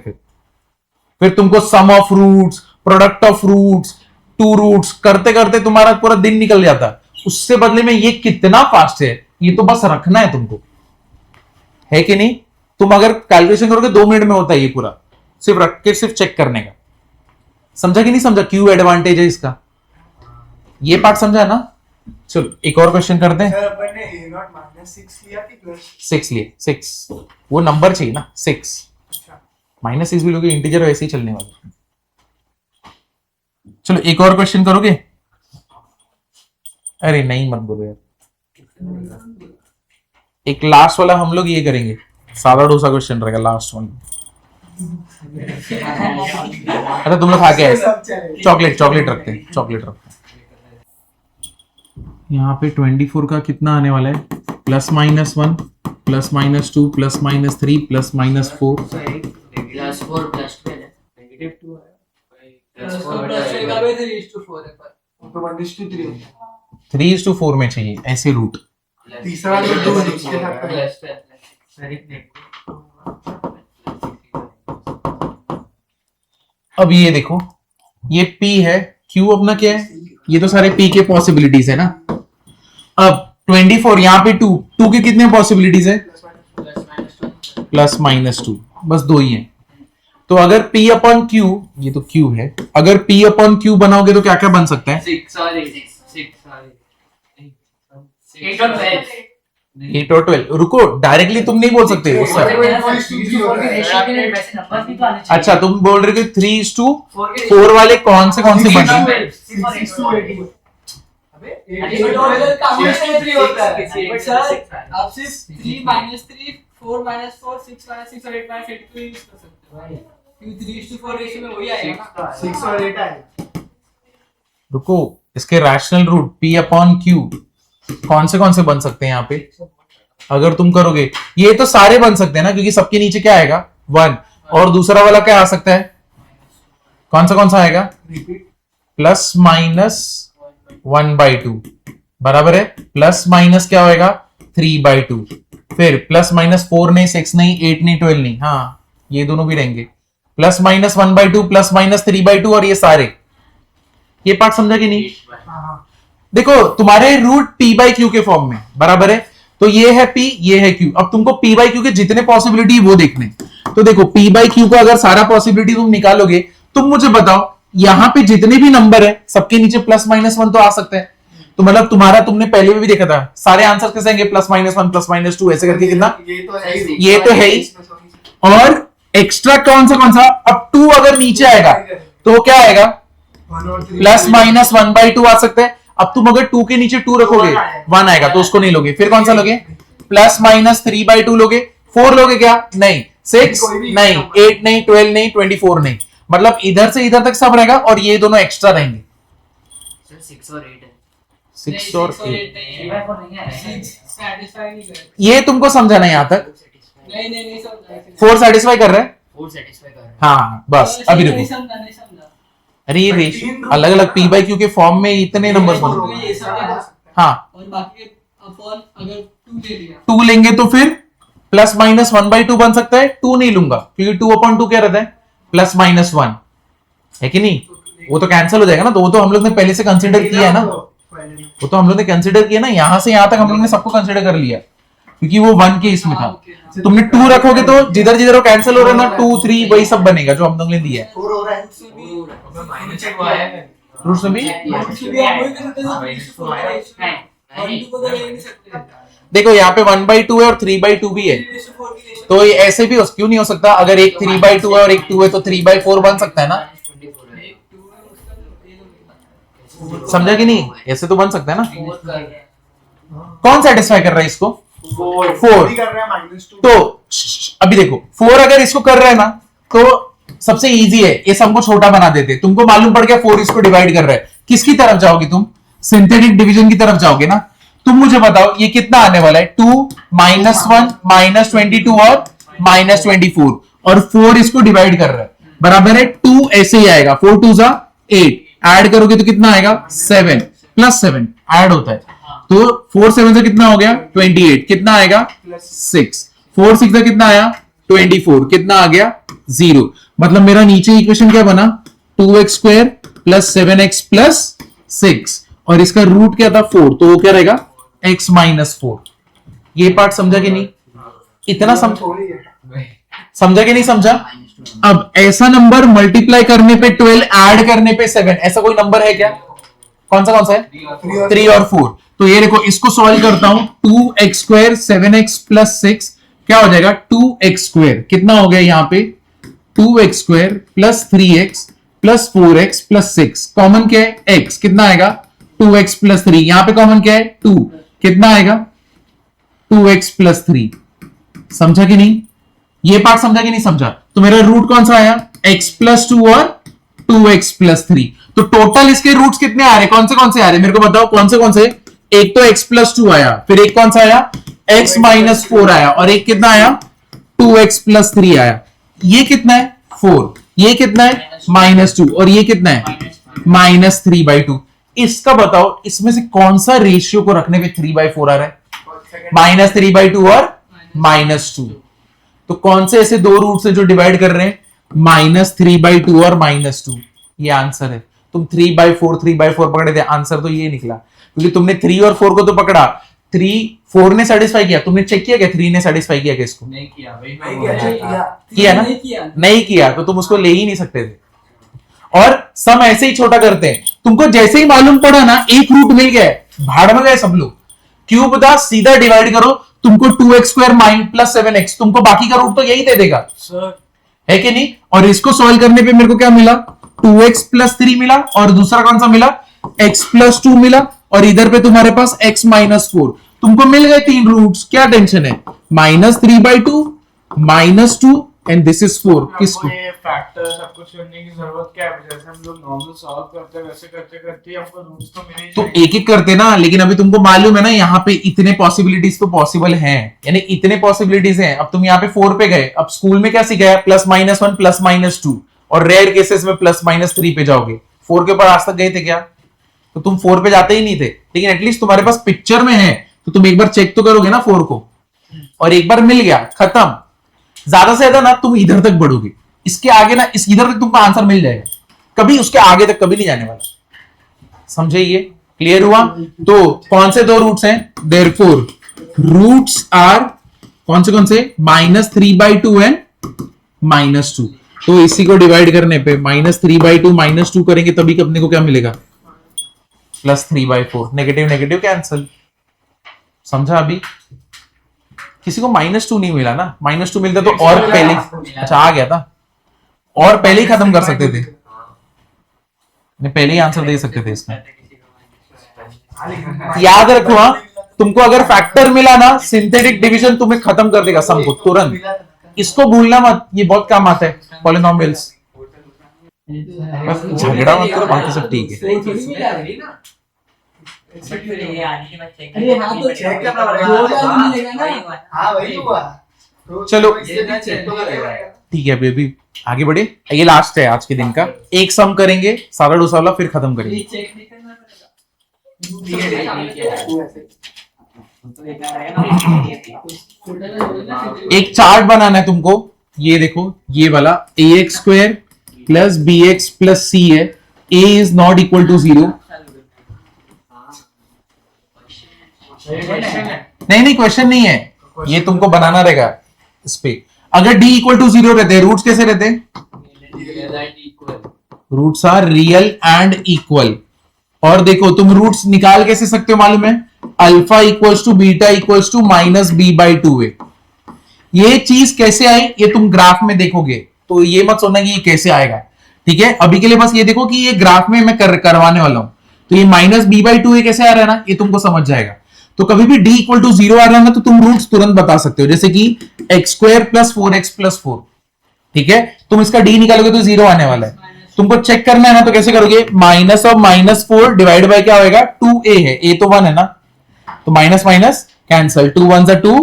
फिर तुमको sum of roots, product of roots, 2 roots करते करते तुम्हारा पूरा दिन निकल जाता। उससे बदले में ये कितना फास्ट है, ये तो बस रखना है तुमको, है कि नहीं? तुम अगर कैलकुलेशन करोगे 2 मिनट में होता है ये पूरा, सिर्फ रख के सिर्फ चेक करने का। समझा कि नहीं समझा? क्यों एडवांटेज है इसका, ये पार्ट समझा ना? चलो एक और क्वेश्चन करते हैं। सर अपन ने a0 -6 लिया कि प्लस 6 लिए, 6 वो नंबर चाहिए ना, 6 -6 भी लोगे, इंटीजर वैसे ही चलने वाले। चलो एक और क्वेश्चन करोगे? अरे नहीं मत बोलो यार, एक लास्ट वाला हम लोग ये करेंगे, सादा डोसा क्वेश्चन रहेगा लास्ट वन। अच्छा तुम लोग खा के आए, सब चले। चॉकलेट रखते हैं, चॉकलेट रखते हैं। यहाँ पे 24 का कितना आने वाला है? +-1, +-2, +-3, +-4। +4 +12 है। -2 है तो 1:3 3:4 में चाहिए ऐसे रूट। तीसरा जो 2 है उसके साथ करें। सर एक मिनट। अब ये देखो, ये P है, Q अपना क्या है? ये तो सारे P के पॉसिबिलिटीज है ना। अब 24 यहाँ पे 2 के कितने पॉसिबिलिटीज है? +-2, बस 2 ही है। तो अगर P/Q, ये तो Q है, अगर P/Q बनाओगे तो क्या क्या बन सकता है? 6 और 8 और 12 8 और 12। रुको, डायरेक्टली तुम नहीं बोल सकते हो सर। अच्छा तुम बोल रहे हो कि 3:4 वाले कौन से बन सकते हैं? 6:8 बट सर आप सिर्फ 3 -3 4 -4 6 -6 और 8 -8 को यूज कर सकते हो, क्योंकि 3:4 रेशियो में वही आएगा ना। 6 और 8 आए। रुको, इसके रैशनल रूट P/Q कौन से बन सकते हैं यहाँ पे? अगर तुम करोगे ये तो सारे बन सकते हैं ना, क्योंकि सबके नीचे क्या आएगा? 1। और दूसरा वाला क्या आ सकता है? कौन सा आएगा? +-1/2 बराबर है। +- क्या होएगा? 3/2। फिर +-4 नहीं, 6 नहीं, 8 नहीं, 12 नहीं, हाँ ये दोनों भी रहेंगे। +-1/2 +-3/2 और ये सारे, ये पार्ट समझा कि नहीं? देखो तुम्हारे रूट P/Q के फॉर्म में बराबर है, तो ये है P, ये है Q। अब तुमको P/Q के जितने पॉसिबिलिटी वो देखने, तो देखो P/Q को अगर सारा पॉसिबिलिटी तुम निकालोगे, तुम मुझे बताओ यहां पे जितने भी नंबर है सबके नीचे +-1 तो आ सकता है। तो मतलब तुम्हारा, तुमने पहले में भी देखा था, सारे आंसर कैसे आएंगे? +-1 +-2 ऐसे करके कितना? ये तो है ही। और एक्स्ट्रा कौन सा? अब 2 अगर नीचे आएगा तो क्या आएगा? +-1/2 आ सकता है। अब तुम अगर 2 के नीचे 2 रखोगे 1 आएगा, तो उसको नहीं लोगे। फिर कौन सा लोगे? +-3/2 लोगे। 4 लोगे क्या? नहीं। 6 नहीं, 8 नहीं, 12 नहीं, 24 नहीं। मतलब इधर से इधर तक सब रहेगा और ये दोनों एक्स्ट्रा रहेंगे। 6 और 8 है। 6 और 8 नहीं है। 6 सैटिस्फाई नहीं कर, ये तुमको समझाना है यहाँ तक? नहीं समझा। 4 सेटिस्फाई कर रहा है? 4 सेटिस्फाई कर रहा है। हाँ बस अभी नहीं देखो। समझा। अरे ये रेशियो अलग अलग P/Q के फॉर्म में इतने नंबर बन, ये सब नहीं कर सकता। हाँ और बाकी अपन अगर 2 ले लिया 2 लेंगे तो फिर +-1/2 बन सकता है। 2 नहीं लूंगा क्योंकि 2/2 क्या रहता है? +-1 है कि नहीं? वो तो कैंसिल हो जाएगा ना, तो वो तो हम लोग ने पहले से कंसिडर किया है ना, वो तो हम लोग ने कंसिडर किया ना, यहां से यहां तक हम लोग ने सबको कंसिडर कर लिया। क्योंकि वो 1 के इसमें था। ओके तुमने 2 रखोगे तो जिधर जिधर वो कैंसिल हो रहा है ना 2 3 वही सब बनेगा जो हम लोग ने दिया है। 4 हो रहा है। -2 आया है। रूट्स में भी देखो यहाँ पे 1/2 है और 3/2 भी है, तो ये ऐसे भी क्यों नहीं हो सकता? अगर एक 3/2 है और एक 2 है तो 3/4 बन सकता है ना, समझा कि नहीं? ऐसे तो बन सकता है ना। कौन सेटिस्फाई कर रहा है इसको? 4 भी कर रहा है -2। तो अभी देखो 4 अगर इसको कर रहा है ना तो सबसे इजी है, ये सबको छोटा बना देते। तुमको मालूम पड़ गया 4 इसको डिवाइड कर रहा है, किसकी तरफ जाओगे तुम? सिंथेटिक डिवीजन की तरफ जाओगे ना। तुम मुझे बताओ ये कितना आने वाला है? 2 -1 -22 और -24 और 4 इसको डिवाइड कर रहा है, बराबर है 2 ऐसे ही आएगा। 4 2 जा 8, ऐड करोगे तो कितना आएगा? 7 प्लस 7 ऐड होता है, तो 4 7 से कितना हो गया? 28, कितना आएगा? 6 4 6 से कितना आया? 24, कितना आ गया? 0। मतलब मेरा नीचे इक्वेशन क्या बना? 2x² प्लस 7x प्लस 6 और इसका रूट क्या था? 4, तो वो क्या रहेगा? x -4। ये पार्ट समझा कि नहीं? इतना समझा कि नहीं समझा? अब ऐसा नंबर मल्टीप्लाई करने पे 12, ऐड करने पे 7, ऐसा कोई नंबर है क्या? कौन सा है? 3 और 4। तो ये देखो इसको सॉल्व करता हूं। 2x² 7x प्लस 6 क्या हो जाएगा? 2x², कितना हो गया यहाँ पे? 2x² plus 3x plus 4x plus 6, common क्या है? x, कितना आएगा? 2x प्लस 3, यहां पे कॉमन क्या है? 2, कितना आएगा? 2x plus 3। समझा कि नहीं? ये पार्ट समझा कि नहीं समझा? तो मेरा रूट कौन सा आया? x प्लस 2 और 2x प्लस 3। तो टोटल इसके रूट्स कितने आ रहे? कौन से आ रहे? मेरे को बताओ कौन से? एक तो x प्लस 2 आया, फिर एक कौन सा आया? x माइनस 4 आया, और एक कितना आया? 2x प्लस 3 आया। ये कितना है? 4। ये कितना है? -2, और ये कितना है? -3/2। इसका बताओ इसमें से कौन सा रेशियो को रखने पे 3/4 आ रहा है? -3/2 और -2। तो कौन से ऐसे दो रूट से जो डिवाइड कर रहे हैं? -3/2 और -2। ये आंसर है। तुम 3/4 पकड़े थे, आंसर तो ये निकला, क्योंकि तुमने 3 और 4 को तो पकड़ा। 4 ने सेटिस्फाई किया, तुमने चेक किया क्या 3 ने सेटिस्फाई किया क्या इसको? नहीं किया भाई, किया ना? नहीं किया तो तुम उसको ले ही नहीं सकते थे। और सम ऐसे ही छोटा करते हैं, तुमको जैसे ही मालूम पड़ा ना एक रूट मिल गया, भाड़ में गए सब लोग। क्यूब था, सीधा डिवाइड करो, तुमको 2x² प्लस 7x, तुमको बाकी का रूट तो यही दे देगा सर, है कि नहीं? और इसको सॉल्व करने पे मेरे को क्या मिला? 2x प्लस 3 मिला, और दूसरा कौन सा मिला? x प्लस 2 मिला, और इधर पे तुम्हारे पास x -4। तुमको मिल गए 3 रूट्स, क्या टेंशन है? -3/2 -2 एंड दिस इज 4। किसको? ये फैक्टर सब कुछ करने की जरूरत क्या है? जैसे हम लोग नॉर्मल सॉल्व करते हैं वैसे करते करते हमको रूट्स तो मिले ही तो जाएंगे। एक एक करते ना, लेकिन अभी तुमको मालूम है ना यहाँ पे इतने पॉसिबिलिटीज तो पॉसिबल हैं, यानी इतने पॉसिबिलिटीज हैं। अब तुम यहाँ पे 4 पे गए, अब स्कूल में क्या सिखाया? +-1 +-2, और रेयर केसेस में +-3 पे जाओगे। 4 के ऊपर आज तक गए थे क्या? तो तुम 4 पे जाते ही नहीं थे, लेकिन एटलीस्ट तुम्हारे पास पिक्चर में है तो तुम एक बार चेक तो करोगे ना 4 को, और एक बार मिल गया खत्म। ज्यादा से ज्यादा ना तुम इधर तक बढ़ोगे, इसके आगे ना इस इधर तक तुमको आंसर मिल जाएगा, कभी उसके आगे तक कभी नहीं जाने वाला। समझे? ये क्लियर हुआ? तो कौन से दो रूट्स हैं? देयरफॉर रूट्स आर कौन से -3/2 एंड -2। तो इसी को डिवाइड करने पे -3/2 -2 करेंगे तभी अपने को क्या मिलेगा? +3/4। Negative negative cancel. समझा? अभी किसी को -2 नहीं मिला ना, -2 मिलता तो और पहले, अच्छा आ गया था, और पहले ही खत्म कर सकते थे, पहले ही आंसर दे सकते थे इसका। याद रखो हाँ, तुमको अगर फैक्टर मिला ना, सिंथेटिक डिवीजन तुम्हें खत्म कर देगा सम को तुरंत। इसको भूलना मत, ये बहुत काम आता है पॉलिनोमियल्स। बस झगड़ा मत करो, बाकी सब ठीक है। ये आने के बाद चेक अरे हाँ, तो चेक करना पड़ेगा। 2000 मिलेगा ना। हाँ वही हुआ। तो चलो। चेक तो करेगा। ठीक है, अभी आगे बढ़े। ये लास्ट है आज के दिन का, एक सम करेंगे सारा डोसाला, फिर खत्म करेंगे। ये चेक नहीं करना पड़ेगा। एक चार्ट बनाना है तुमको, ये देखो ये वाला ax² plus bx plus c है, a is not equal to 0। नहीं क्वेश्चन नहीं है, ये तुमको बनाना रहेगा इस पे। अगर d इक्वल टू 0 रहते, रूट्स कैसे रहते? Roots are real and equal. और देखो तुम रूट्स निकाल कैसे सकते हो मालूम है? Alpha equals to beta equals to minus b by 2a। ये चीज कैसे आई ये तुम ग्राफ में देखोगे, तो ये मत सोचना कि ये कैसे आएगा, ठीक है? अभी के लिए बस ये देखो कि ये ग्राफ में मैं करवाने वाला हूं, तो ये माइनस बी बाई 2a कैसे आ रहा है ना, ये तुमको समझ जाएगा। तो कभी भी d इक्वल टू 0 आ रहा है ना, तो तुम रूट्स तुरंत बता सकते हो, जैसे कि x square plus 4x plus 4, ठीक है? तुम इसका d निकालोगे तो 0 आने वाला है। तुमको चेक करना है ना, तो कैसे करोगे? Minus of minus 4 divide by क्या होगा? 2a है, a तो 1 है ना, तो माइनस माइनस कैंसल, 2 1 2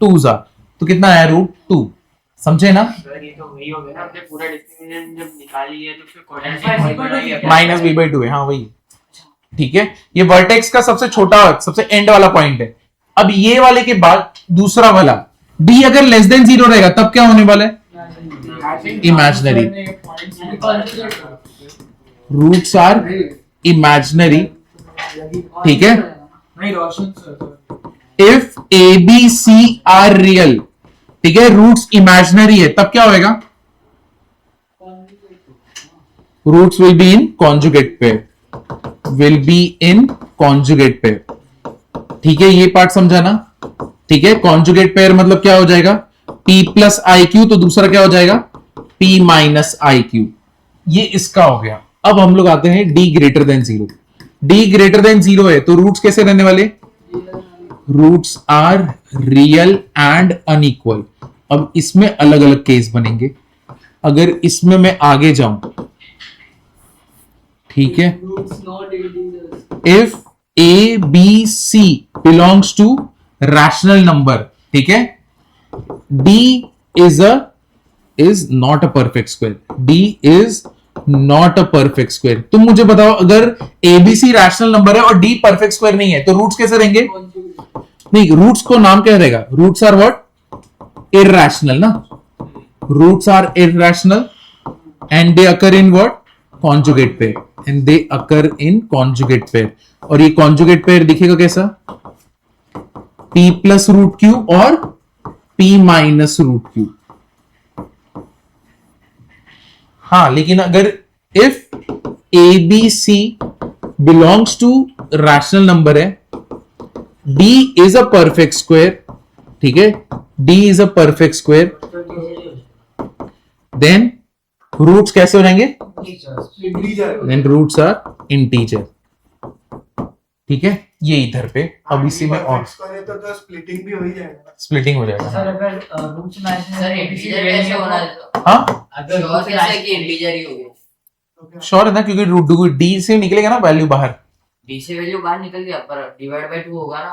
2 जा, तो कितना आया? √2। समझे ना? सर ये तो वही हो गया ना, हमने पूरा डिस्क्रिमिनेंट जब निकाली है तो फिर कोऑर्डिनेट माइनस बी बाई 2 है, हाँ वही, ठीक है? ये वर्टेक्स का सबसे छोटा, सबसे एंड वाला पॉइंट है। अब ये वाले के बाद दूसरा वाला d अगर लेस देन 0 रहेगा तब क्या होने वाला है? इमेजिनरी। रूट्स आर इमेजिनरी, ठीक है? नहीं Roshan sir, if A B C are real, ठीक है, रूट्स इमेजिनरी है, तब क्या होएगा? Roots will be in conjugate pair, will be in conjugate pair, ठीक है? ये पार्ट समझा ना, ठीक है? कॉन्जुगेट पेयर मतलब क्या हो जाएगा? p प्लस आई क्यू, तो दूसरा क्या हो जाएगा? p minus I Q. ये इसका हो गया। अब हम लोग आते हैं d greater than 0। d greater than 0 है तो रूट्स कैसे रहने वाले? Roots are real and unequal. अब इसमें अलग अलग केस बनेंगे। अगर इसमें मैं आगे जाऊं, ठीक है, if a b c belongs to rational number, ठीक है, d is not a perfect square, d is not a perfect square। तुम मुझे बताओ, अगर abc रैशनल नंबर है और d परफेक्ट स्क्वायर नहीं है तो रूट्स कैसे रहेंगे? नहीं, रूट्स को नाम क्या रहेगा? Roots are what? इरैशनल ना, roots are irrational and they occur in what? Conjugate pair, and they occur in conjugate pair. और ये कॉन्जुगेट पेयर दिखेगा कैसा? p प्लस रूट क्यू और p माइनस रूट क्यू। हाँ, लेकिन अगर if A B c belongs to rational number है, d is a perfect square, ठीक है, d is a perfect square, then roots कैसे हो जाएंगे? देन रूट्स आर इंटीजर, ठीक है? ये इधर पे। अब इसी में और तो स्प्लिटिंग भी हो ही जाएगा, स्प्लिटिंग हो जाएगा। सर अगर रूट्स मैच सर इंटीजर कैसे होना है? हाँ अगर श्योर कैसे कि इंटीजर ही हो गया? तो क्या? श्योर है ना, क्योंकि रूट डी से निकलेगा ना वैल्यू बाहर। d से वैल्यू बाहर निकल गया, पर डिवाइड बाय 2 होगा ना,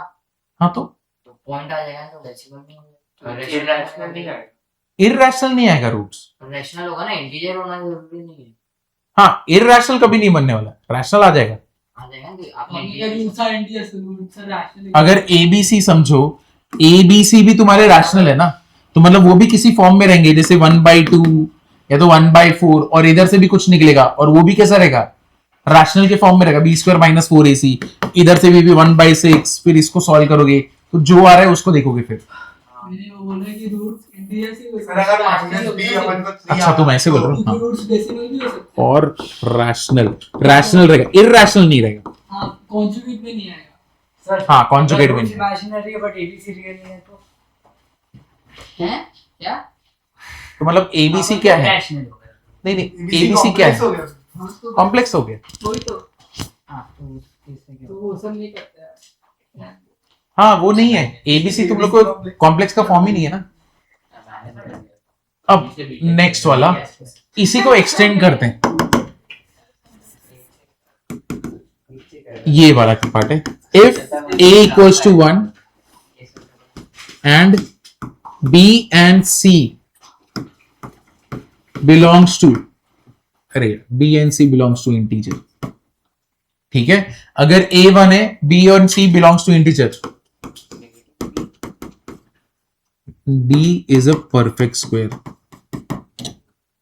हाँ तो पॉइंट आ जाएगा, तो डेसिमल में होगा। इरैशनल नहीं है। इरैशनल नहीं आएगा रूट्स। रैशनल होगा ना, इंटीजर होना जरूरी नहीं है। हाँ, इरैशनल कभी नहीं बनने वाला, रैशनल आ जाएगा। आ जाएगा कि आपने अगर ए बी सी समझो, ए बी सी भी तुम्हारे रैशनल है ना, तो मतलब वो भी किसी फॉर्म में रहेंगे, जैसे 1/2 या तो 1/4, और इधर से भी कुछ निकलेगा और वो भी कैसा रहेगा? रैशनल के फॉर्म में रहेगा, b² - 4ac। इधर से भी 1/6, फिर इसको सॉल्व करोगे तो जो आ रहा है उसको देखोगे फिर। मैंने वो बोला कि रूट्स इंटीजर से हो सर अगर सकता है, माइनस b अपन को 3 अच्छा, तुम ऐसे बोल रहे हो? हाँ। रूट्स डेसिमल भी हो सकता है। और रैशनल रहेगा, इरैशनल नहीं रहेगा। हाँ, कॉन्जुगेट में नहीं आएगा। सर हाँ, conjugate में नहीं। इमेजिनरी है बट एबीसी रियल नहीं है तो हैं क्या? तो मतलब एबीसी क्या है? रैशनल हो गया। नहीं नहीं, एबीसी क्या है? हो गया। हाँ, तो कॉम्प्लेक्स हो गया। वही तो हां तो इससे क्या तो वो सब नहीं करता है। हाँ, वो नहीं है एबीसी, तुम लोग को कॉम्प्लेक्स का फॉर्म ही नहीं है ना। अब नेक्स्ट वाला, इसी को एक्सटेंड करते हैं, ये वाला की पार्ट है। If a equals to 1 and b and c belongs to, अरे b and c belongs to integer, ठीक है? अगर a 1 है, b और c belongs to integer, d is a perfect square,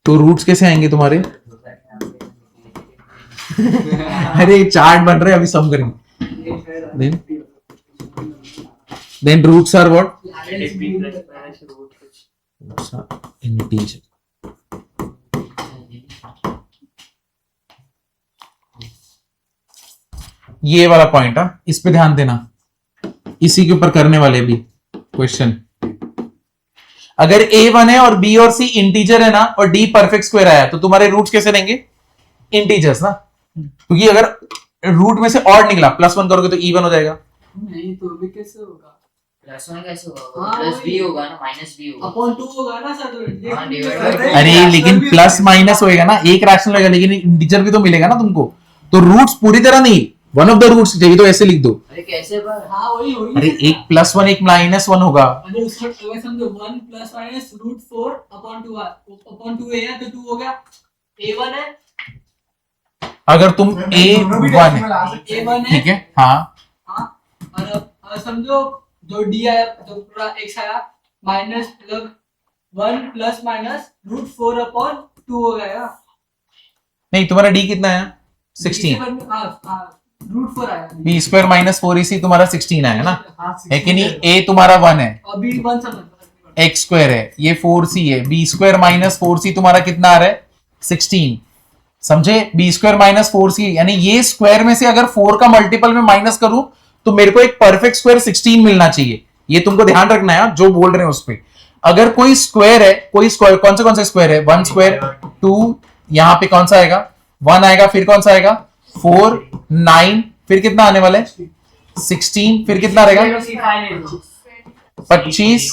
तो रूट्स कैसे आएंगे तुम्हारे? अरे चार्ट बन रहे, अभी सम करेंगे। Then Then roots are what? b plus minus root कुछ Roots are integer. ये वाला पॉइंट है, इस पे ध्यान देना, इसी के ऊपर करने वाले भी क्वेश्चन। अगर a1 है और b और c इंटीजर है ना, और d परफेक्ट स्क्वायर आया, तो तुम्हारे रूट्स कैसे रहेंगे? इंटीजर्स ना, क्योंकि अगर रूट में से ऑड निकला +1 करोगे तो even हो जाएगा। नहीं तो भी कैसे होगा? +1 कैसे होगा? हाँ, प्लस वही। बी होगा ना, माइनस बी होगा। अपॉन 2 होगा ना सर, तो हाँ, ये divided by अरे लेकिन प्लस माइनस होएगा ना, एक रैशनल होगा, लेकिन इंटीजर भी तो मिलेगा ना तुमको। तो रूट्स पूरी तरह नहीं, वन ऑफ द रूट्स चाहिए तो ऐसे लिख दो। अरे कैसे पर? हाँ वही वही। अरे एक +1 एक -1 होगा। अरे उसको अगर समझो 1 plus minus root 4 upon 2 upon 2 है तो 2 हो गया। a1 है, अगर तुम दोनों भी a1 डेसिमल आ सकते हैं। a1 है, ठीक है, हाँ हाँ, और अब समझो जो d आया, जो पूरा x आया, माइनस मतलब 1 प्लस माइनस रूट 4 अपॉन 2 हो गया। नहीं, तुम्हारा d कितना है? 16। रूट 4 आया। b स्क्वायर माइनस 4ac तुम्हारा 16 आया ना, हाँ, है कि नहीं? 16 a तुम्हारा 1 है, अभी 1 समझ x स्क्वायर है, ये 4c है, b स्क्वायर माइनस 4c तुम्हारा कितना आ रहा है? 16। समझे? b स्क्वायर माइनस 4c, यानी ये स्क्वायर में से अगर 4 का मल्टीपल में माइनस करूं तो मेरे को एक परफेक्ट स्क्वायर 16 मिलना चाहिए। ये तुमको ध्यान रखना है जो बोल रहे हैं उस पे। अगर कोई स्क्वायर है, कोई स्क्वायर, कौन से स्क्वायर है? 1 स्क्वायर 2, यहाँ पे कौन सा आएगा? 1 आएगा, फिर कौन सा आएगा? 4 9, फिर कितना आने वाला है? 16, फिर कितना रहेगा? 25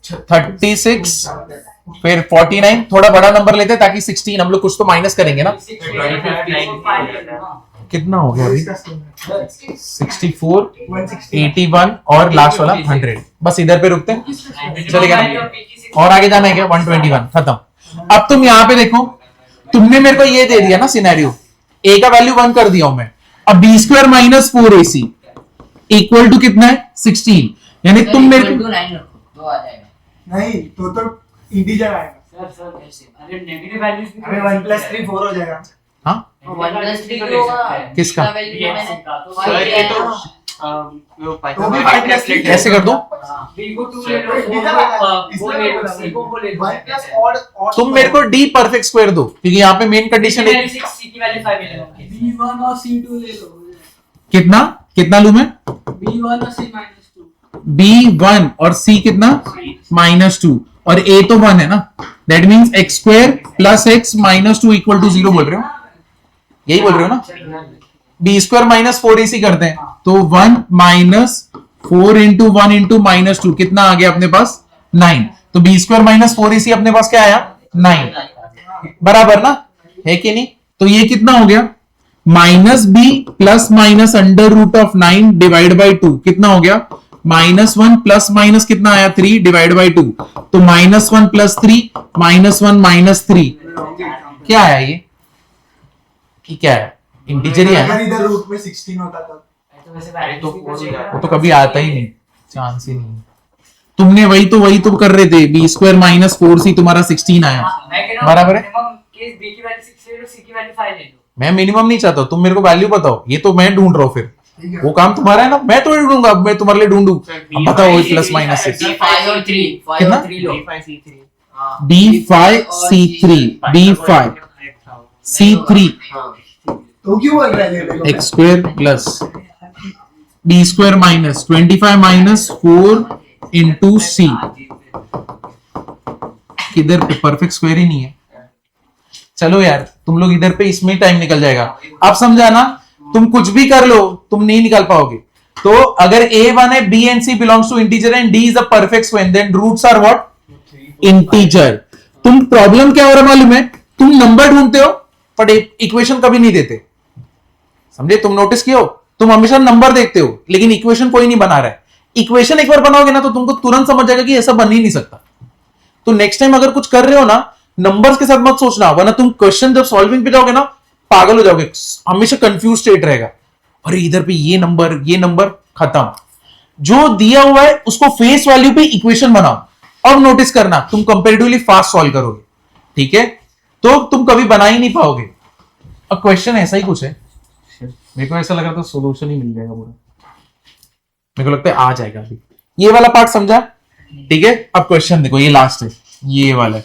36, फिर 49। थोड़ा बड़ा नंबर लेते हैं ताकि 16, हम लोग कुछ तो माइनस करेंगे ना। कितना हो गया अभी? 64 81 और लास्ट वाला 100। बस इधर पे रुकते हैं, चलेगा ना? और आगे जाना है क्या? 121 खत्म। अब तुम यहाँ पे देखो, तुमने मेरे को ये दे दिया ना सिनेरियो, a का वैल्यू 1 कर दिया हूं मैं। अब b square minus 4ac equal to कितना है? 16। यानी तुम मेरे को 9 रखो, तो आ जाएगा। नहीं तो इंटीजर आएगा। अरे नेगेटिव वैल्यूज भी अरे 1 + 3 4 हो जाएगा। हाँ 1 + 3 होगा। किसका? वैल्यू तो मैंने सर ये तो वो तो भी 5 + 3 कैसे कर दूं? बी को 2 तो ले लो, इंटीजर आएगा। वो ले लो, सी को वो ले लो। 1 + ऑड तुम मेरे को d परफेक्ट स्क्वायर दो, क्योंकि यहाँ पे मेन कंडीशन है। सी की वैल्यू 5 ले लो। b1 और c2 ले लो। कितना कितना लू मैं? b1 और c माइनस 2। b1 और c कितना? -2, और a तो 1 है ना, that means x square plus x minus 2 equal to 0 बोल रहे हो? यही बोल रहे हो ना? b स्क्वायर माइनस 4ac करते हैं तो 1 माइनस 4 इंटू 1 इंटू -2 कितना आ गया अपने पास? 9। तो b स्क्वायर माइनस 4ac अपने पास क्या आया? 9 बराबर ना, है कि नहीं? तो ये कितना हो गया? -b plus minus under root of 9 divide by 2 कितना हो गया? -1 प्लस माइनस कितना आया? 3 डिवाइड बाई 2। तो -1 प्लस 3 -1 -3 क्या आया? ये क्या है? इंटीजर ही है ना? अगर इधर रूट में 16 होता तब। तो वैसे वैल्यू तो 4 हो जाएगा। वो तो कभी आता ही नहीं, चांस ही नहीं। तुमने वही तो कर रहे थे, b स्क्वायर माइनस 4c तुम्हारा 16 आया, मैं कह रहा हूं बराबर है? मिनिमम केस बी की वैल्यू 6 ले लो, सी की वैल्यू 5 ले लो। मैं मिनिमम नहीं चाहता, तुम मेरे को वैल्यू बताओ, ये तो मैं ढूंढ रहा हूँ। फिर वो काम तुम्हारा है ना, मैं तो ढूंढूंगा, अब मैं तुम्हारे लिए ढूंढू। अब बताओ प्लस माइनस 6 5 और 3 कितना? 3 लो। b5 c3 b5 c3 तो क्यों बोल रहे हैं? x square plus b square minus 25 minus 4 into c। किधर पे? परफेक्ट स्क्वायर ही नहीं है। चलो यार, तुम लोग इधर पे इसमें टाइम निकल जाएगा। अब समझा ना? तुम कुछ भी कर लो, तुम नहीं निकाल पाओगे। तो अगर a1 है, b and c belongs to integer and d is a perfect square, then roots are what? Integer. तुम प्रॉब्लम क्या हो रहा मालूम है? तुम नंबर ढूंढते हो पर इक्वेशन कभी नहीं देते। समझे? तुम नोटिस किया हो? तुम हमेशा नंबर देखते हो लेकिन इक्वेशन कोई नहीं बना रहा है। इक्वेशन एक बार बनाओगे ना तो तुमको तुरंत समझ जाएगा कि ऐसा बन ही नहीं सकता। तो नेक्स्ट टाइम अगर कुछ कर रहे हो ना, नंबर्स के साथ मत सोचना, वरना तुम क्वेश्चन जब सॉल्विंग पे जाओगे ना पागल हो जाओगे, हमेशा कंफ्यूज स्टेट रहेगा। अरे इधर पे ये नंबर खत्म। जो दिया हुआ है उसको फेस वैल्यू पे इक्वेशन बनाओ, अब नोटिस करना तुम कंपैरेटिवली फास्ट सॉल्व करोगे। ठीक है? तो तुम कभी बना ही नहीं पाओगे। अब क्वेश्चन ऐसा ही कुछ है, मेरे को ऐसा लग रहा था सोल्यूशन ही मिल जाएगा पूरा। मेरे को लगता है आ जाएगा अभी। ये वाला पार्ट समझा? ठीक है, अब क्वेश्चन देखो, ये लास्ट है, ये वाला है।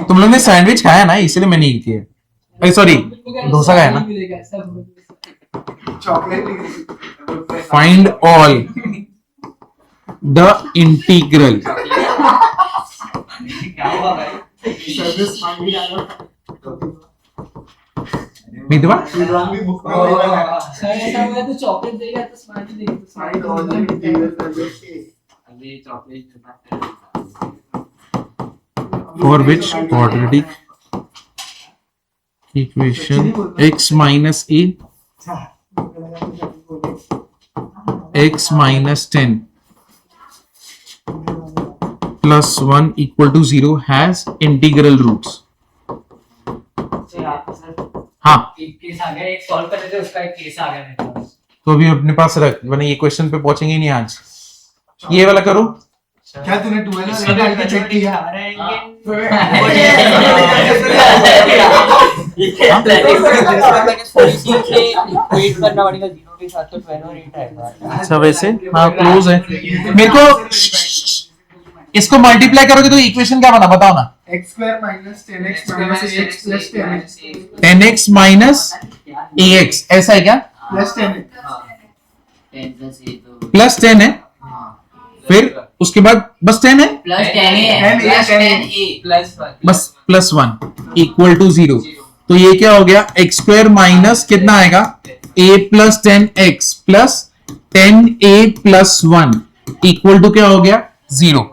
तुम लोग ने सैंडविच खाया ना, इसलिए मैंने ये किया। सॉरी, डोसा खाया ना। Chocolate find all the integral मितवा भी बुक में होगा सर ऐसा हुआ तो चॉकलेट देगा तो स्माइली देगा तो फाइंड ऑल द इंटीग्रल अभी chocolate for which quadratic equation x minus a x minus 10 plus 1 equal to 0 has integral roots. हाँ, एक केस आ गया, एक सॉल्व कर देते उसका एक केस आ गया मेरे पास। तो अभी अपने पास रख, वरना ये क्वेश्चन पे पहुंचेंगे ही नहीं आज। ये वाला करो। क्या तूने 12 डाल के चेक किया? अच्छा, वैसे हाँ क्लोज है। मेरे को इसको मल्टीप्लाई करोगे तो इक्वेशन क्या बना, बताओ ना। x square minus 10x minus ax plus 10x 10x minus ax, ऐसा है क्या? प्लस 10x 10 प्लस ए तो प्लस 10 है, फिर उसके बाद बस 10 है, प्लस 10 है, प्लस 10 ए प्लस 1 बस प्लस 1 इक्वल टू 0। तो ये क्या हो गया, एक्स स्क्वायर माइनस कितना आएगा, a plus 10x plus 10a plus 1 equal to क्या हो गया, 0।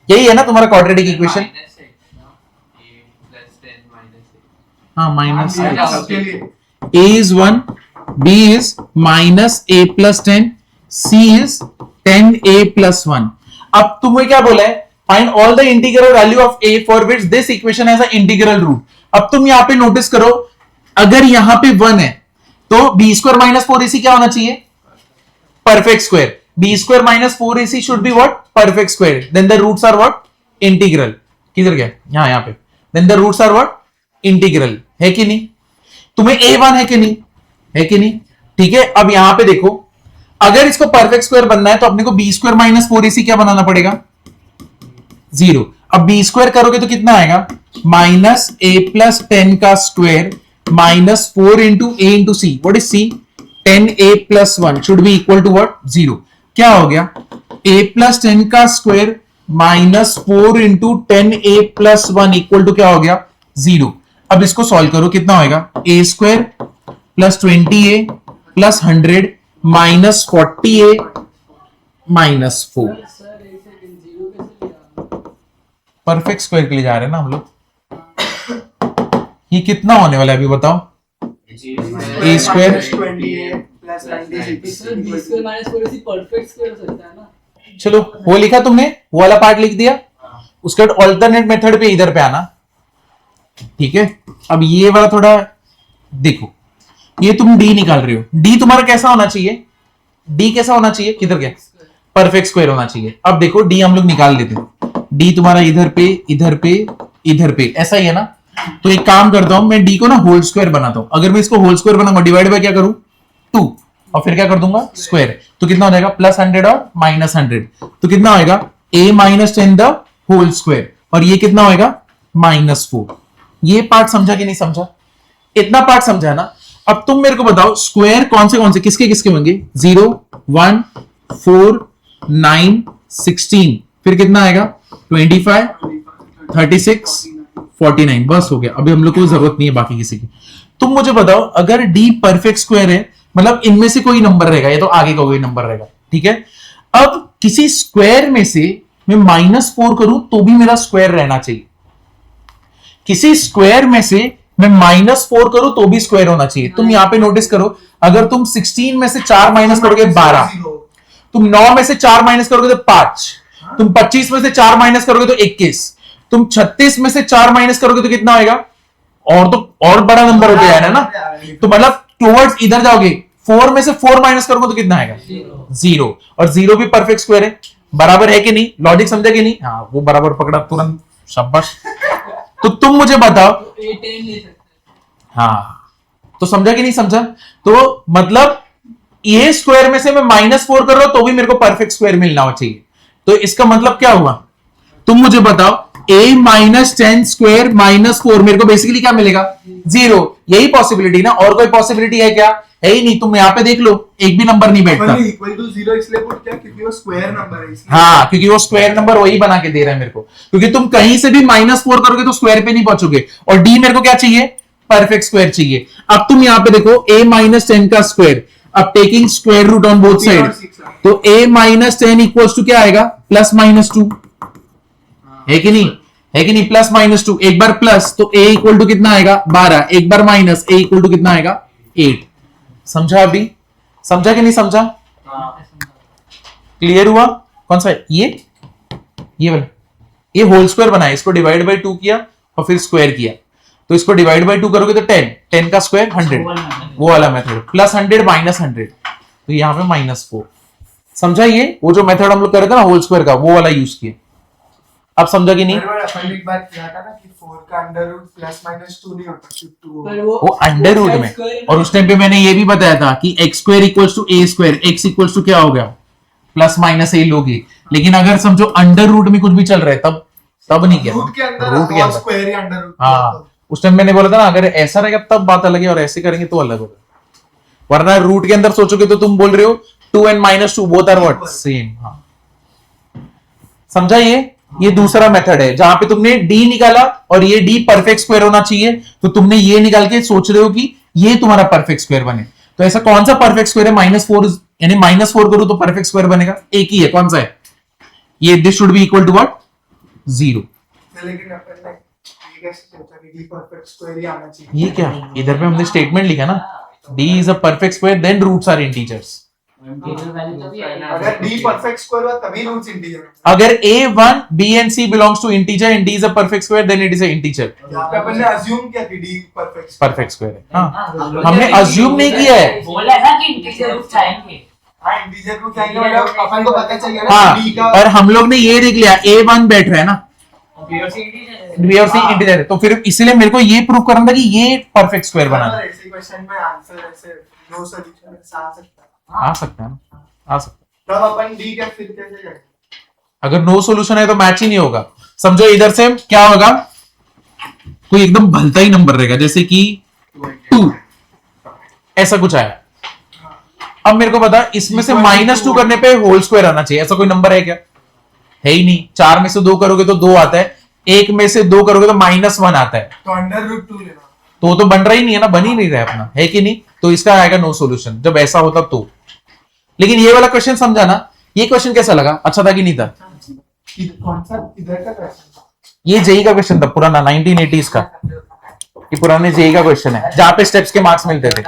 यही है ना तुम्हारा क्वाड्रेटिक इक्वेशन? हाँ, माइनस सबके लिए a is 1, b is minus a plus 10, c is 10a plus 1। अब तुम्हें क्या बोला है, find all the integral value of a for which this equation has a integral root. अब तुम यहां पे नोटिस करो, अगर यहां पे 1 है तो b स्क्वायर माइनस 4ac क्या होना चाहिए, perfect square. b square minus 4ac should be what, perfect square. Then the roots are what, integral. किधर गया, यहां पे। Then the roots are what, integral. है कि नहीं? तुम्हें a1 है कि नहीं, है कि नहीं? ठीक है, अब यहां पे देखो, अगर इसको परफेक्ट स्क्वायर बनना है तो अपने को बी स्क्वायर माइनस 4ac क्या बनाना पड़ेगा, 0। अब बी स्क्वायर करोगे तो कितना आएगा, माइनस a प्लस 10 का square minus 4 into a into c. What is c, 10a plus 1 should be equal to what, 0। क्या हो गया, a प्लस 10 का square minus 4 into 10a plus 1 equal to क्या हो गया, 0। अब इसको सॉल्व करो, कितना होगा, a square plus 20a plus 100 minus 40a minus 4। Sir एक सेकंड, जीरो कैसे लिया? परफेक्ट स्क्वायर के लिए जा रहे हैं ना हम लोग। ये कितना होने वाला है अभी बताओ, a square 20a plus 96 sir b square minus 4ac perfect square हो सकता है ना? चलो वो लिखा तुमने, वो वाला पार्ट लिख दिया। उसके बाद ऑल्टरनेट मेथड पे इधर पे आना, ठीक है। अब ये वाला थोड़ा देखो, ये तुम d निकाल रहे हो, d तुम्हारा कैसा होना चाहिए, d कैसा होना चाहिए, किधर गया, परफेक्ट स्क्वायर होना चाहिए। अब देखो d हम लोग निकाल लेते हैं, d तुम्हारा इधर पे इधर पे इधर पे, ऐसा ही है ना। तो एक काम करता हूं, मैं d को ना होल स्क्वायर बनाता हूं। अगर मैं इसको होल स्क्वायर बनाऊंगा, डिवाइड बाय क्या करूं, 2, और फिर क्या कर दूंगा, स्क्वायर। तो कितना हो जाएगा, प्लस 100 और माइनस 100, तो कितना होएगा, a minus 10 the whole square, और ये कितना होएगा, माइनस 4। ये पार्ट समझा कि नहीं समझा, इतना पार्ट समझा ना। अब तुम मेरे को बताओ, स्क्वायर कौन से किसके किसके होंगे, 0 1 4 9 16, फिर कितना आएगा, 25 36 49। बस हो गया, अभी हम लोग को जरूरत नहीं है बाकी किसी की। तुम मुझे बताओ, अगर d परफेक्ट स्क्वायर है, मतलब इनमें से कोई नंबर रहेगा, या तो आगे का कोई नंबर रहेगा, ठीक है। अब किसी स्क्वायर में से मैं -4 करूं तो भी मेरा स्क्वायर रहना चाहिए, किसी स्क्वायर में से मैं -4 करूं तो भी स्क्वायर होना चाहिए। तुम यहां पे नोटिस करो, अगर तुम 16 में से 4 माइनस करोगे 12, तुम 9 में से 4 माइनस करोगे तो 5, तुम 25 में से 4 माइनस करोगे तो 21, तुम 36 में से 4 माइनस करोगे तो कितना आएगा, और बड़ा नंबर हो गया है ना। तो मतलब टुवर्ड्स इधर जाओगे, 4 में से 4 माइनस करोगे तो कितना आएगा, 0। और 0 भी परफेक्ट स्क्वायर है, बराबर है कि नहीं, लॉजिक समझा कि नहीं। हाँ, वो बराबर पकड़ा तुरंत, शाबाश। तो तुम मुझे बताओ, तो a10 ले सकते हैं। हाँ तो समझा कि नहीं समझा? तो मतलब ए स्क्वायर में से मैं -4 कर रहा हूं तो भी मेरे को परफेक्ट स्क्वायर मिलना चाहिए। तो इसका मतलब क्या हुआ, तुम मुझे बताओ, a माइनस 10 स्क्वायर -4 मेरे को बेसिकली क्या मिलेगा? 0। यही पॉसिबिलिटी ना, और कोई पॉसिबिलिटी है क्या? है ही नहीं। तुम यहाँ पे देख लो, एक भी नंबर नहीं बैठता। इक्वल टू 0 इसलिए पुट किया क्योंकि वो स्क्वायर नंबर है इसलिए। हाँ, क्योंकि वो स्क्वायर नंबर वही बना के दे रहा है मेरे को, क्योंकि तुम कहीं से भी -4 करोगे तो स्क्वायर पे नहीं पहुंचोगे। और डी मेरे को क्या चाहिए? परफेक्ट स्क्वायर चाहिए। अब तुम यहाँ पे देखो, a माइनस 10 का स्क्वायर, अब taking square root on both side, तो a माइनस 10 इक्वल्स टू क्या आएगा? +-2, है कि नहीं? है कि नहीं? +-2, एक बार प्लस तो a इक्वल टू कितना आएगा? 12, एक बार माइनस a इक्वल टू कितना आएगा? 8। समझा? अभी समझा कि नहीं समझा? क्लियर हुआ? कौन सा है? ये वाला, ये होल स्क्वायर बनाया, इसको डिवाइड बाय 2 किया और फिर स्क्वायर किया, तो इसको डिवाइड बाय 2 करोगे तो 10 का स्क्वायर 100, वो वाला मेथड, +100 -100, तो यहाँ पे -4। समझा? ये वो जो मेथड हम लोग कर रहे थे ना होल स्क्वायर का, वो वाला यूज किया। अब समझा कि नहीं? अपन एक बात किया था ना कि 4 का अंडर रूट +-2 नहीं होता, 2 पर वो अंडर रूट में, और उस टाइम पे मैंने ये भी बताया था कि x² equals to a², x equals to क्या हो गया? +-a लोगे। लेकिन अगर समझो अंडर रूट में कुछ भी चल रहा है तब नहीं किया, रूट के अंदर रूट के और अंदर। स्क्वायर ही अंडर रूट। हाँ, उस टाइम मैंने बोला था ना, अगर ऐसा रहेगा तब बात अलग है और ऐसे करेंगे तो अलग होगा। वरना रूट के अंदर सोचोगे तो तुम बोल रहे हो 2 and -2 both are what? Same. हाँ, समझा? ये दूसरा मेथड है जहां पे तुमने d निकाला और ये d परफेक्ट स्क्वायर होना चाहिए, तो तुमने ये निकाल के सोच रहे हो कि ये तुम्हारा परफेक्ट स्क्वायर बने। तो ऐसा कौन सा परफेक्ट स्क्वायर है? -4, यानी -4 करूं तो परफेक्ट स्क्वायर बनेगा, एक ही है। कौन सा है ये? This should be equal to what? 0। लेकिन अपन ने ये कैसे सोचा कि परफेक्ट स्क्वायर ही आना चाहिए? ये क्या, इधर पे हमने स्टेटमेंट लिखा ना, d is a perfect square then roots are integers. Integer value तो भी आएगा। अगर d परफेक्ट स्क्वायर हुआ तभी रूट्स इंटीजर। अगर a1 b and c belongs to integer and d is a perfect square then it is a integer। यहाँ पे अपन ने अज्यूम किया कि d परफेक्ट परफेक्ट स्क्वायर है। हाँ, हाँ, हमने assume नहीं किया है। बोला है ना कि इंटीजर रूट्स आएंगे। हाँ, इंटीजर रूट आएंगे, मतलब अपन को पता चल गया ना हाँ, d का। और हम लोग ने ये देख लिया a1 बैठ रहा है ना, B और C इंटीजर है। b और c इंटीजर है, तो फिर इसलिए मेरे को ये प्रूव करना था कि ये परफेक्ट स्क्वायर बना है। ऐसे क्वेश्चन में आंसर ऐसे नो सॉल्यूशन ऐसा आ सकता है। आ सकता है ना, आ सकता है। तब अपन d का फिर कैसे करेंगे? अगर नो सॉल्यूशन है तो मैच ही नहीं होगा। समझो इधर से क्या होगा, कोई एकदम भलता ही नंबर रहेगा, जैसे कि 2, ऐसा कुछ आया। अब मेरे को बता, इसमें से -2 करने पे होल स्क्वायर आना चाहिए, ऐसा कोई नंबर है क्या? है ही नहीं। 4 में से 2 करोगे तो 2 आता है, 1 में से 2 करोगे तो -1 आता है, तो अंडर रूट 2 लेना। तो बन रहा ही नहीं है ना, बन ही नहीं रहा है अपना, है कि नहीं? तो इसका आएगा नो सॉल्यूशन जब ऐसा होता तो। लेकिन ये वाला क्वेश्चन समझा ना? ये क्वेश्चन कैसा लगा? अच्छा था कि नहीं था? कौन सा इधर का क्वेश्चन? ये जेई का क्वेश्चन था पुराना, 1980s का। ये पुराने जेई का क्वेश्चन है जहां पे स्टेप्स के मार्क्स मिलते थे।